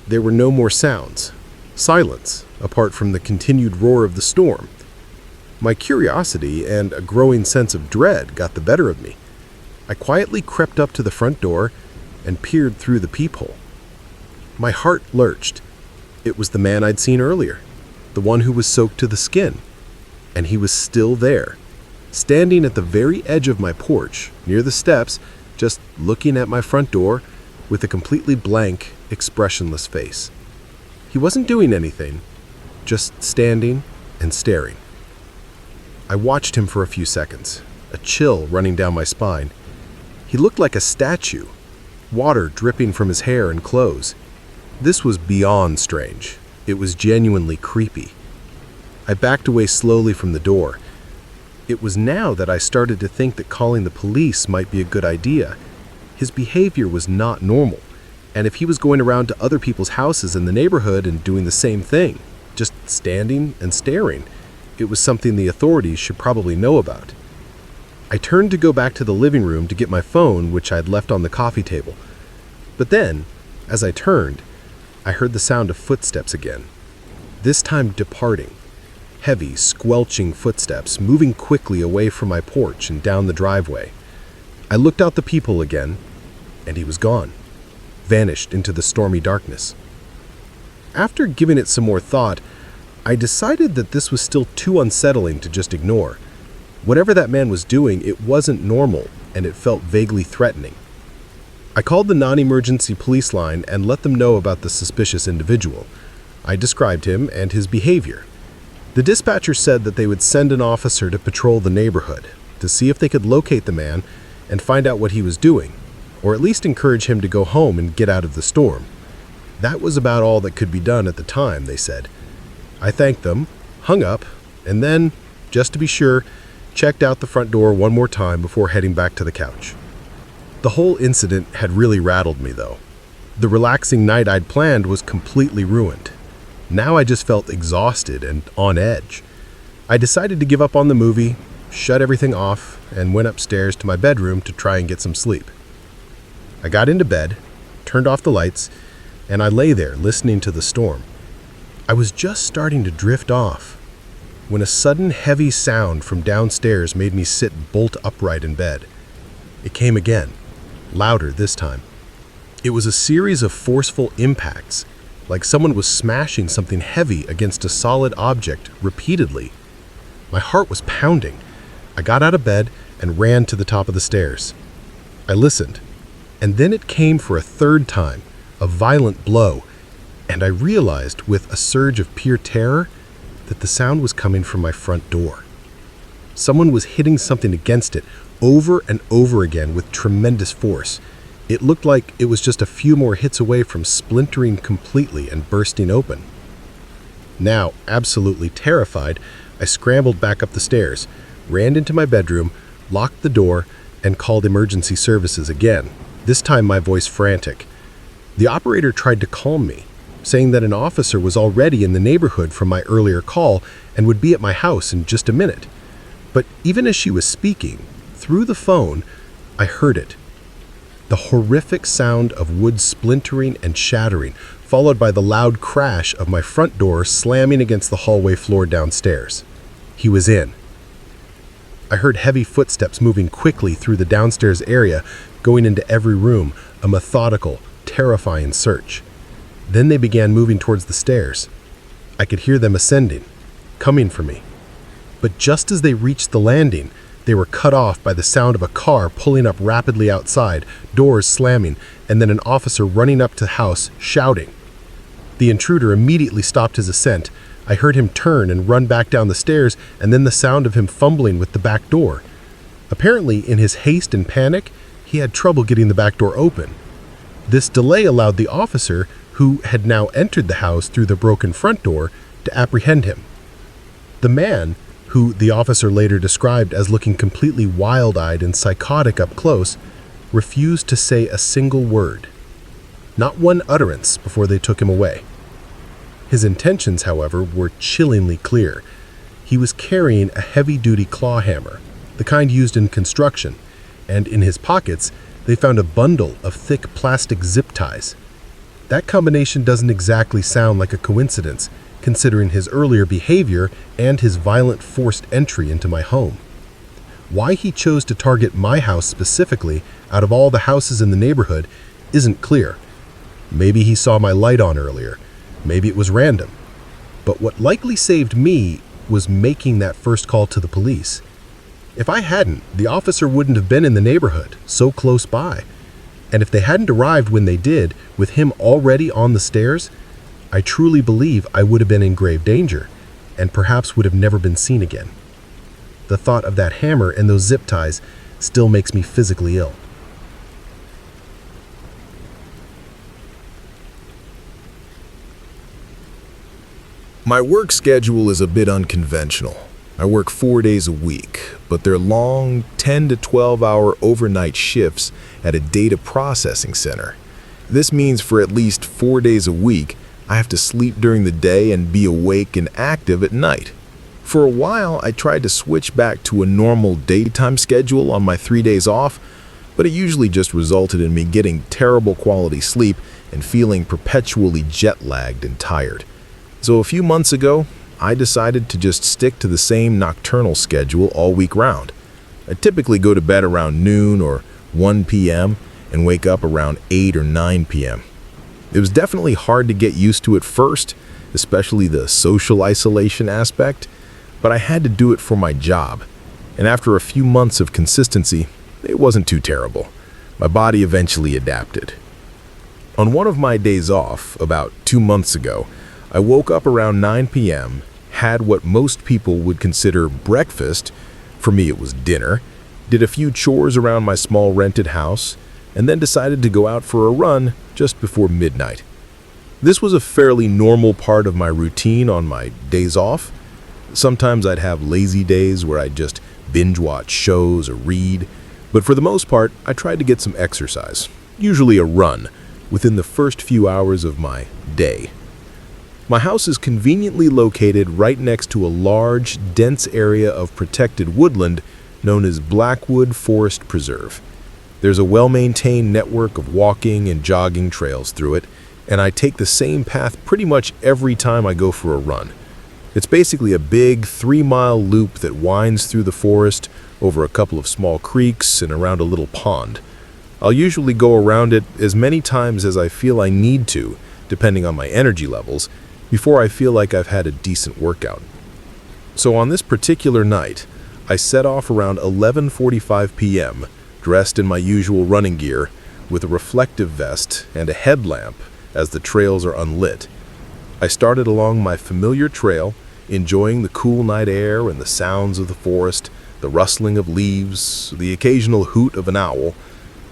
there were no more sounds. Silence, apart from the continued roar of the storm. My curiosity and a growing sense of dread got the better of me. I quietly crept up to the front door and peered through the peephole. My heart lurched. It was the man I'd seen earlier, the one who was soaked to the skin. And he was still there, standing at the very edge of my porch, near the steps, just looking at my front door with a completely blank, expressionless face. He wasn't doing anything, just standing and staring. I watched him for a few seconds, a chill running down my spine. He looked like a statue, water dripping from his hair and clothes. This was beyond strange. It was genuinely creepy. I backed away slowly from the door. It was now that I started to think that calling the police might be a good idea. His behavior was not normal, and if he was going around to other people's houses in the neighborhood and doing the same thing, just standing and staring, it was something the authorities should probably know about. I turned to go back to the living room to get my phone, which I'd left on the coffee table. But then, as I turned, I heard the sound of footsteps again, this time departing. Heavy, squelching footsteps moving quickly away from my porch and down the driveway. I looked out the peephole again, and he was gone, vanished into the stormy darkness. After giving it some more thought, I decided that this was still too unsettling to just ignore. Whatever that man was doing, it wasn't normal, and it felt vaguely threatening. I called the non-emergency police line and let them know about the suspicious individual. I described him and his behavior. The dispatcher said that they would send an officer to patrol the neighborhood to see if they could locate the man and find out what he was doing, or at least encourage him to go home and get out of the storm. That was about all that could be done at the time, they said. I thanked them, hung up, and then, just to be sure, checked out the front door one more time before heading back to the couch. The whole incident had really rattled me, though. The relaxing night I'd planned was completely ruined. Now I just felt exhausted and on edge. I decided to give up on the movie, shut everything off, and went upstairs to my bedroom to try and get some sleep. I got into bed, turned off the lights, and I lay there listening to the storm. I was just starting to drift off when a sudden heavy sound from downstairs made me sit bolt upright in bed. It came again, louder this time. It was a series of forceful impacts, like someone was smashing something heavy against a solid object repeatedly. My heart was pounding. I got out of bed and ran to the top of the stairs. I listened, and then it came for a third time, a violent blow, and I realized with a surge of pure terror that the sound was coming from my front door. Someone was hitting something against it over and over again with tremendous force. It looked like it was just a few more hits away from splintering completely and bursting open. Now, absolutely terrified, I scrambled back up the stairs, ran into my bedroom, locked the door, and called emergency services again, this time my voice frantic. The operator tried to calm me, saying that an officer was already in the neighborhood from my earlier call and would be at my house in just a minute. But even as she was speaking, through the phone, I heard it. The horrific sound of wood splintering and shattering, followed by the loud crash of my front door slamming against the hallway floor downstairs. He was in. I heard heavy footsteps moving quickly through the downstairs area, going into every room, a methodical, terrifying search. Then they began moving towards the stairs. I could hear them ascending, coming for me. But just as they reached the landing, they were cut off by the sound of a car pulling up rapidly outside, doors slamming, and then an officer running up to the house, shouting. The intruder immediately stopped his ascent. I heard him turn and run back down the stairs, and then the sound of him fumbling with the back door. Apparently, in his haste and panic, he had trouble getting the back door open. This delay allowed the officer, who had now entered the house through the broken front door, to apprehend him. The man, who the officer later described as looking completely wild-eyed and psychotic up close, refused to say a single word. Not one utterance before they took him away. His intentions, however, were chillingly clear. He He was carrying a heavy-duty claw hammer, the kind used in construction, and in his pockets, they found a bundle of thick plastic zip ties. That combination doesn't exactly sound like a coincidence, considering his earlier behavior and his violent forced entry into my home. Why he chose to target my house specifically out of all the houses in the neighborhood isn't clear. Maybe he saw my light on earlier. Maybe it was random. But what likely saved me was making that first call to the police. If I hadn't, the officer wouldn't have been in the neighborhood, so close by. And if they hadn't arrived when they did, with him already on the stairs, I truly believe I would have been in grave danger, and perhaps would have never been seen again. The thought of that hammer and those zip ties still makes me physically ill. My work schedule is a bit unconventional. I work 4 days a week, but they're long 10 to 12-hour overnight shifts at a data processing center. This means for at least 4 days a week, I have to sleep during the day and be awake and active at night. For a while, I tried to switch back to a normal daytime schedule on my 3 days off, but it usually just resulted in me getting terrible quality sleep and feeling perpetually jet-lagged and tired. So a few months ago, I decided to just stick to the same nocturnal schedule all week round. I typically go to bed around noon or 1 p.m. and wake up around 8 or 9 p.m. It was definitely hard to get used to at first, especially the social isolation aspect, but I had to do it for my job. And after a few months of consistency, it wasn't too terrible. My body eventually adapted. On one of my days off, about 2 months ago, I woke up around 9 p.m., had what most people would consider breakfast, for me it was dinner, did a few chores around my small rented house, and then decided to go out for a run just before midnight. This was a fairly normal part of my routine on my days off. Sometimes I'd have lazy days where I'd just binge watch shows or read, but for the most part, I tried to get some exercise, usually a run, within the first few hours of my day. My house is conveniently located right next to a large, dense area of protected woodland known as Blackwood Forest Preserve. There's a well-maintained network of walking and jogging trails through it, and I take the same path pretty much every time I go for a run. It's basically a big 3-mile loop that winds through the forest, over a couple of small creeks, and around a little pond. I'll usually go around it as many times as I feel I need to, depending on my energy levels, before I feel like I've had a decent workout. So on this particular night, I set off around 11:45 p.m., dressed in my usual running gear, with a reflective vest and a headlamp as the trails are unlit. I started along my familiar trail, enjoying the cool night air and the sounds of the forest, the rustling of leaves, the occasional hoot of an owl.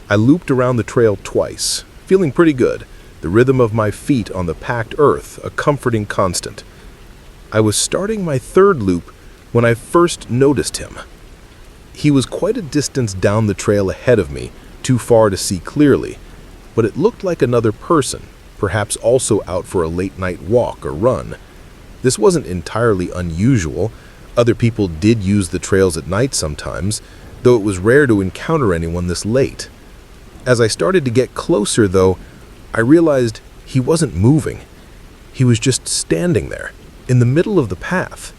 I looped around the trail twice, feeling pretty good, the rhythm of my feet on the packed earth a comforting constant. I was starting my third loop when I first noticed him. He was quite a distance down the trail ahead of me, too far to see clearly, but it looked like another person, perhaps also out for a late-night walk or run. This wasn't entirely unusual. Other people did use the trails at night sometimes, though it was rare to encounter anyone this late. As I started to get closer, though, I realized he wasn't moving. He was just standing there, in the middle of the path.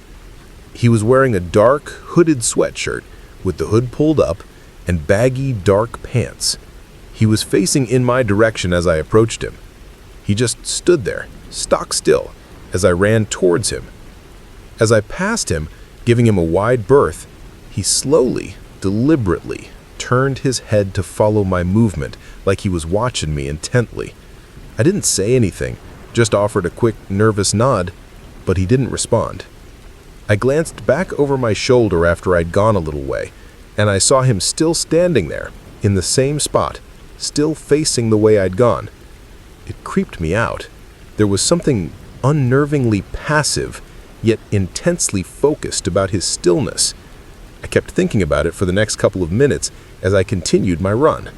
He was wearing a dark, hooded sweatshirt with the hood pulled up and baggy, dark pants. He was facing in my direction as I approached him. He just stood there, stock still, as I ran towards him. As I passed him, giving him a wide berth, he slowly, deliberately turned his head to follow my movement like he was watching me intently. I didn't say anything, just offered a quick, nervous nod, but he didn't respond. I glanced back over my shoulder after I'd gone a little way, and I saw him still standing there, in the same spot, still facing the way I'd gone. It creeped me out. There was something unnervingly passive, yet intensely focused about his stillness. I kept thinking about it for the next couple of minutes as I continued my run.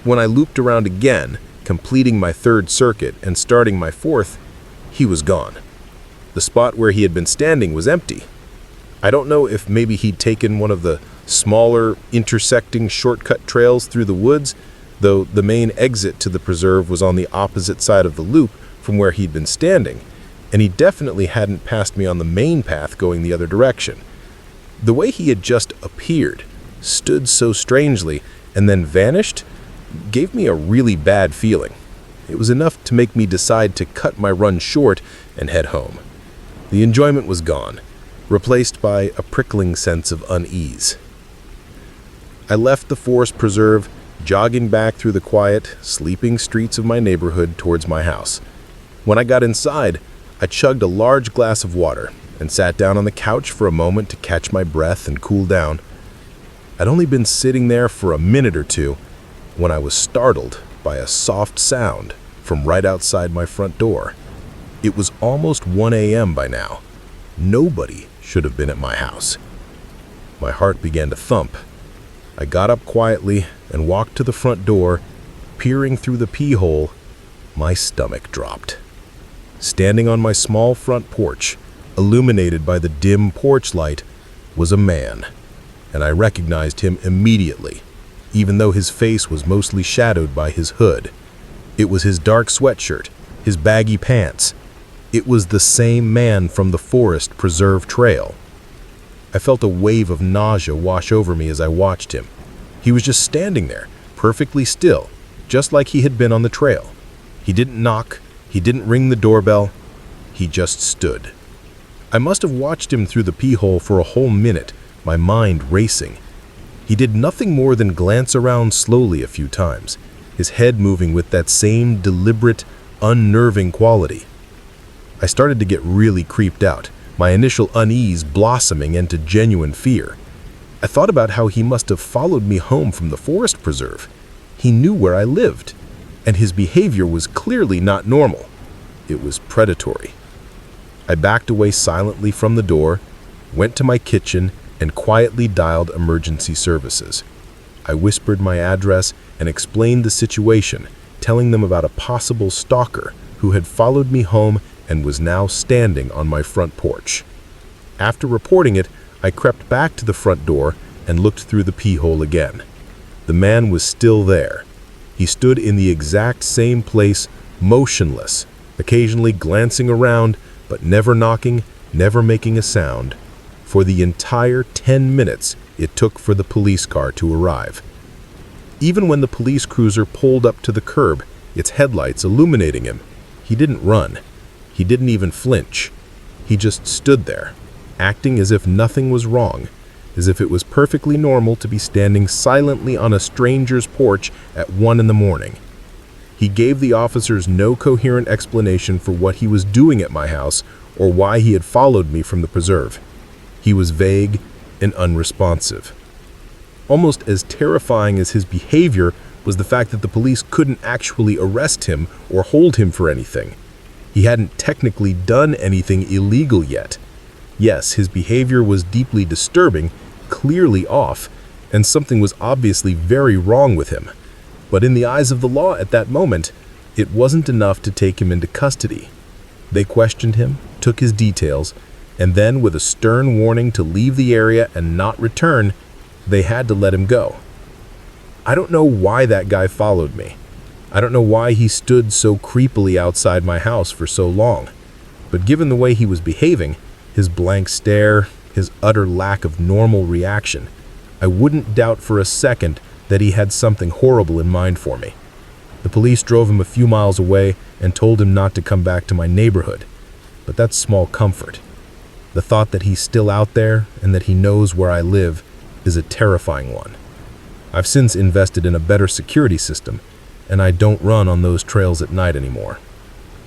When I looped around again, completing my third circuit and starting my fourth, he was gone. The spot where he had been standing was empty. I don't know if maybe he'd taken one of the smaller, intersecting shortcut trails through the woods, though the main exit to the preserve was on the opposite side of the loop from where he'd been standing, and he definitely hadn't passed me on the main path going the other direction. The way he had just appeared, stood so strangely, and then vanished, gave me a really bad feeling. It was enough to make me decide to cut my run short and head home. The enjoyment was gone, replaced by a prickling sense of unease. I left the forest preserve, jogging back through the quiet, sleeping streets of my neighborhood towards my house. When I got inside, I chugged a large glass of water and sat down on the couch for a moment to catch my breath and cool down. I'd only been sitting there for a minute or two when I was startled by a soft sound from right outside my front door. It was almost 1 a.m. by now. Nobody should have been at my house. My heart began to thump. I got up quietly and walked to the front door. Peering through the pee-hole, my stomach dropped. Standing on my small front porch, illuminated by the dim porch light, was a man, and I recognized him immediately, even though his face was mostly shadowed by his hood. It was his dark sweatshirt, his baggy pants. It was the same man from the Forest Preserve Trail. I felt a wave of nausea wash over me as I watched him. He was just standing there, perfectly still, just like he had been on the trail. He didn't knock, he didn't ring the doorbell, he just stood. I must have watched him through the pee-hole for a whole minute, my mind racing. He did nothing more than glance around slowly a few times, his head moving with that same deliberate, unnerving quality. I started to get really creeped out, my initial unease blossoming into genuine fear. I thought about how he must have followed me home from the forest preserve. He knew where I lived, and his behavior was clearly not normal. It was predatory. I backed away silently from the door, went to my kitchen, and quietly dialed emergency services. I whispered my address and explained the situation, telling them about a possible stalker who had followed me home and was now standing on my front porch. After reporting it, I crept back to the front door and looked through the pee-hole again. The man was still there. He stood in the exact same place, motionless, occasionally glancing around, but never knocking, never making a sound, for the entire 10 minutes it took for the police car to arrive. Even when the police cruiser pulled up to the curb, its headlights illuminating him, he didn't run. He didn't even flinch. He just stood there, acting as if nothing was wrong, as if it was perfectly normal to be standing silently on a stranger's porch at 1 in the morning. He gave the officers no coherent explanation for what he was doing at my house or why he had followed me from the preserve. He was vague and unresponsive. Almost as terrifying as his behavior was the fact that the police couldn't actually arrest him or hold him for anything. He hadn't technically done anything illegal yet. Yes, his behavior was deeply disturbing, clearly off, and something was obviously very wrong with him. But in the eyes of the law at that moment, it wasn't enough to take him into custody. They questioned him, took his details, and then, with a stern warning to leave the area and not return, they had to let him go. I don't know why that guy followed me. I don't know why he stood so creepily outside my house for so long. But given the way he was behaving, his blank stare, his utter lack of normal reaction, I wouldn't doubt for a second that he had something horrible in mind for me. The police drove him a few miles away and told him not to come back to my neighborhood. But that's small comfort. The thought that he's still out there and that he knows where I live is a terrifying one. I've since invested in a better security system, and I don't run on those trails at night anymore.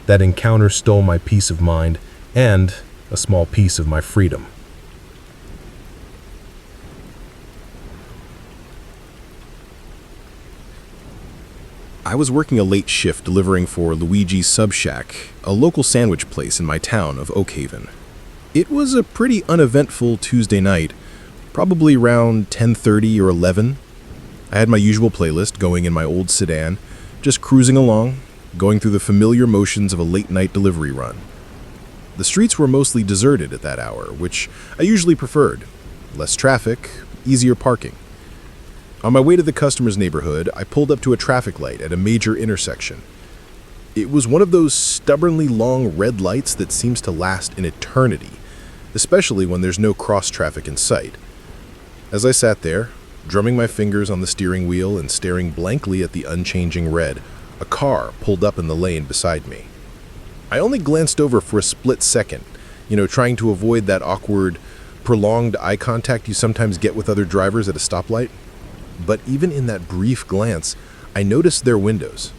That encounter stole my peace of mind and a small piece of my freedom. I was working a late shift delivering for Luigi's Sub Shack, a local sandwich place in my town of Oak Haven. It was a pretty uneventful Tuesday night, probably around 10:30 or 11. I had my usual playlist going in my old sedan, just cruising along, going through the familiar motions of a late-night delivery run. The streets were mostly deserted at that hour, which I usually preferred. Less traffic, easier parking. On my way to the customer's neighborhood, I pulled up to a traffic light at a major intersection. It was one of those stubbornly long red lights that seems to last an eternity, especially when there's no cross traffic in sight. As I sat there, drumming my fingers on the steering wheel and staring blankly at the unchanging red, a car pulled up in the lane beside me. I only glanced over for a split second, trying to avoid that awkward, prolonged eye contact you sometimes get with other drivers at a stoplight. But even in that brief glance, I noticed their windows.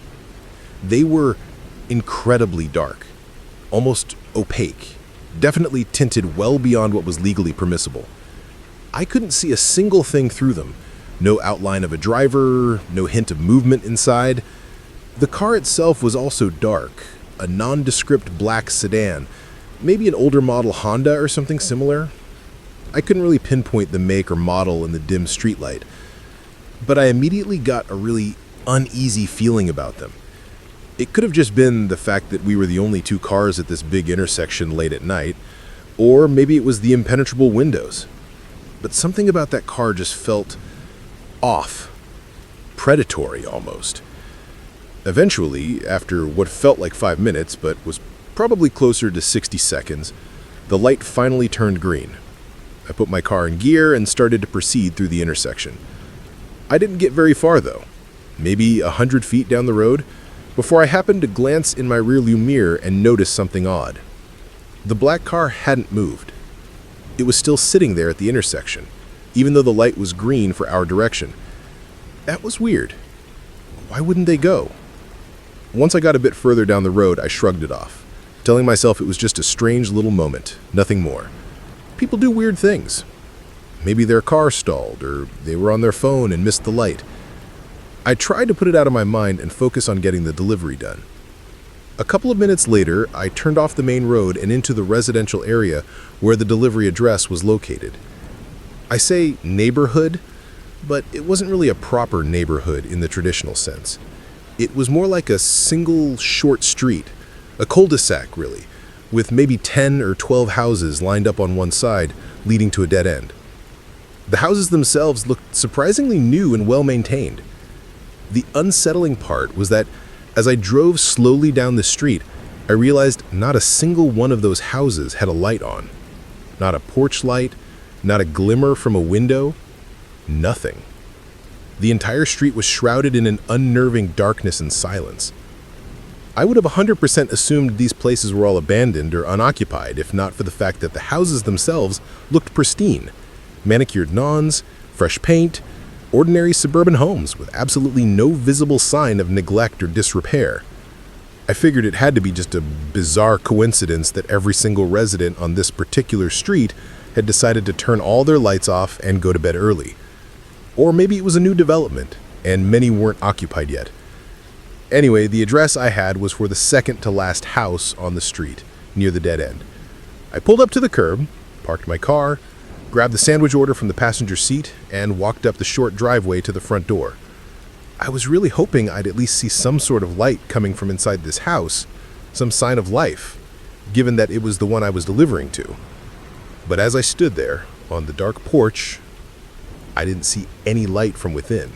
They were incredibly dark, almost opaque, definitely tinted well beyond what was legally permissible. I couldn't see a single thing through them. No outline of a driver, no hint of movement inside. The car itself was also dark, a nondescript black sedan, maybe an older model Honda or something similar. I couldn't really pinpoint the make or model in the dim streetlight, but I immediately got a really uneasy feeling about them. It could have just been the fact that we were the only two cars at this big intersection late at night, or maybe it was the impenetrable windows. But something about that car just felt off, predatory almost. Eventually, after what felt like 5 minutes, but was probably closer to 60 seconds, the light finally turned green. I put my car in gear and started to proceed through the intersection. I didn't get very far though, maybe 100 feet down the road, before I happened to glance in my rearview mirror and notice something odd. The black car hadn't moved. It was still sitting there at the intersection, even though the light was green for our direction. That was weird. Why wouldn't they go? Once I got a bit further down the road, I shrugged it off, telling myself it was just a strange little moment, nothing more. People do weird things. Maybe their car stalled, or they were on their phone and missed the light. I tried to put it out of my mind and focus on getting the delivery done. A couple of minutes later, I turned off the main road and into the residential area where the delivery address was located. I say neighborhood, but it wasn't really a proper neighborhood in the traditional sense. It was more like a single short street, a cul-de-sac really, with maybe 10 or 12 houses lined up on one side, leading to a dead end. The houses themselves looked surprisingly new and well-maintained. The unsettling part was that as I drove slowly down the street, I realized not a single one of those houses had a light on. Not a porch light, not a glimmer from a window, nothing. The entire street was shrouded in an unnerving darkness and silence. I would have 100% assumed these places were all abandoned or unoccupied if not for the fact that the houses themselves looked pristine. Manicured lawns, fresh paint, ordinary suburban homes with absolutely no visible sign of neglect or disrepair. I figured it had to be just a bizarre coincidence that every single resident on this particular street had decided to turn all their lights off and go to bed early. Or maybe it was a new development, and many weren't occupied yet. Anyway, the address I had was for the second to last house on the street, near the dead end. I pulled up to the curb, parked my car, grabbed the sandwich order from the passenger seat, and walked up the short driveway to the front door. I was really hoping I'd at least see some sort of light coming from inside this house, some sign of life, given that it was the one I was delivering to. But as I stood there, on the dark porch, I didn't see any light from within.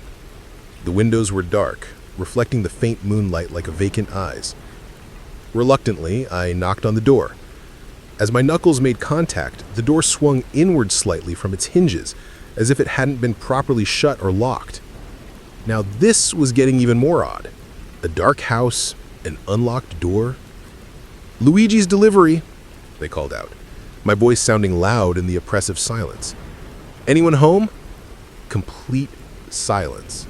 The windows were dark, reflecting the faint moonlight like a vacant eyes. Reluctantly, I knocked on the door. As my knuckles made contact, the door swung inward slightly from its hinges, as if it hadn't been properly shut or locked. Now this was getting even more odd. A dark house, an unlocked door. "Luigi's delivery," they called out, my voice sounding loud in the oppressive silence. "Anyone home?" Complete silence.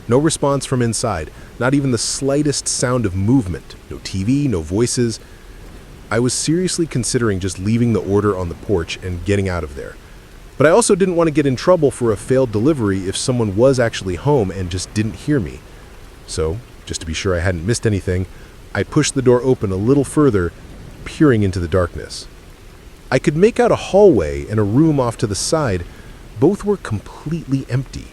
No response from inside, not even the slightest sound of movement. No TV, no voices. I was seriously considering just leaving the order on the porch and getting out of there. But I also didn't want to get in trouble for a failed delivery if someone was actually home and just didn't hear me. So, just to be sure I hadn't missed anything, I pushed the door open a little further, peering into the darkness. I could make out a hallway and a room off to the side. Both were completely empty.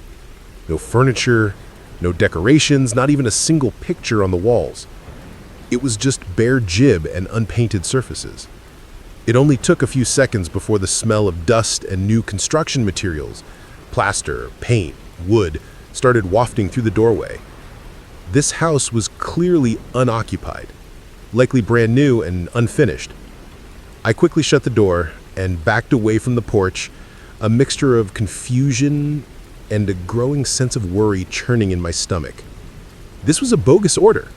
No furniture, no decorations, not even a single picture on the walls. It was just bare jib and unpainted surfaces. It only took a few seconds before the smell of dust and new construction materials, plaster, paint, wood, started wafting through the doorway. This house was clearly unoccupied, likely brand new and unfinished. I quickly shut the door and backed away from the porch, a mixture of confusion and a growing sense of worry churning in my stomach. This was a bogus order,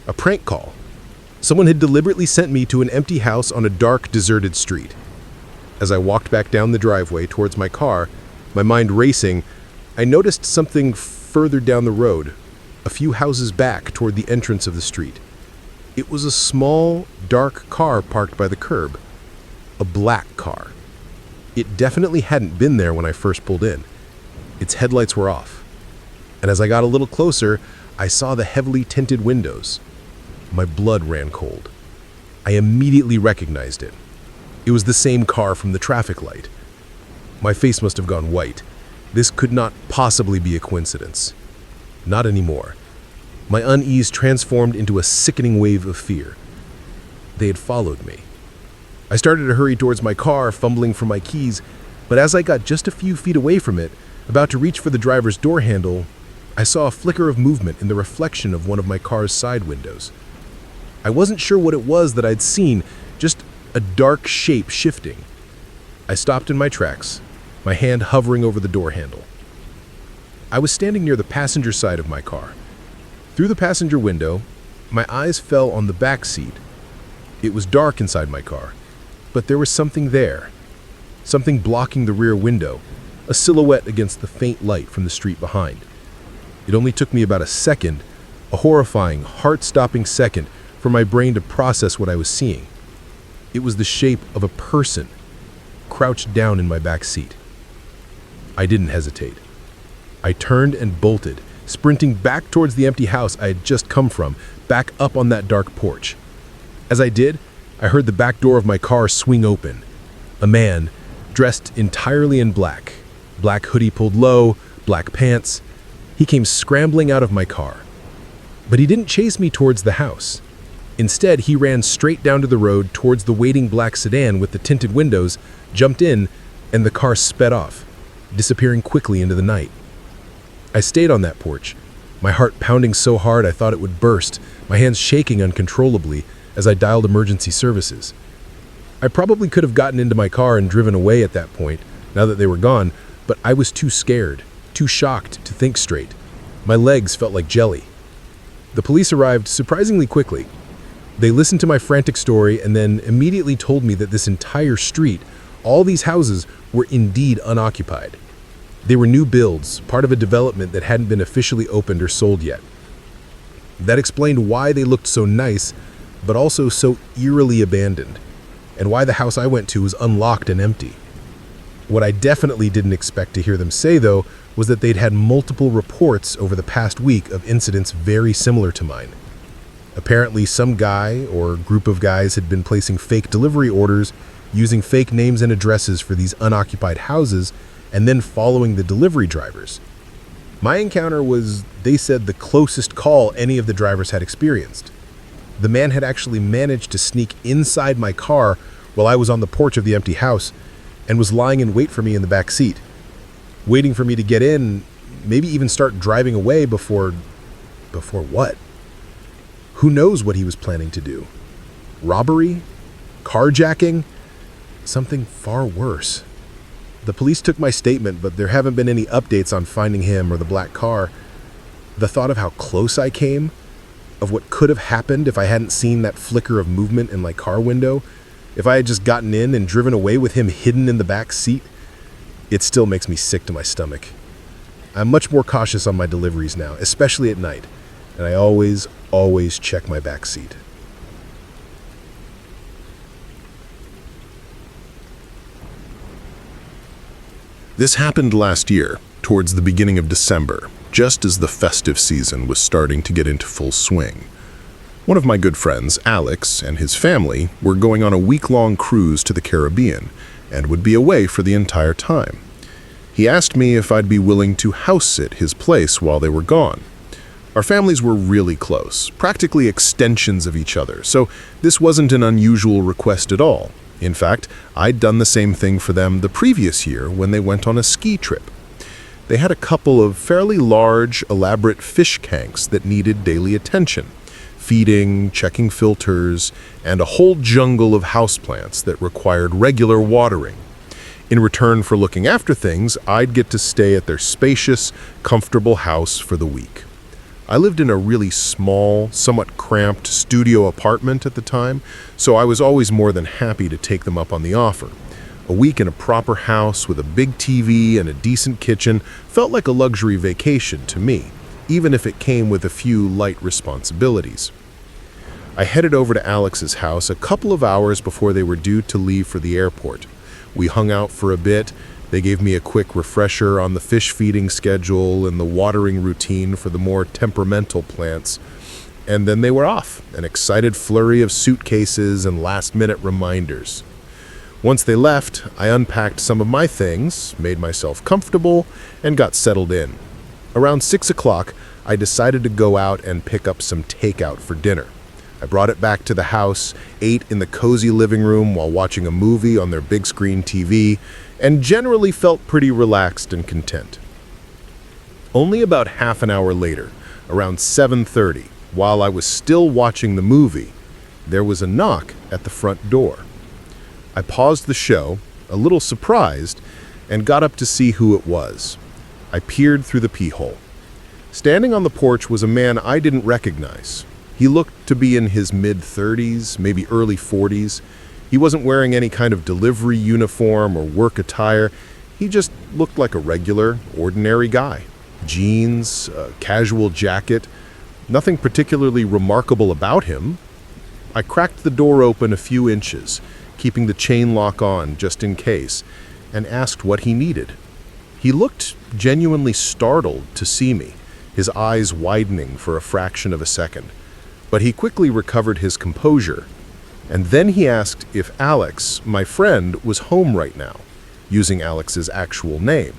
a prank call. Someone had deliberately sent me to an empty house on a dark, deserted street. As I walked back down the driveway towards my car, my mind racing, I noticed something further down the road, a few houses back toward the entrance of the street. It was a small, dark car parked by the curb. A black car. It definitely hadn't been there when I first pulled in. Its headlights were off. And as I got a little closer, I saw the heavily tinted windows. My blood ran cold. I immediately recognized it. It was the same car from the traffic light. My face must have gone white. This could not possibly be a coincidence. Not anymore. My unease transformed into a sickening wave of fear. They had followed me. I started to hurry towards my car, fumbling for my keys, but as I got just a few feet away from it, about to reach for the driver's door handle, I saw a flicker of movement in the reflection of one of my car's side windows. I wasn't sure what it was that I'd seen, just a dark shape shifting. I stopped in my tracks, my hand hovering over the door handle. I was standing near the passenger side of my car. Through the passenger window, my eyes fell on the back seat. It was dark inside my car, but there was something there, something blocking the rear window, a silhouette against the faint light from the street behind. It only took me about a second, a horrifying, heart-stopping second, for my brain to process what I was seeing. It was the shape of a person, crouched down in my back seat. I didn't hesitate. I turned and bolted, sprinting back towards the empty house I had just come from, back up on that dark porch. As I did, I heard the back door of my car swing open. A man, dressed entirely in black hoodie pulled low, black pants. He came scrambling out of my car. But he didn't chase me towards the house. Instead, he ran straight down to the road towards the waiting black sedan with the tinted windows, jumped in, and the car sped off, disappearing quickly into the night. I stayed on that porch, my heart pounding so hard I thought it would burst, my hands shaking uncontrollably as I dialed emergency services. I probably could have gotten into my car and driven away at that point, now that they were gone, but I was too scared, too shocked to think straight. My legs felt like jelly. The police arrived surprisingly quickly. They listened to my frantic story and then immediately told me that this entire street, all these houses, were indeed unoccupied. They were new builds, part of a development that hadn't been officially opened or sold yet. That explained why they looked so nice, but also so eerily abandoned, and why the house I went to was unlocked and empty. What I definitely didn't expect to hear them say, though, was that they'd had multiple reports over the past week of incidents very similar to mine. Apparently, some guy or group of guys had been placing fake delivery orders using fake names and addresses for these unoccupied houses and then following the delivery drivers. My encounter was, they said, the closest call any of the drivers had experienced. The man had actually managed to sneak inside my car while I was on the porch of the empty house and was lying in wait for me in the back seat, waiting for me to get in, maybe even start driving away before what? Who knows what he was planning to do? Robbery? Carjacking? Something far worse. The police took my statement, but there haven't been any updates on finding him or the black car. The thought of how close I came, of what could have happened if I hadn't seen that flicker of movement in my car window, if I had just gotten in and driven away with him hidden in the back seat, it still makes me sick to my stomach. I'm much more cautious on my deliveries now, especially at night, and I always check my back seat. This happened last year, towards the beginning of December, just as the festive season was starting to get into full swing. One of my good friends, Alex, and his family were going on a week-long cruise to the Caribbean and would be away for the entire time. He asked me if I'd be willing to house-sit his place while they were gone. Our families were really close, practically extensions of each other, so this wasn't an unusual request at all. In fact, I'd done the same thing for them the previous year when they went on a ski trip. They had a couple of fairly large, elaborate fish tanks that needed daily attention, feeding, checking filters, and a whole jungle of houseplants that required regular watering. In return for looking after things, I'd get to stay at their spacious, comfortable house for the week. I lived in a really small, somewhat cramped studio apartment at the time, so I was always more than happy to take them up on the offer. A week in a proper house with a big TV and a decent kitchen felt like a luxury vacation to me, even if it came with a few light responsibilities. I headed over to Alex's house a couple of hours before they were due to leave for the airport. We hung out for a bit. They gave me a quick refresher on the fish feeding schedule and the watering routine for the more temperamental plants. And then they were off, an excited flurry of suitcases and last-minute reminders. Once they left, I unpacked some of my things, made myself comfortable, and got settled in. Around 6 o'clock, I decided to go out and pick up some takeout for dinner. I brought it back to the house, ate in the cozy living room while watching a movie on their big screen TV, and generally felt pretty relaxed and content. Only about half an hour later, around 7:30, while I was still watching the movie, there was a knock at the front door. I paused the show, a little surprised, and got up to see who it was. I peered through the peephole. Standing on the porch was a man I didn't recognize. He looked to be in his mid-30s, maybe early 40s. He wasn't wearing any kind of delivery uniform or work attire. He just looked like a regular, ordinary guy. Jeans, a casual jacket, nothing particularly remarkable about him. I cracked the door open a few inches, keeping the chain lock on just in case, and asked what he needed. He looked genuinely startled to see me, his eyes widening for a fraction of a second. But he quickly recovered his composure, and then he asked if Alex, my friend, was home right now, using Alex's actual name.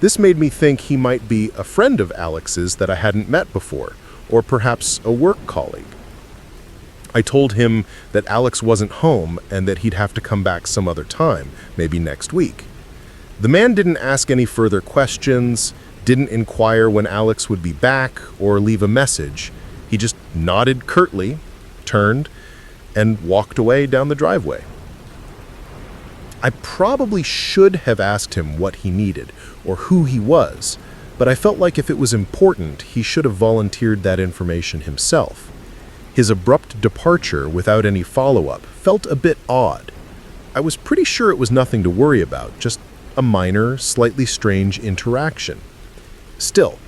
This made me think he might be a friend of Alex's that I hadn't met before, or perhaps a work colleague. I told him that Alex wasn't home and that he'd have to come back some other time, maybe next week. The man didn't ask any further questions, didn't inquire when Alex would be back or leave a message. He just nodded curtly, turned, and walked away down the driveway. I probably should have asked him what he needed or who he was, but I felt like if it was important, he should have volunteered that information himself. His abrupt departure without any follow-up felt a bit odd. I was pretty sure it was nothing to worry about, just a minor, slightly strange interaction. Still,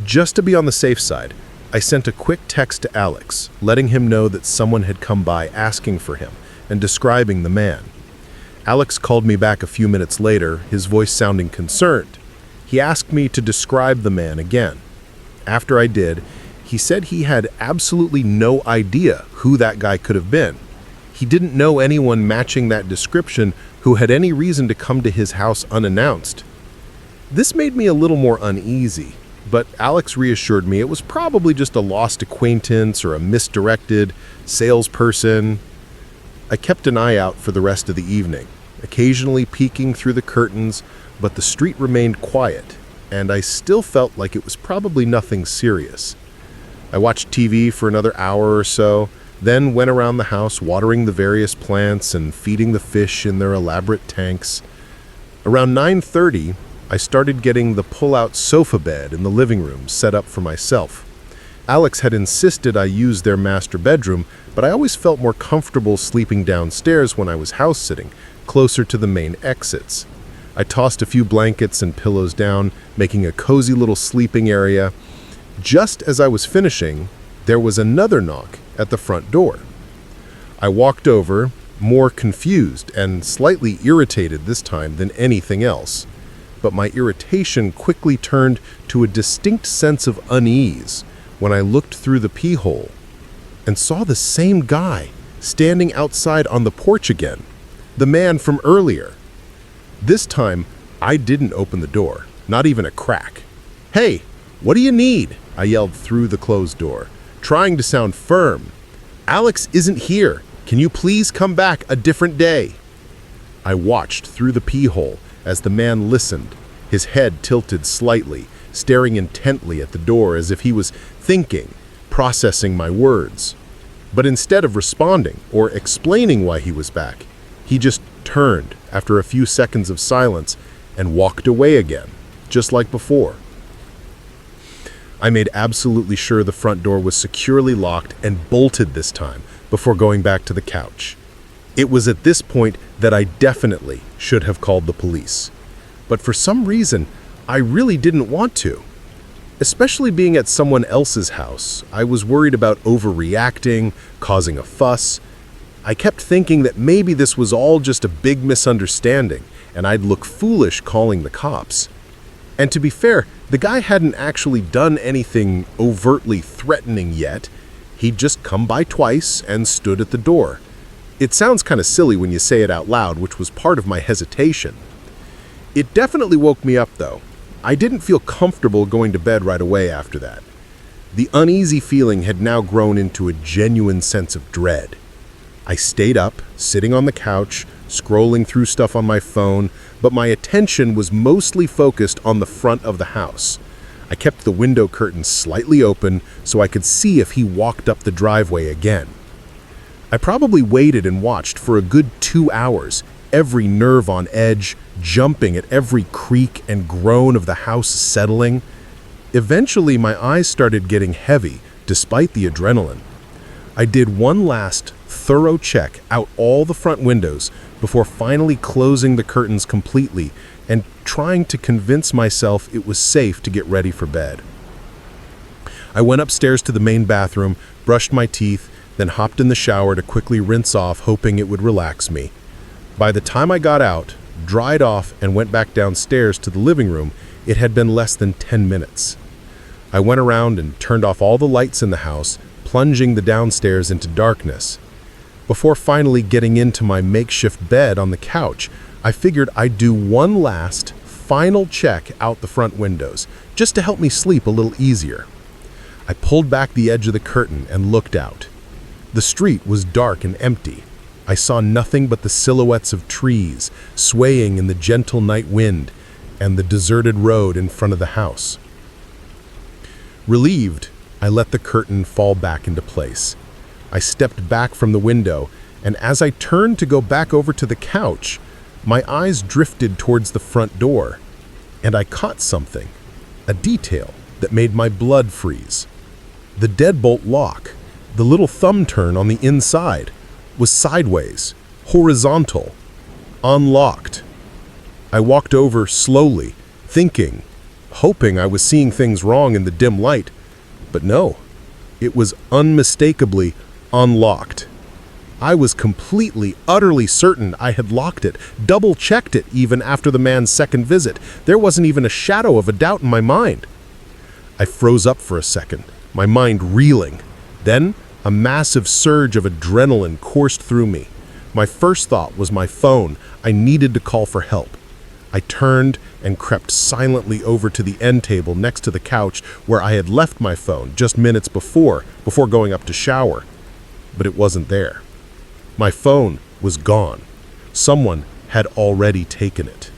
just to be on the safe side, I sent a quick text to Alex, letting him know that someone had come by asking for him and describing the man. Alex called me back a few minutes later, his voice sounding concerned. He asked me to describe the man again. After I did, he said he had absolutely no idea who that guy could have been. He didn't know anyone matching that description who had any reason to come to his house unannounced. This made me a little more uneasy, but Alex reassured me it was probably just a lost acquaintance or a misdirected salesperson. I kept an eye out for the rest of the evening, occasionally peeking through the curtains, but the street remained quiet, and I still felt like it was probably nothing serious. I watched TV for another hour or so, then went around the house watering the various plants and feeding the fish in their elaborate tanks. Around 9:30, I started getting the pull-out sofa bed in the living room set up for myself. Alex had insisted I use their master bedroom, but I always felt more comfortable sleeping downstairs when I was house-sitting, closer to the main exits. I tossed a few blankets and pillows down, making a cozy little sleeping area. Just as I was finishing, there was another knock at the front door. I walked over, more confused and slightly irritated this time than anything else. But my irritation quickly turned to a distinct sense of unease when I looked through the peephole and saw the same guy standing outside on the porch again, the man from earlier. This time, I didn't open the door, not even a crack. "Hey, what do you need?" I yelled through the closed door, trying to sound firm. "Alex isn't here. Can you please come back a different day?" I watched through the peehole as the man listened, his head tilted slightly, staring intently at the door as if he was thinking, processing my words. But instead of responding or explaining why he was back, he just turned after a few seconds of silence and walked away again, just like before. I made absolutely sure the front door was securely locked and bolted this time before going back to the couch. It was at this point that I definitely should have called the police. But for some reason, I really didn't want to. Especially being at someone else's house, I was worried about overreacting, causing a fuss. I kept thinking that maybe this was all just a big misunderstanding and I'd look foolish calling the cops. And to be fair, the guy hadn't actually done anything overtly threatening yet. He'd just come by twice and stood at the door. It sounds kind of silly when you say it out loud, which was part of my hesitation. It definitely woke me up, though. I didn't feel comfortable going to bed right away after that. The uneasy feeling had now grown into a genuine sense of dread. I stayed up, sitting on the couch, scrolling through stuff on my phone, but my attention was mostly focused on the front of the house. I kept the window curtains slightly open so I could see if he walked up the driveway again. I probably waited and watched for a good 2 hours, every nerve on edge, jumping at every creak and groan of the house settling. Eventually, my eyes started getting heavy, despite the adrenaline. I did one last, thorough check out all the front windows before finally closing the curtains completely and trying to convince myself it was safe to get ready for bed. I went upstairs to the main bathroom, brushed my teeth, then hopped in the shower to quickly rinse off, hoping it would relax me. By the time I got out, dried off, and went back downstairs to the living room, it had been less than 10 minutes. I went around and turned off all the lights in the house, plunging the downstairs into darkness. Before finally getting into my makeshift bed on the couch, I figured I'd do one last, final check out the front windows, just to help me sleep a little easier. I pulled back the edge of the curtain and looked out. The street was dark and empty. I saw nothing but the silhouettes of trees swaying in the gentle night wind and the deserted road in front of the house. Relieved, I let the curtain fall back into place. I stepped back from the window, and as I turned to go back over to the couch, my eyes drifted towards the front door, and I caught something, a detail that made my blood freeze. The deadbolt lock, the little thumb turn on the inside, was sideways, horizontal, unlocked. I walked over slowly, thinking, hoping I was seeing things wrong in the dim light, but no, it was unmistakably unlocked. I was completely, utterly certain I had locked it, double-checked it even after the man's second visit. There wasn't even a shadow of a doubt in my mind. I froze up for a second, my mind reeling. Then, a massive surge of adrenaline coursed through me. My first thought was my phone. I needed to call for help. I turned and crept silently over to the end table next to the couch where I had left my phone just minutes before going up to shower. But it wasn't there. My phone was gone. Someone had already taken it.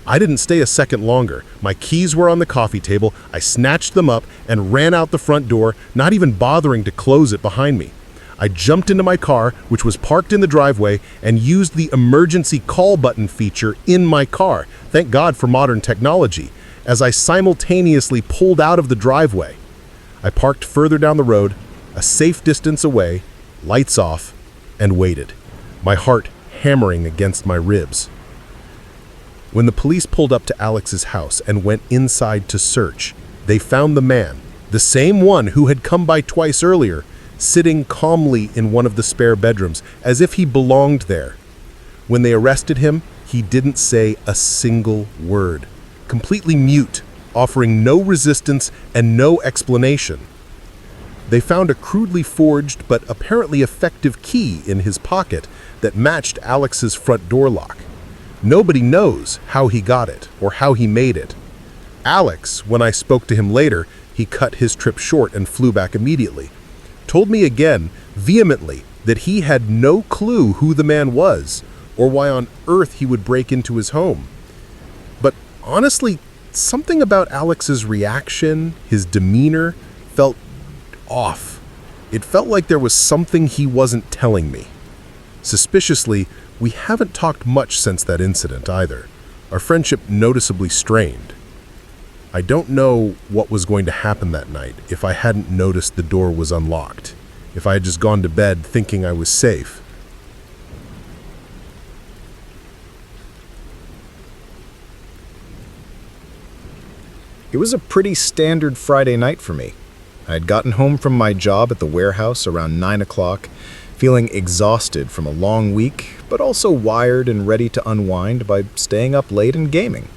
I didn't stay a second longer. My keys were on the coffee table. I snatched them up and ran out the front door, not even bothering to close it behind me. I jumped into my car, which was parked in the driveway, and used the emergency call button feature in my car. Thank God for modern technology, as I simultaneously pulled out of the driveway. I parked further down the road, a safe distance away, lights off, and waited, my heart hammering against my ribs. When the police pulled up to Alex's house and went inside to search, they found the man, the same one who had come by twice earlier, sitting calmly in one of the spare bedrooms, as if he belonged there. When they arrested him, he didn't say a single word, completely mute, offering no resistance and no explanation. They found a crudely forged but apparently effective key in his pocket that matched Alex's front door lock. Nobody knows how he got it or how he made it. Alex, when I spoke to him later, he cut his trip short and flew back immediately. Told me again, vehemently, that he had no clue who the man was or why on earth he would break into his home. But honestly, something about Alex's reaction, his demeanor, felt off. It felt like there was something he wasn't telling me. Suspiciously, we haven't talked much since that incident either. Our friendship noticeably strained. I don't know what was going to happen that night if I hadn't noticed the door was unlocked, if I had just gone to bed thinking I was safe. It was a pretty standard Friday night for me. I had gotten home from my job at the warehouse around 9 o'clock, feeling exhausted from a long week, but also wired and ready to unwind by staying up late and gaming.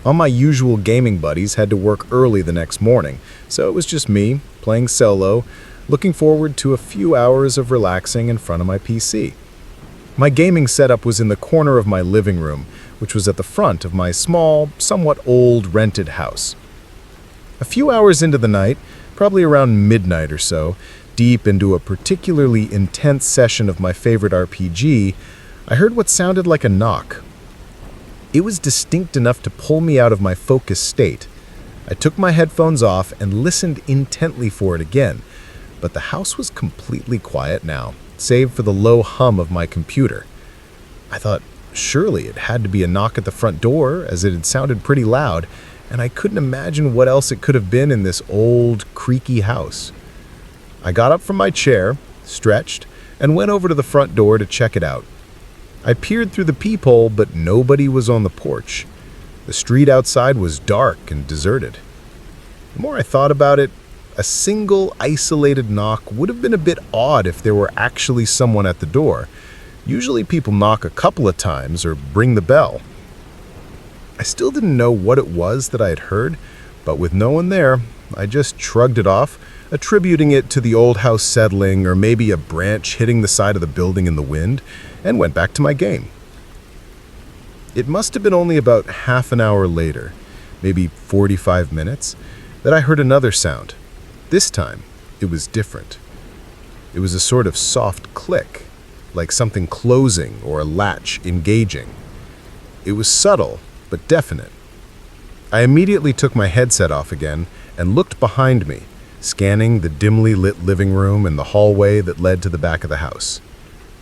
All my usual gaming buddies had to work early the next morning, so it was just me, playing solo, looking forward to a few hours of relaxing in front of my PC. My gaming setup was in the corner of my living room, which was at the front of my small, somewhat old rented house. A few hours into the night, probably around midnight or so, deep into a particularly intense session of my favorite RPG, I heard what sounded like a knock. It was distinct enough to pull me out of my focused state. I took my headphones off and listened intently for it again, but the house was completely quiet now, save for the low hum of my computer. I thought, surely it had to be a knock at the front door, as it had sounded pretty loud, and I couldn't imagine what else it could have been in this old, creaky house. I got up from my chair, stretched, and went over to the front door to check it out. I peered through the peephole, but nobody was on the porch. The street outside was dark and deserted. The more I thought about it, a single, isolated knock would have been a bit odd if there were actually someone at the door. Usually people knock a couple of times or ring the bell. I still didn't know what it was that I had heard, but with no one there, I just shrugged it off, attributing it to the old house settling or maybe a branch hitting the side of the building in the wind, and went back to my game. It must have been only about half an hour later, maybe 45 minutes, that I heard another sound. This time, it was different. It was a sort of soft click, like something closing or a latch engaging. It was subtle, but definite. I immediately took my headset off again and looked behind me, scanning the dimly lit living room and the hallway that led to the back of the house.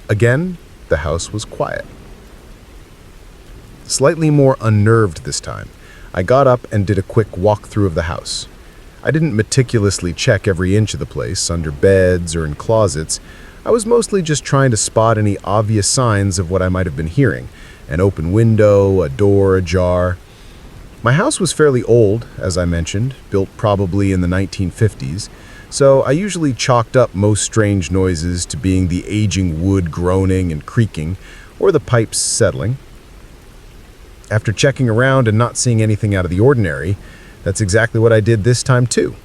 Again, the house was quiet. Slightly more unnerved this time, I got up and did a quick walkthrough of the house. I didn't meticulously check every inch of the place, under beds or in closets. I was mostly just trying to spot any obvious signs of what I might have been hearing. An open window, a door ajar. My house was fairly old, as I mentioned, built probably in the 1950s, so I usually chalked up most strange noises to being the aging wood groaning and creaking, or the pipes settling. After checking around and not seeing anything out of the ordinary, that's exactly what I did this time too.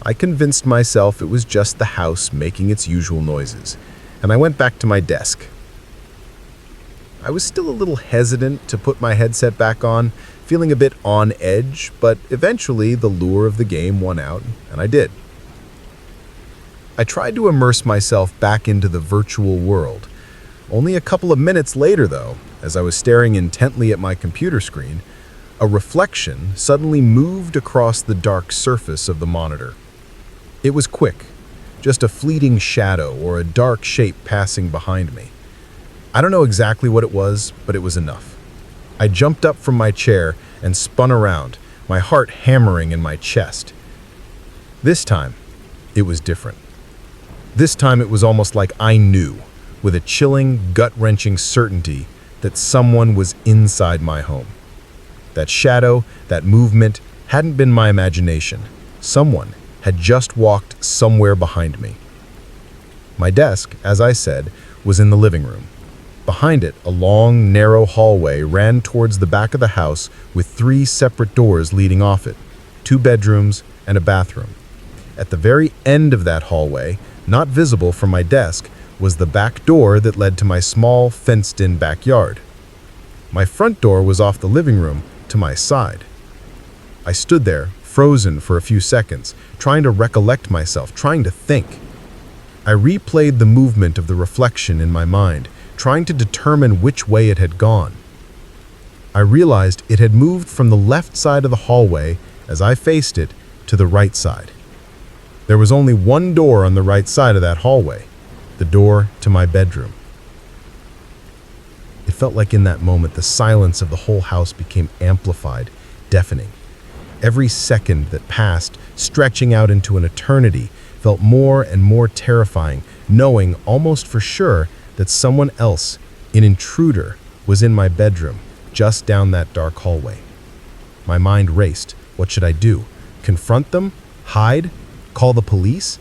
I convinced myself it was just the house making its usual noises, and I went back to my desk. I was still a little hesitant to put my headset back on, feeling a bit on edge, but eventually the lure of the game won out, and I did. I tried to immerse myself back into the virtual world. Only a couple of minutes later, though, as I was staring intently at my computer screen, a reflection suddenly moved across the dark surface of the monitor. It was quick, just a fleeting shadow or a dark shape passing behind me. I don't know exactly what it was, but it was enough. I jumped up from my chair and spun around, my heart hammering in my chest. This time, it was different. This time it was almost like I knew, with a chilling, gut-wrenching certainty, that someone was inside my home. That shadow, that movement, hadn't been my imagination. Someone had just walked somewhere behind me. My desk, as I said, was in the living room. Behind it, a long, narrow hallway ran towards the back of the house with 3 separate doors leading off it, 2 bedrooms and a bathroom. At the very end of that hallway, not visible from my desk, was the back door that led to my small, fenced-in backyard. My front door was off the living room, to my side. I stood there, frozen for a few seconds, trying to recollect myself, trying to think. I replayed the movement of the reflection in my mind, trying to determine which way it had gone. I realized it had moved from the left side of the hallway, as I faced it, to the right side. There was only one door on the right side of that hallway, the door to my bedroom. It felt like in that moment the silence of the whole house became amplified, deafening. Every second that passed, stretching out into an eternity, felt more and more terrifying, knowing almost for sure that someone else, an intruder, was in my bedroom, just down that dark hallway. My mind raced. What should I do? Confront them? Hide? Call the police?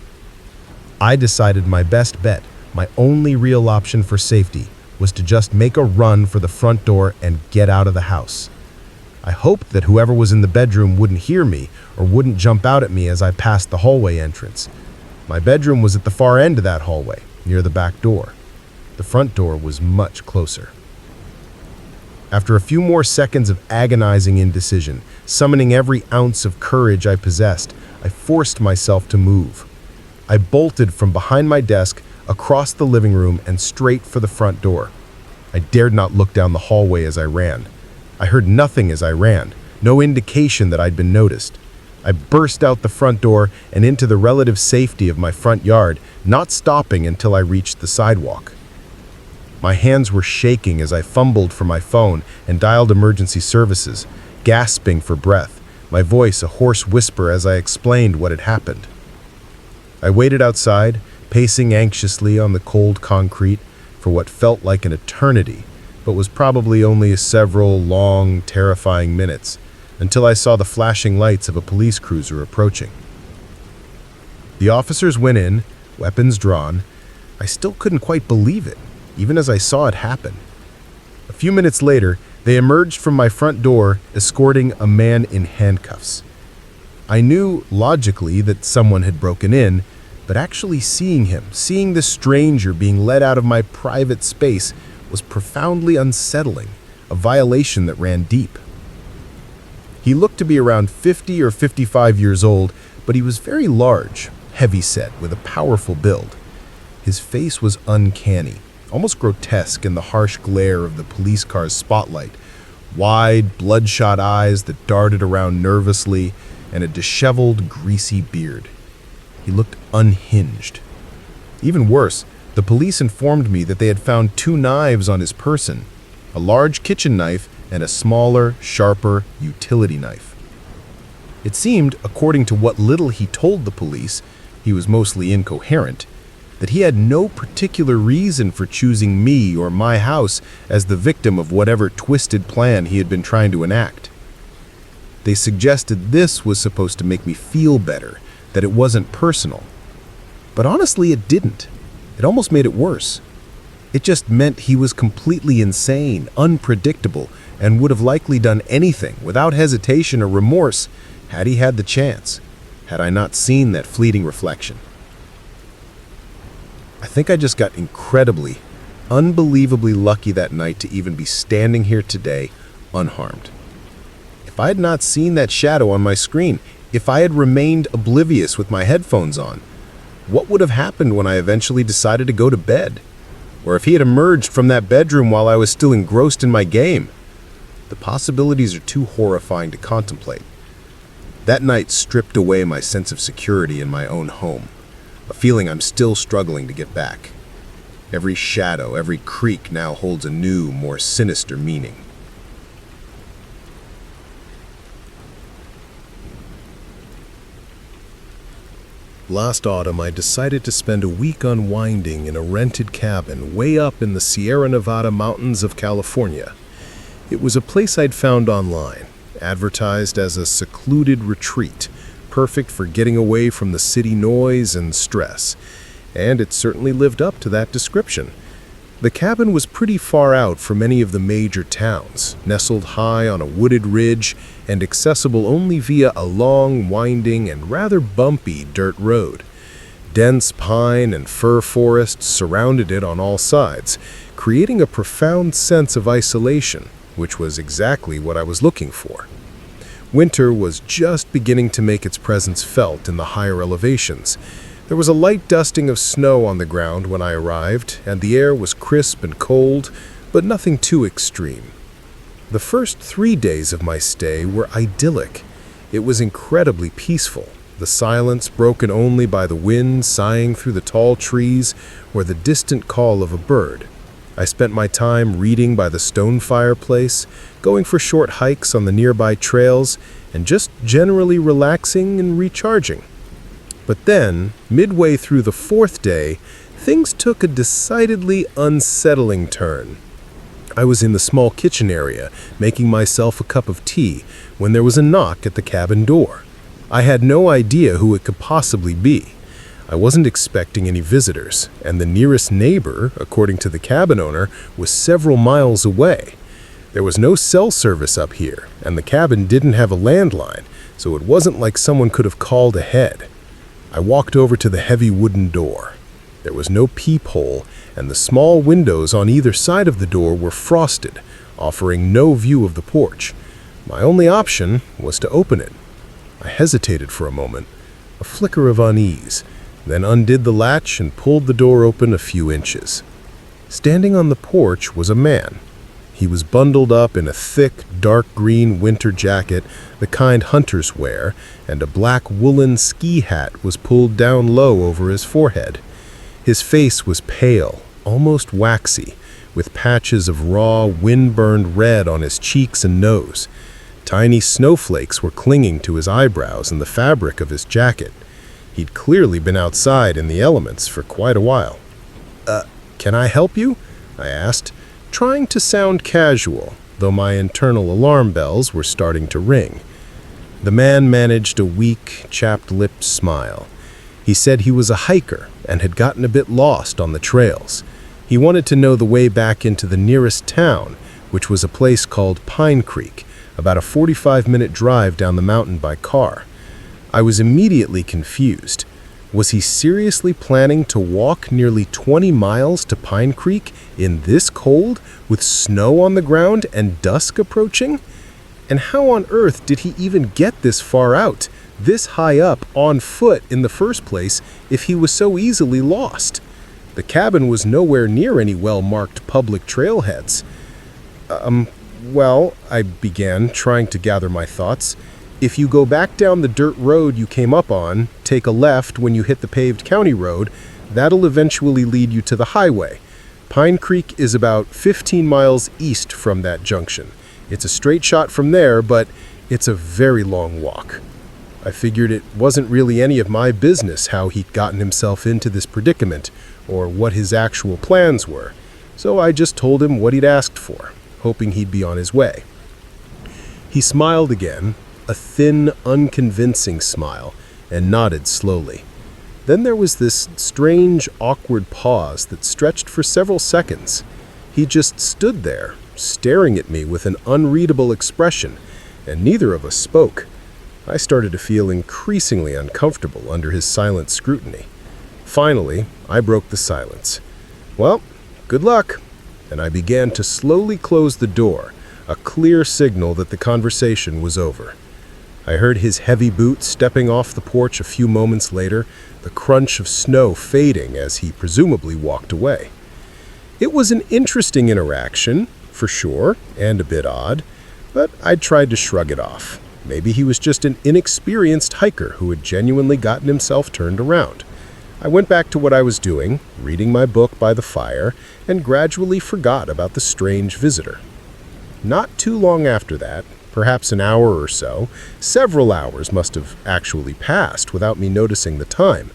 I decided my best bet, my only real option for safety, was to just make a run for the front door and get out of the house. I hoped that whoever was in the bedroom wouldn't hear me or wouldn't jump out at me as I passed the hallway entrance. My bedroom was at the far end of that hallway, near the back door. The front door was much closer. After a few more seconds of agonizing indecision, summoning every ounce of courage I possessed, I forced myself to move. I bolted from behind my desk, across the living room, and straight for the front door. I dared not look down the hallway as I ran. I heard nothing as I ran, no indication that I'd been noticed. I burst out the front door and into the relative safety of my front yard, not stopping until I reached the sidewalk. My hands were shaking as I fumbled for my phone and dialed emergency services, gasping for breath, my voice a hoarse whisper as I explained what had happened. I waited outside, pacing anxiously on the cold concrete for what felt like an eternity, but was probably only several long, terrifying minutes, until I saw the flashing lights of a police cruiser approaching. The officers went in, weapons drawn. I still couldn't quite believe it, even as I saw it happen. A few minutes later, they emerged from my front door, escorting a man in handcuffs. I knew, logically, that someone had broken in, but actually seeing him, seeing this stranger being led out of my private space, was profoundly unsettling, a violation that ran deep. He looked to be around 50 or 55 years old, but he was very large, heavy-set, with a powerful build. His face was uncanny, almost grotesque in the harsh glare of the police car's spotlight, wide, bloodshot eyes that darted around nervously, and a disheveled, greasy beard. He looked unhinged. Even worse, the police informed me that they had found 2 knives on his person, a large kitchen knife and a smaller, sharper utility knife. It seemed, according to what little he told the police, he was mostly incoherent, that he had no particular reason for choosing me or my house as the victim of whatever twisted plan he had been trying to enact. They suggested this was supposed to make me feel better, that it wasn't personal. But honestly, it didn't. It almost made it worse. It just meant he was completely insane, unpredictable, and would have likely done anything without hesitation or remorse had he had the chance, had I not seen that fleeting reflection. I think I just got incredibly, unbelievably lucky that night to even be standing here today unharmed. If I had not seen that shadow on my screen, if I had remained oblivious with my headphones on, what would have happened when I eventually decided to go to bed? Or if he had emerged from that bedroom while I was still engrossed in my game? The possibilities are too horrifying to contemplate. That night stripped away my sense of security in my own home, a feeling I'm still struggling to get back. Every shadow, every creak now holds a new, more sinister meaning. Last autumn, I decided to spend a week unwinding in a rented cabin way up in the Sierra Nevada mountains of California. It was a place I'd found online, advertised as a secluded retreat, perfect for getting away from the city noise and stress, and it certainly lived up to that description. The cabin was pretty far out from any of the major towns, nestled high on a wooded ridge and accessible only via a long, winding, and rather bumpy dirt road. Dense pine and fir forests surrounded it on all sides, creating a profound sense of isolation, which was exactly what I was looking for. Winter was just beginning to make its presence felt in the higher elevations, There was a light dusting of snow on the ground when I arrived, and the air was crisp and cold, but nothing too extreme. The first 3 days of my stay were idyllic. It was incredibly peaceful, the silence broken only by the wind sighing through the tall trees or the distant call of a bird. I spent my time reading by the stone fireplace, going for short hikes on the nearby trails, and just generally relaxing and recharging. But then, midway through the 4th day, things took a decidedly unsettling turn. I was in the small kitchen area, making myself a cup of tea, when there was a knock at the cabin door. I had no idea who it could possibly be. I wasn't expecting any visitors, and the nearest neighbor, according to the cabin owner, was several miles away. There was no cell service up here, and the cabin didn't have a landline, so it wasn't like someone could have called ahead. I walked over to the heavy wooden door. There was no peephole, and the small windows on either side of the door were frosted, offering no view of the porch. My only option was to open it. I hesitated for a moment, a flicker of unease, then undid the latch and pulled the door open a few inches. Standing on the porch was a man. He was bundled up in a thick, dark green winter jacket, the kind hunters wear, and a black woolen ski hat was pulled down low over his forehead. His face was pale, almost waxy, with patches of raw, wind-burned red on his cheeks and nose. Tiny snowflakes were clinging to his eyebrows and the fabric of his jacket. He'd clearly been outside in the elements for quite a while. Can I help you?" I asked, trying to sound casual, though my internal alarm bells were starting to ring. The man managed a weak, chapped-lipped smile. He said he was a hiker and had gotten a bit lost on the trails. He wanted to know the way back into the nearest town, which was a place called Pine Creek, about a 45-minute drive down the mountain by car. I was immediately confused. Was he seriously planning to walk nearly 20 miles to Pine Creek in this cold, with snow on the ground and dusk approaching? And how on earth did he even get this far out, this high up, on foot in the first place, if he was so easily lost? The cabin was nowhere near any well-marked public trailheads. Well, I began, trying to gather my thoughts. If you go back down the dirt road you came up on, take a left when you hit the paved county road, that'll eventually lead you to the highway. Pine Creek is about 15 miles east from that junction. It's a straight shot from there, but it's a very long walk. I figured it wasn't really any of my business how he'd gotten himself into this predicament, or what his actual plans were, so I just told him what he'd asked for, hoping he'd be on his way. He smiled again, a thin, unconvincing smile, and nodded slowly. Then there was this strange, awkward pause that stretched for several seconds. He just stood there, staring at me with an unreadable expression, and neither of us spoke. I started to feel increasingly uncomfortable under his silent scrutiny. Finally, I broke the silence. "Well, good luck," and I began to slowly close the door, a clear signal that the conversation was over. I heard his heavy boots stepping off the porch a few moments later, the crunch of snow fading as he presumably walked away. It was an interesting interaction, for sure, and a bit odd, but I tried to shrug it off. Maybe he was just an inexperienced hiker who had genuinely gotten himself turned around. I went back to what I was doing, reading my book by the fire, and gradually forgot about the strange visitor. Not too long after that, perhaps an hour or so, several hours must have actually passed without me noticing the time,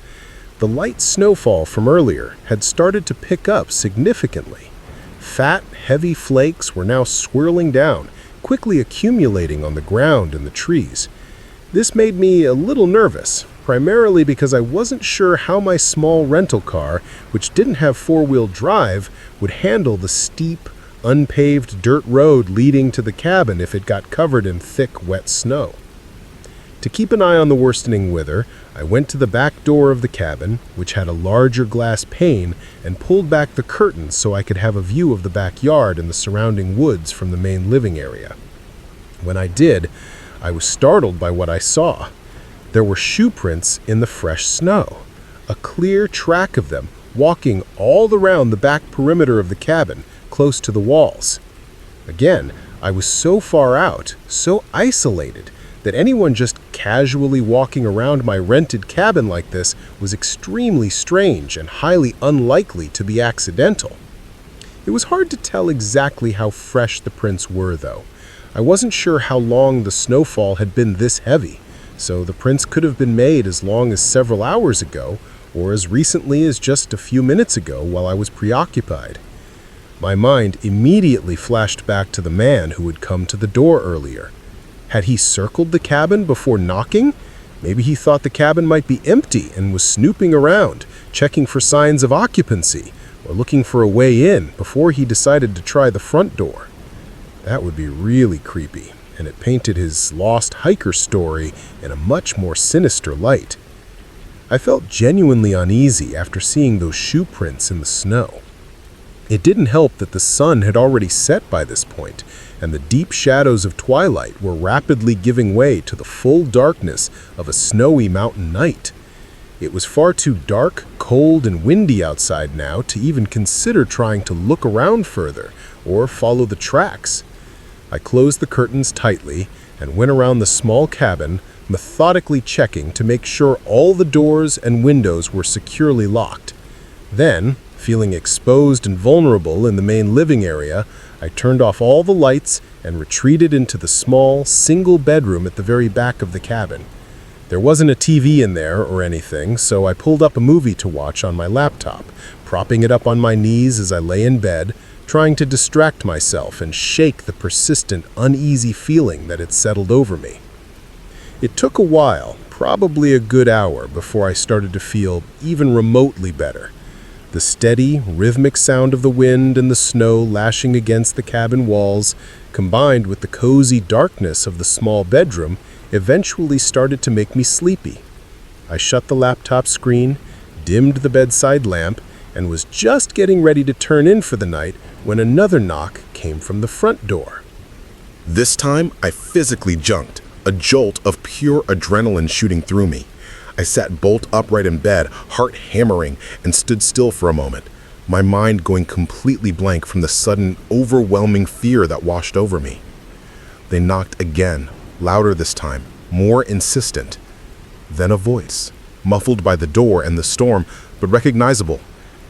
the light snowfall from earlier had started to pick up significantly. Fat, heavy flakes were now swirling down, quickly accumulating on the ground and the trees. This made me a little nervous, primarily because I wasn't sure how my small rental car, which didn't have four-wheel drive, would handle the steep, unpaved dirt road leading to the cabin if it got covered in thick, wet snow. To keep an eye on the worsening weather, I went to the back door of the cabin, which had a larger glass pane, and pulled back the curtains so I could have a view of the backyard and the surrounding woods from the main living area. When I did, I was startled by what I saw. There were shoe prints in the fresh snow. a clear track of them walking all around the back perimeter of the cabin, close to the walls. Again, I was so far out, so isolated, that anyone just casually walking around my rented cabin like this was extremely strange and highly unlikely to be accidental. It was hard to tell exactly how fresh the prints were, though. I wasn't sure how long the snowfall had been this heavy, so the prints could have been made as long as several hours ago, or as recently as just a few minutes ago while I was preoccupied. My mind immediately flashed back to the man who had come to the door earlier. Had he circled the cabin before knocking? Maybe he thought the cabin might be empty and was snooping around, checking for signs of occupancy, or looking for a way in before he decided to try the front door. That would be really creepy, and it painted his lost hiker story in a much more sinister light. I felt genuinely uneasy after seeing those shoe prints in the snow. It didn't help that the sun had already set by this point, and the deep shadows of twilight were rapidly giving way to the full darkness of a snowy mountain night. It was far too dark, cold, and windy outside now to even consider trying to look around further or follow the tracks. I closed the curtains tightly and went around the small cabin, methodically checking to make sure all the doors and windows were securely locked. Then, feeling exposed and vulnerable in the main living area, I turned off all the lights and retreated into the small, single bedroom at the very back of the cabin. There wasn't a TV in there or anything, so I pulled up a movie to watch on my laptop, propping it up on my knees as I lay in bed, trying to distract myself and shake the persistent, uneasy feeling that had settled over me. It took a while, probably a good hour, before I started to feel even remotely better. The steady, rhythmic sound of the wind and the snow lashing against the cabin walls, combined with the cozy darkness of the small bedroom, eventually started to make me sleepy. I shut the laptop screen, dimmed the bedside lamp, and was just getting ready to turn in for the night when another knock came from the front door. This time, I physically jumped, a jolt of pure adrenaline shooting through me. I sat bolt upright in bed, heart hammering, and stood still for a moment, my mind going completely blank from the sudden, overwhelming fear that washed over me. They knocked again, louder this time, more insistent. Then a voice, muffled by the door and the storm, but recognizable.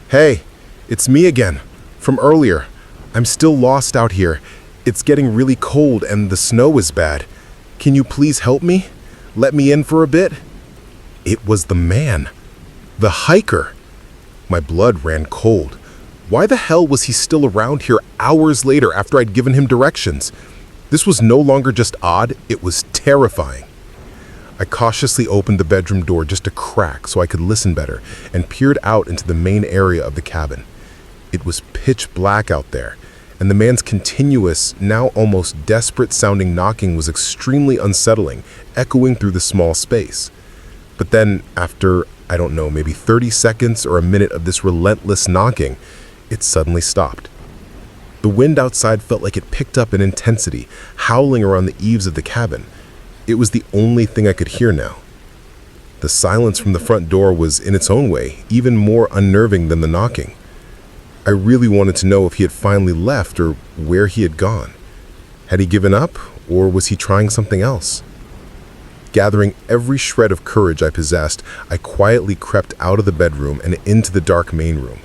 "Hey, it's me again, from earlier. I'm still lost out here. It's getting really cold and the snow is bad. Can you please help me? Let me in for a bit?" It was the man. The hiker. My blood ran cold. Why the hell was he still around here hours later after I'd given him directions? This was no longer just odd, it was terrifying. I cautiously opened the bedroom door just a crack so I could listen better and peered out into the main area of the cabin. It was pitch black out there, and the man's continuous, now almost desperate-sounding knocking was extremely unsettling, echoing through the small space. But then, after, I don't know, maybe 30 seconds or a minute of this relentless knocking, it suddenly stopped. The wind outside felt like it picked up in intensity, howling around the eaves of the cabin. It was the only thing I could hear now. The silence from the front door was, in its own way, even more unnerving than the knocking. I really wanted to know if he had finally left or where he had gone. Had he given up, or was he trying something else? Gathering every shred of courage I possessed, I quietly crept out of the bedroom and into the dark main room.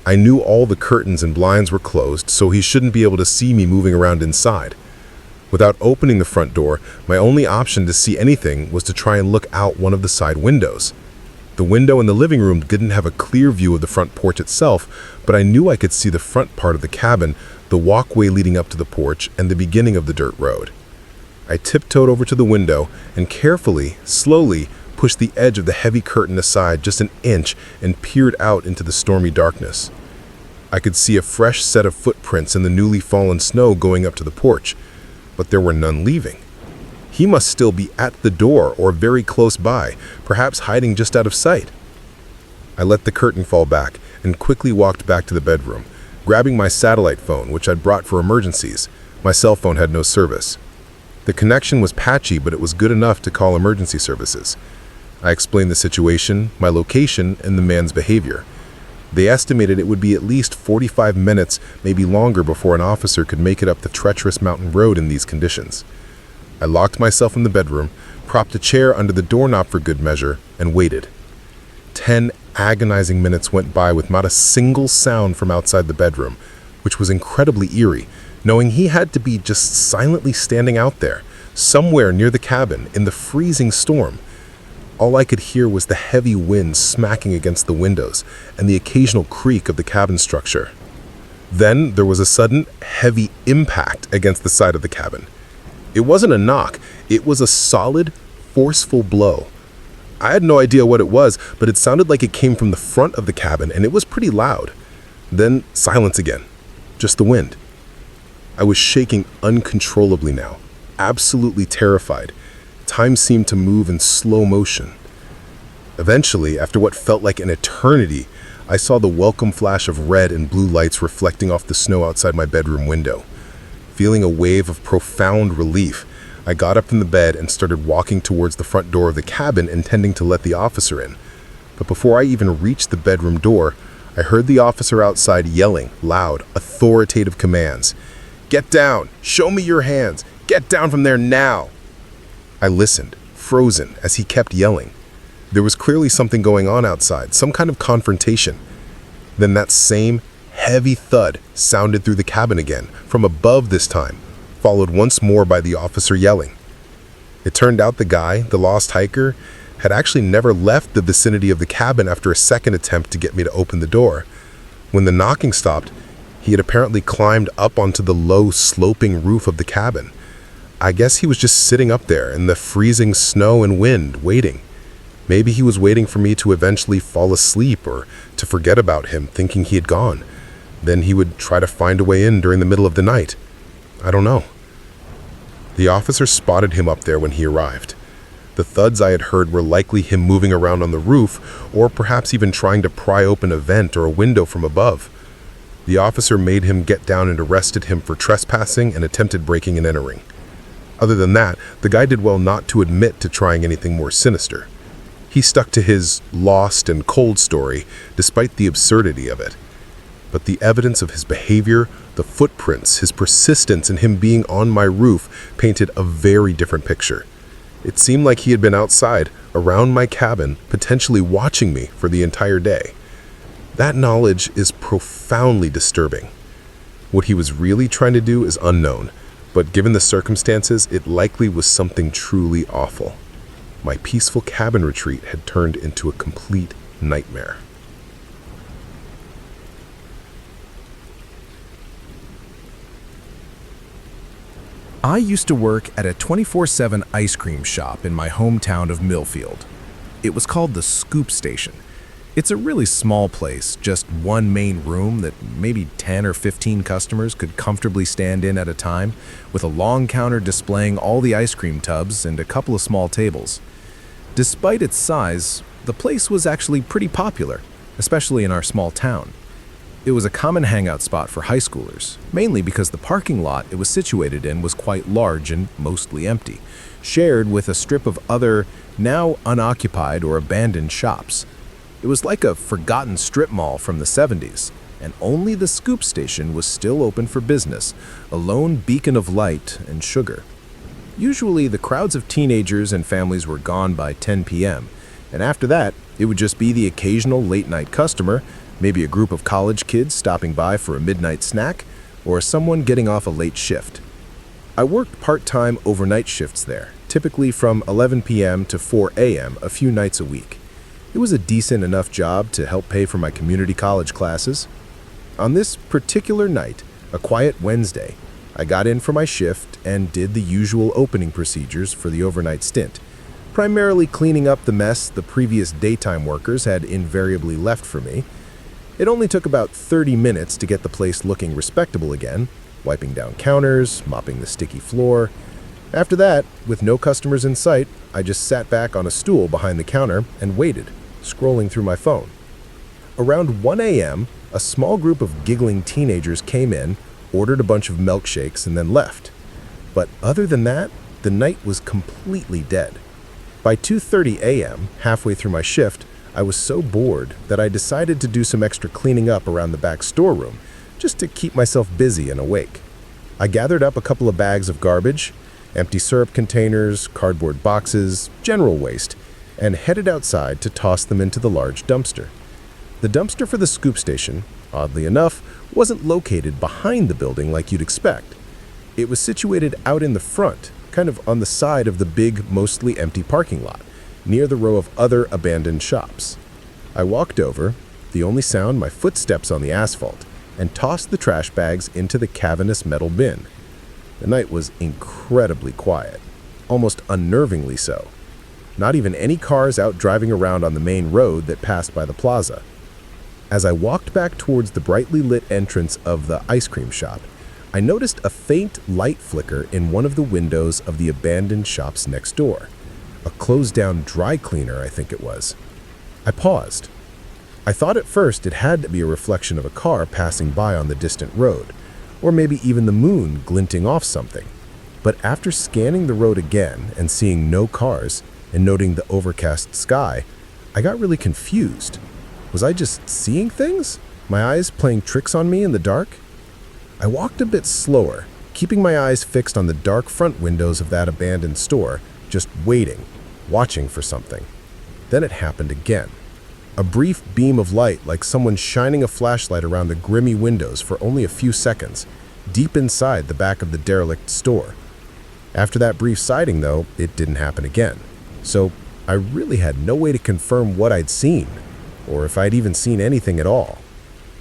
I knew all the curtains and blinds were closed, so he shouldn't be able to see me moving around inside. Without opening the front door, my only option to see anything was to try and look out one of the side windows. The window in the living room didn't have a clear view of the front porch itself, but I knew I could see the front part of the cabin, the walkway leading up to the porch, and the beginning of the dirt road. I tiptoed over to the window and carefully, slowly, pushed the edge of the heavy curtain aside just an inch and peered out into the stormy darkness. I could see a fresh set of footprints in the newly fallen snow going up to the porch, but there were none leaving. He must still be at the door or very close by, perhaps hiding just out of sight. I let the curtain fall back and quickly walked back to the bedroom, grabbing my satellite phone, which I'd brought for emergencies. My cell phone had no service. The connection was patchy, but it was good enough to call emergency services. I explained the situation, my location, and the man's behavior. They estimated it would be at least 45 minutes, maybe longer, before an officer could make it up the treacherous mountain road in these conditions. I locked myself in the bedroom, propped a chair under the doorknob for good measure, and waited. 10 agonizing minutes went by with not a single sound from outside the bedroom, which was incredibly eerie, knowing he had to be just silently standing out there, somewhere near the cabin, in the freezing storm. All I could hear was the heavy wind smacking against the windows and the occasional creak of the cabin structure. Then there was a sudden, heavy impact against the side of the cabin. It wasn't a knock, it was a solid, forceful blow. I had no idea what it was, but it sounded like it came from the front of the cabin, and it was pretty loud. Then silence again, just the wind. I was shaking uncontrollably now, absolutely terrified. Time seemed to move in slow motion. Eventually, after what felt like an eternity, I saw the welcome flash of red and blue lights reflecting off the snow outside my bedroom window. Feeling a wave of profound relief, I got up from the bed and started walking towards the front door of the cabin, intending to let the officer in. But before I even reached the bedroom door, I heard the officer outside yelling loud, authoritative commands. "Get down! Show me your hands! Get down from there now!" I listened, frozen, as he kept yelling. There was clearly something going on outside, some kind of confrontation. Then that same heavy thud sounded through the cabin again, from above this time, followed once more by the officer yelling. It turned out the guy, the lost hiker, had actually never left the vicinity of the cabin after a second attempt to get me to open the door. When the knocking stopped, he had apparently climbed up onto the low, sloping roof of the cabin. I guess he was just sitting up there in the freezing snow and wind, waiting. Maybe he was waiting for me to eventually fall asleep or to forget about him, thinking he had gone. Then he would try to find a way in during the middle of the night. I don't know. The officer spotted him up there when he arrived. The thuds I had heard were likely him moving around on the roof, or perhaps even trying to pry open a vent or a window from above. The officer made him get down and arrested him for trespassing and attempted breaking and entering. Other than that, the guy did well not to admit to trying anything more sinister. He stuck to his lost and cold story, despite the absurdity of it. But the evidence of his behavior, the footprints, his persistence, and him being on my roof painted a very different picture. It seemed like he had been outside, around my cabin, potentially watching me for the entire day. That knowledge is profoundly disturbing. What he was really trying to do is unknown, but given the circumstances, it likely was something truly awful. My peaceful cabin retreat had turned into a complete nightmare. I used to work at a 24/7 ice cream shop in my hometown of Millfield. It was called the Scoop Station. It's a really small place, just one main room that maybe 10 or 15 customers could comfortably stand in at a time, with a long counter displaying all the ice cream tubs and a couple of small tables. Despite its size, the place was actually pretty popular, especially in our small town. It was a common hangout spot for high schoolers, mainly because the parking lot it was situated in was quite large and mostly empty, shared with a strip of other, now unoccupied or abandoned shops. It was like a forgotten strip mall from the 70s, and only the Scoop Station was still open for business, a lone beacon of light and sugar. Usually, the crowds of teenagers and families were gone by 10 p.m., and after that, it would just be the occasional late-night customer, maybe a group of college kids stopping by for a midnight snack, or someone getting off a late shift. I worked part-time overnight shifts there, typically from 11 p.m. to 4 a.m. a few nights a week. It was a decent enough job to help pay for my community college classes. On this particular night, a quiet Wednesday, I got in for my shift and did the usual opening procedures for the overnight stint, primarily cleaning up the mess the previous daytime workers had invariably left for me. It only took about 30 minutes to get the place looking respectable again, wiping down counters, mopping the sticky floor. After that, with no customers in sight, I just sat back on a stool behind the counter and waited, scrolling through my phone. Around 1 a.m., a small group of giggling teenagers came in, ordered a bunch of milkshakes, and then left. But other than that, the night was completely dead. By 2:30 a.m., halfway through my shift, I was so bored that I decided to do some extra cleaning up around the back storeroom, just to keep myself busy and awake. I gathered up a couple of bags of garbage, empty syrup containers, cardboard boxes, general waste, and headed outside to toss them into the large dumpster. The dumpster for the scoop station, oddly enough, wasn't located behind the building like you'd expect. It was situated out in the front, kind of on the side of the big, mostly empty parking lot, near the row of other abandoned shops. I walked over, the only sound my footsteps on the asphalt, and tossed the trash bags into the cavernous metal bin. The night was incredibly quiet, almost unnervingly so. Not even any cars out driving around on the main road that passed by the plaza. As I walked back towards the brightly lit entrance of the ice cream shop, I noticed a faint light flicker in one of the windows of the abandoned shops next door. A closed-down dry cleaner, I think it was. I paused. I thought at first it had to be a reflection of a car passing by on the distant road, or maybe even the moon glinting off something. But after scanning the road again and seeing no cars, and noting the overcast sky, I got really confused. Was I just seeing things? My eyes playing tricks on me in the dark? I walked a bit slower, keeping my eyes fixed on the dark front windows of that abandoned store, just waiting, watching for something. Then it happened again. A brief beam of light, like someone shining a flashlight around the grimy windows for only a few seconds, deep inside the back of the derelict store. After that brief sighting, though, it didn't happen again. So I really had no way to confirm what I'd seen, or if I'd even seen anything at all.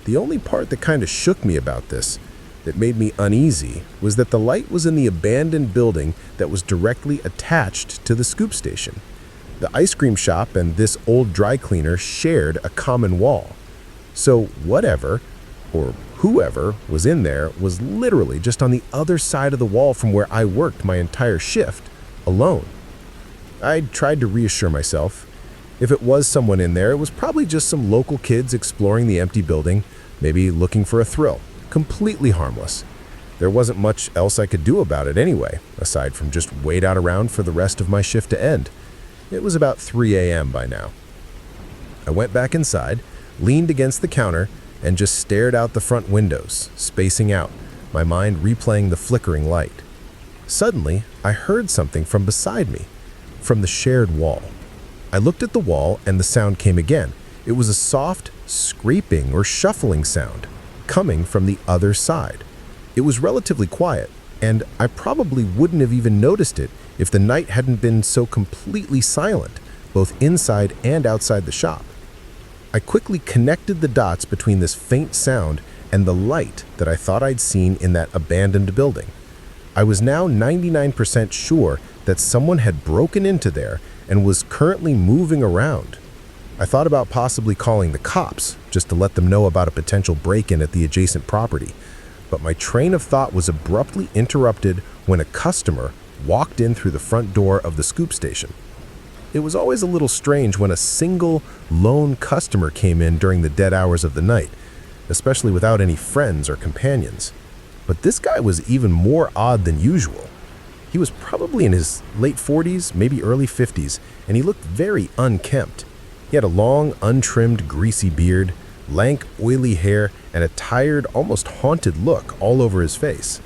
The only part that kind of shook me about this, that made me uneasy, was that the light was in the abandoned building that was directly attached to the scoop station. The ice cream shop and this old dry cleaner shared a common wall. So whatever, or whoever was in there was literally just on the other side of the wall from where I worked my entire shift, alone. I tried to reassure myself. If it was someone in there, it was probably just some local kids exploring the empty building, maybe looking for a thrill. Completely harmless. There wasn't much else I could do about it anyway, aside from just wait out around for the rest of my shift to end. It was about 3 a.m. by now. I went back inside, leaned against the counter, and just stared out the front windows, spacing out, my mind replaying the flickering light. Suddenly, I heard something from beside me, from the shared wall. I looked at the wall and the sound came again. It was a soft, scraping or shuffling sound, coming from the other side. It was relatively quiet, and I probably wouldn't have even noticed it if the night hadn't been so completely silent, both inside and outside the shop. I quickly connected the dots between this faint sound and the light that I thought I'd seen in that abandoned building. I was now 99% sure that someone had broken into there and was currently moving around. I thought about possibly calling the cops just to let them know about a potential break-in at the adjacent property, but my train of thought was abruptly interrupted when a customer walked in through the front door of the scoop station. It was always a little strange when a single, lone customer came in during the dead hours of the night, especially without any friends or companions. But this guy was even more odd than usual. He was probably in his late 40s, maybe early 50s, and he looked very unkempt. He had a long, untrimmed, greasy beard, lank, oily hair, and a tired, almost haunted look all over his face.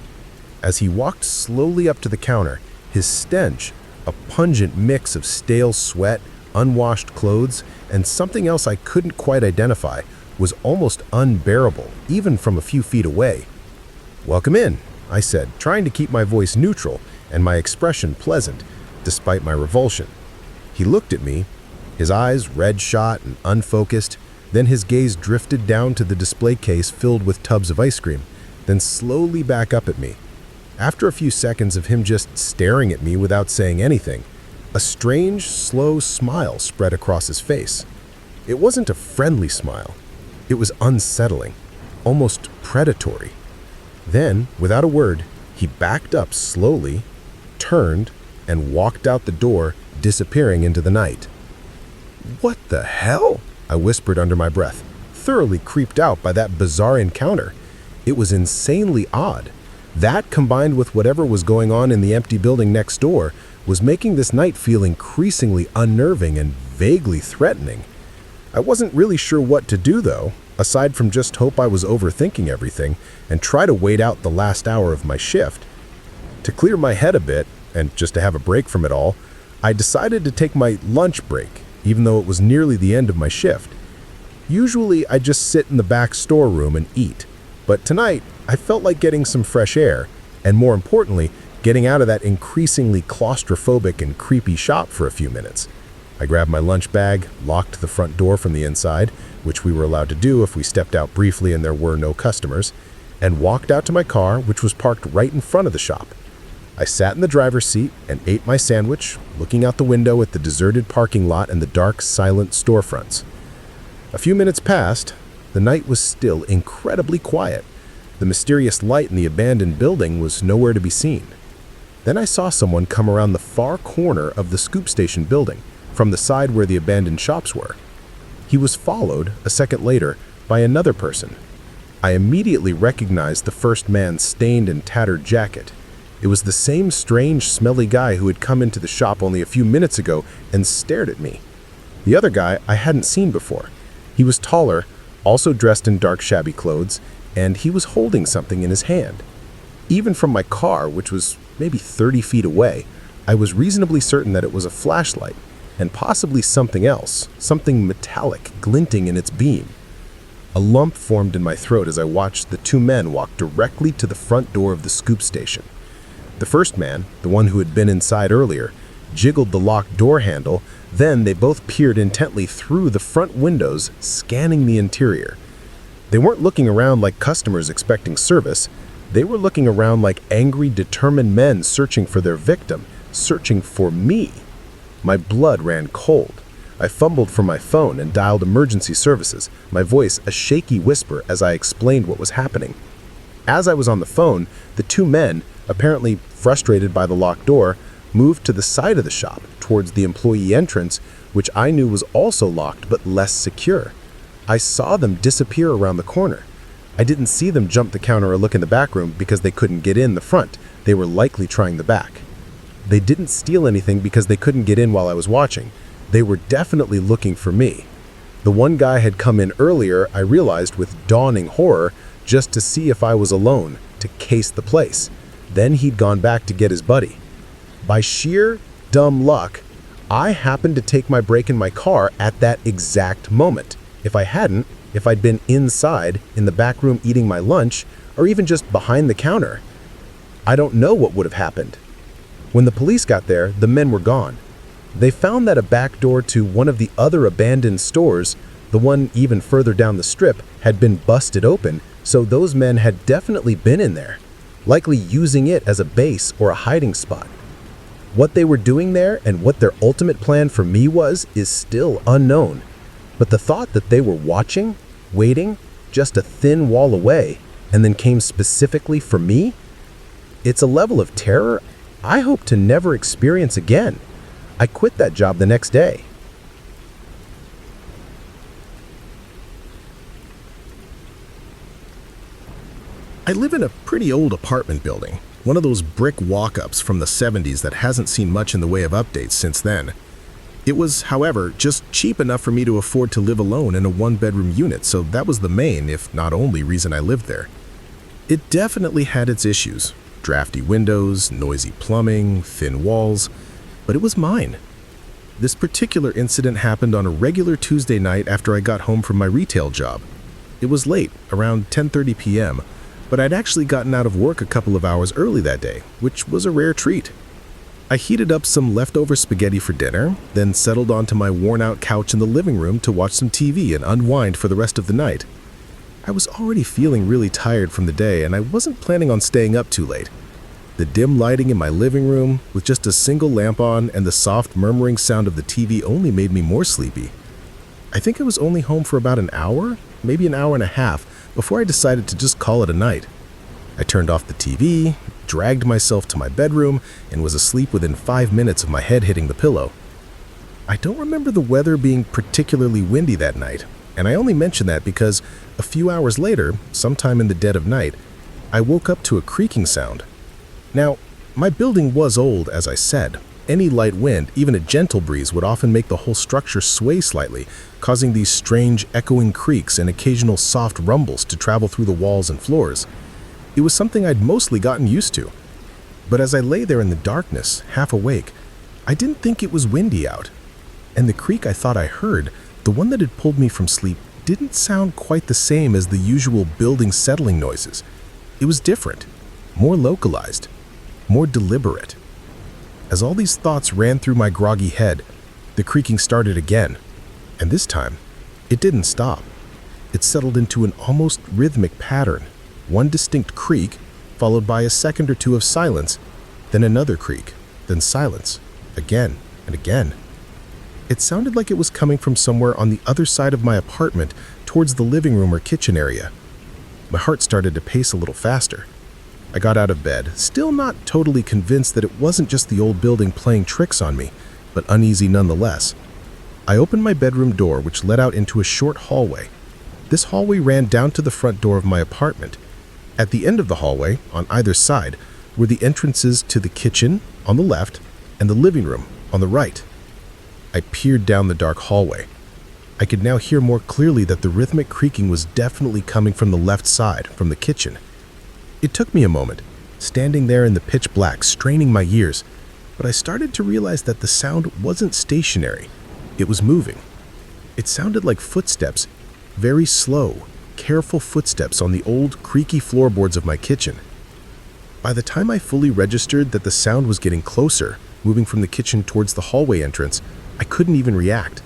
As he walked slowly up to the counter, his stench, a pungent mix of stale sweat, unwashed clothes, and something else I couldn't quite identify, was almost unbearable, even from a few feet away. "Welcome in," I said, trying to keep my voice neutral and my expression pleasant, despite my revulsion. He looked at me, his eyes red-shot and unfocused, then his gaze drifted down to the display case filled with tubs of ice cream, then slowly back up at me. After a few seconds of him just staring at me without saying anything, a strange, slow smile spread across his face. It wasn't a friendly smile. It was unsettling, almost predatory. Then, without a word, he backed up slowly, turned, and walked out the door, disappearing into the night. "What the hell?" I whispered under my breath, thoroughly creeped out by that bizarre encounter. It was insanely odd. That, combined with whatever was going on in the empty building next door, was making this night feel increasingly unnerving and vaguely threatening. I wasn't really sure what to do, though, aside from just hope I was overthinking everything and try to wait out the last hour of my shift. To clear my head a bit, and just to have a break from it all, I decided to take my lunch break, even though it was nearly the end of my shift. Usually, I just sit in the back storeroom and eat, but tonight, I felt like getting some fresh air, and more importantly, getting out of that increasingly claustrophobic and creepy shop for a few minutes. I grabbed my lunch bag, locked the front door from the inside, which we were allowed to do if we stepped out briefly and there were no customers, and walked out to my car, which was parked right in front of the shop. I sat in the driver's seat and ate my sandwich, looking out the window at the deserted parking lot and the dark, silent storefronts. A few minutes passed. The night was still incredibly quiet. The mysterious light in the abandoned building was nowhere to be seen. Then I saw someone come around the far corner of the scoop station building, from the side where the abandoned shops were. He was followed, a second later, by another person. I immediately recognized the first man's stained and tattered jacket. It was the same strange, smelly guy who had come into the shop only a few minutes ago and stared at me. The other guy I hadn't seen before. He was taller, also dressed in dark, shabby clothes, and he was holding something in his hand. Even from my car, which was maybe 30 feet away, I was reasonably certain that it was a flashlight, and possibly something else, something metallic glinting in its beam. A lump formed in my throat as I watched the two men walk directly to the front door of the scoop station. The first man, the one who had been inside earlier, jiggled the locked door handle, then they both peered intently through the front windows, scanning the interior. They weren't looking around like customers expecting service. They were looking around like angry, determined men searching for their victim, searching for me. My blood ran cold. I fumbled for my phone and dialed emergency services, my voice a shaky whisper as I explained what was happening. As I was on the phone, the two men, apparently frustrated by the locked door, moved to the side of the shop, towards the employee entrance, which I knew was also locked but less secure. I saw them disappear around the corner. I didn't see them jump the counter or look in the back room because they couldn't get in the front. They were likely trying the back. They didn't steal anything because they couldn't get in while I was watching. They were definitely looking for me. The one guy had come in earlier, I realized with dawning horror, just to see if I was alone, to case the place. Then he'd gone back to get his buddy. By sheer dumb luck, I happened to take my break in my car at that exact moment. If I hadn't, if I'd been inside, in the back room eating my lunch, or even just behind the counter, I don't know what would have happened. When the police got there, the men were gone. They found that a back door to one of the other abandoned stores, the one even further down the strip, had been busted open, so those men had definitely been in there, likely using it as a base or a hiding spot. What they were doing there and what their ultimate plan for me was is still unknown. But the thought that they were watching, waiting, just a thin wall away, and then came specifically for me, it's a level of terror I hope to never experience again. I quit that job the next day. I live in a pretty old apartment building, one of those brick walk-ups from the 70s that hasn't seen much in the way of updates since then. It was, however, just cheap enough for me to afford to live alone in a one-bedroom unit, so that was the main, if not only, reason I lived there. It definitely had its issues. Drafty windows, noisy plumbing, thin walls, but it was mine. This particular incident happened on a regular Tuesday night after I got home from my retail job. It was late, around 10:30 p.m., but I'd actually gotten out of work a couple of hours early that day, which was a rare treat. I heated up some leftover spaghetti for dinner, then settled onto my worn-out couch in the living room to watch some TV and unwind for the rest of the night. I was already feeling really tired from the day, and I wasn't planning on staying up too late. The dim lighting in my living room, with just a single lamp on and the soft murmuring sound of the TV only made me more sleepy. I think I was only home for about an hour, maybe an hour and a half, before I decided to just call it a night. I turned off the TV, dragged myself to my bedroom, and was asleep within 5 minutes of my head hitting the pillow. I don't remember the weather being particularly windy that night, and I only mention that because a few hours later, sometime in the dead of night, I woke up to a creaking sound. Now, my building was old, as I said, any light wind, even a gentle breeze, would often make the whole structure sway slightly, causing these strange, echoing creaks and occasional soft rumbles to travel through the walls and floors. It was something I'd mostly gotten used to. But as I lay there in the darkness, half awake, I didn't think it was windy out. And the creak I thought I heard, the one that had pulled me from sleep, didn't sound quite the same as the usual building settling noises. It was different, more localized, more deliberate. As all these thoughts ran through my groggy head, the creaking started again. And this time, it didn't stop. It settled into an almost rhythmic pattern. One distinct creak, followed by a second or two of silence, then another creak, then silence, again and again. It sounded like it was coming from somewhere on the other side of my apartment, towards the living room or kitchen area. My heart started to pace a little faster. I got out of bed, still not totally convinced that it wasn't just the old building playing tricks on me, but uneasy nonetheless. I opened my bedroom door, which led out into a short hallway. This hallway ran down to the front door of my apartment. At the end of the hallway, on either side, were the entrances to the kitchen on the left and the living room on the right. I peered down the dark hallway. I could now hear more clearly that the rhythmic creaking was definitely coming from the left side, from the kitchen. It took me a moment, standing there in the pitch black, straining my ears, but I started to realize that the sound wasn't stationary. It was moving. It sounded like footsteps, very slow, careful footsteps on the old, creaky floorboards of my kitchen. By the time I fully registered that the sound was getting closer, moving from the kitchen towards the hallway entrance, I couldn't even react.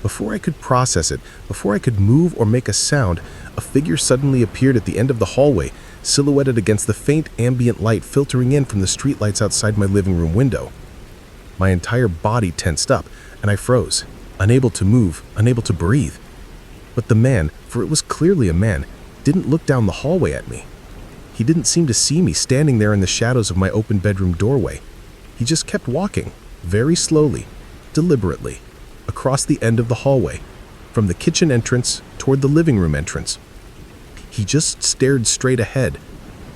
Before I could process it, before I could move or make a sound, a figure suddenly appeared at the end of the hallway, silhouetted against the faint ambient light filtering in from the streetlights outside my living room window. My entire body tensed up, and I froze, unable to move, unable to breathe. But the man, for it was clearly a man, didn't look down the hallway at me. He didn't seem to see me standing there in the shadows of my open bedroom doorway. He just kept walking, very slowly, deliberately, across the end of the hallway, from the kitchen entrance toward the living room entrance. He just stared straight ahead,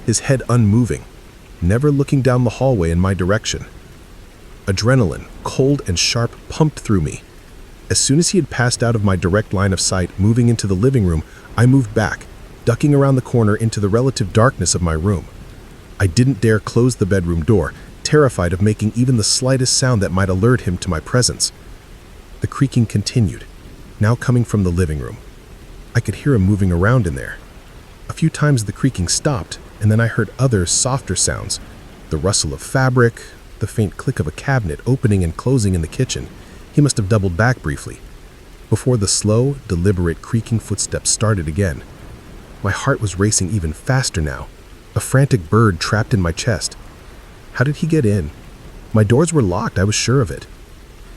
his head unmoving, never looking down the hallway in my direction. Adrenaline, cold and sharp, pumped through me. As soon as he had passed out of my direct line of sight, moving into the living room, I moved back, ducking around the corner into the relative darkness of my room. I didn't dare close the bedroom door, terrified of making even the slightest sound that might alert him to my presence. The creaking continued, now coming from the living room. I could hear him moving around in there. A few times the creaking stopped, and then I heard other, softer sounds, the rustle of fabric, the faint click of a cabinet opening and closing in the kitchen. He must have doubled back briefly, before the slow, deliberate creaking footsteps started again. My heart was racing even faster now, a frantic bird trapped in my chest. How did he get in? My doors were locked, I was sure of it.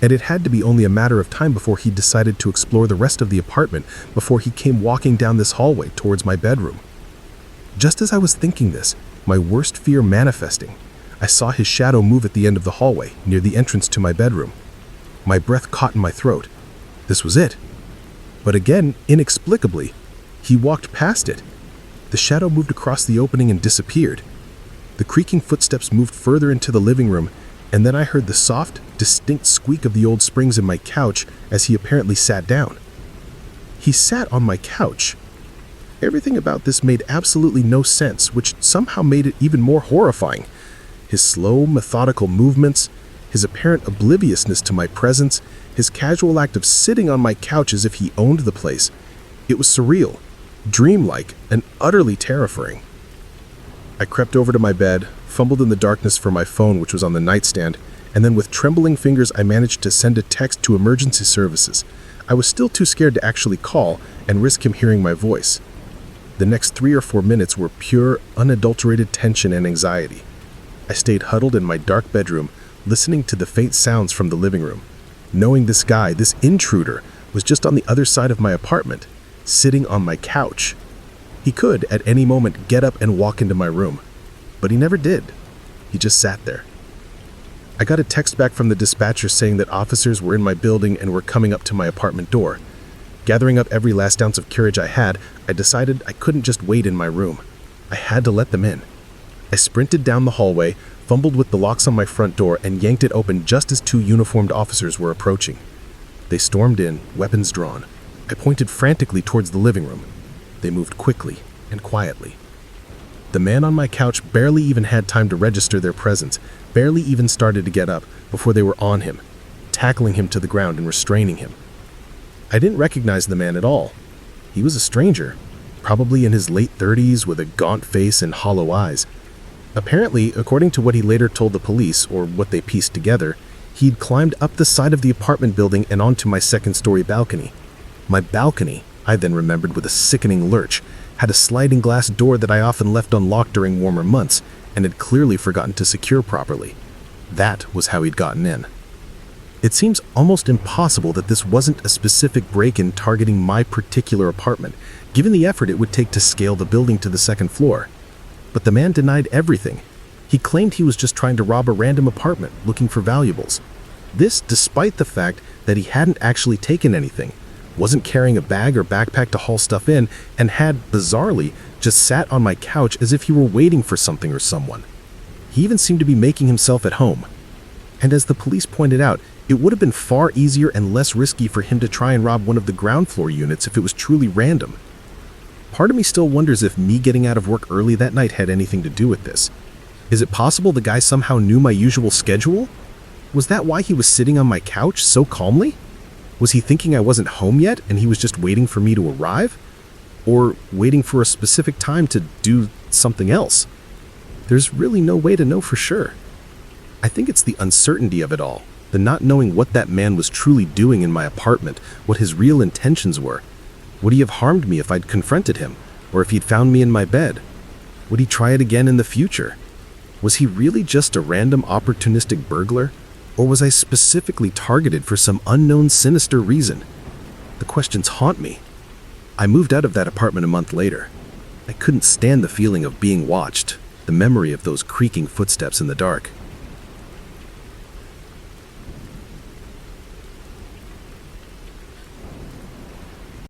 And it had to be only a matter of time before he decided to explore the rest of the apartment, before he came walking down this hallway towards my bedroom. Just as I was thinking this, my worst fear manifesting, I saw his shadow move at the end of the hallway, near the entrance to my bedroom. My breath caught in my throat. This was it. But again, inexplicably, he walked past it. The shadow moved across the opening and disappeared. The creaking footsteps moved further into the living room, and then I heard the soft, distinct squeak of the old springs in my couch as he apparently sat down. He sat on my couch. Everything about this made absolutely no sense, which somehow made it even more horrifying. His slow, methodical movements, his apparent obliviousness to my presence, his casual act of sitting on my couch as if he owned the place. It was surreal, dreamlike, and utterly terrifying. I crept over to my bed, fumbled in the darkness for my phone, which was on the nightstand, and then with trembling fingers I managed to send a text to emergency services. I was still too scared to actually call and risk him hearing my voice. The next 3 or 4 minutes were pure, unadulterated tension and anxiety. I stayed huddled in my dark bedroom, listening to the faint sounds from the living room, knowing this guy, this intruder, was just on the other side of my apartment, sitting on my couch. He could, at any moment, get up and walk into my room, but he never did. He just sat there. I got a text back from the dispatcher saying that officers were in my building and were coming up to my apartment door. Gathering up every last ounce of courage I had, I decided I couldn't just wait in my room. I had to let them in. I sprinted down the hallway, fumbled with the locks on my front door, and yanked it open just as 2 uniformed officers were approaching. They stormed in, weapons drawn. I pointed frantically towards the living room. They moved quickly and quietly. The man on my couch barely even had time to register their presence, barely even started to get up before they were on him, tackling him to the ground and restraining him. I didn't recognize the man at all. He was a stranger, probably in his late 30s with a gaunt face and hollow eyes. Apparently, according to what he later told the police, or what they pieced together, he'd climbed up the side of the apartment building and onto my second-story balcony. My balcony, I then remembered with a sickening lurch, had a sliding glass door that I often left unlocked during warmer months and had clearly forgotten to secure properly. That was how he'd gotten in. It seems almost impossible that this wasn't a specific break-in targeting my particular apartment, given the effort it would take to scale the building to the second floor. But the man denied everything. He claimed he was just trying to rob a random apartment, looking for valuables. This despite the fact that he hadn't actually taken anything, wasn't carrying a bag or backpack to haul stuff in, and had, bizarrely, just sat on my couch as if he were waiting for something or someone. He even seemed to be making himself at home. And as the police pointed out, it would have been far easier and less risky for him to try and rob one of the ground floor units if it was truly random. Part of me still wonders if me getting out of work early that night had anything to do with this. Is it possible the guy somehow knew my usual schedule? Was that why he was sitting on my couch so calmly? Was he thinking I wasn't home yet and he was just waiting for me to arrive? Or waiting for a specific time to do something else? There's really no way to know for sure. I think it's the uncertainty of it all, the not knowing what that man was truly doing in my apartment, what his real intentions were. Would he have harmed me if I'd confronted him, or if he'd found me in my bed? Would he try it again in the future? Was he really just a random opportunistic burglar? Or was I specifically targeted for some unknown sinister reason? The questions haunt me. I moved out of that apartment a month later. I couldn't stand the feeling of being watched, the memory of those creaking footsteps in the dark.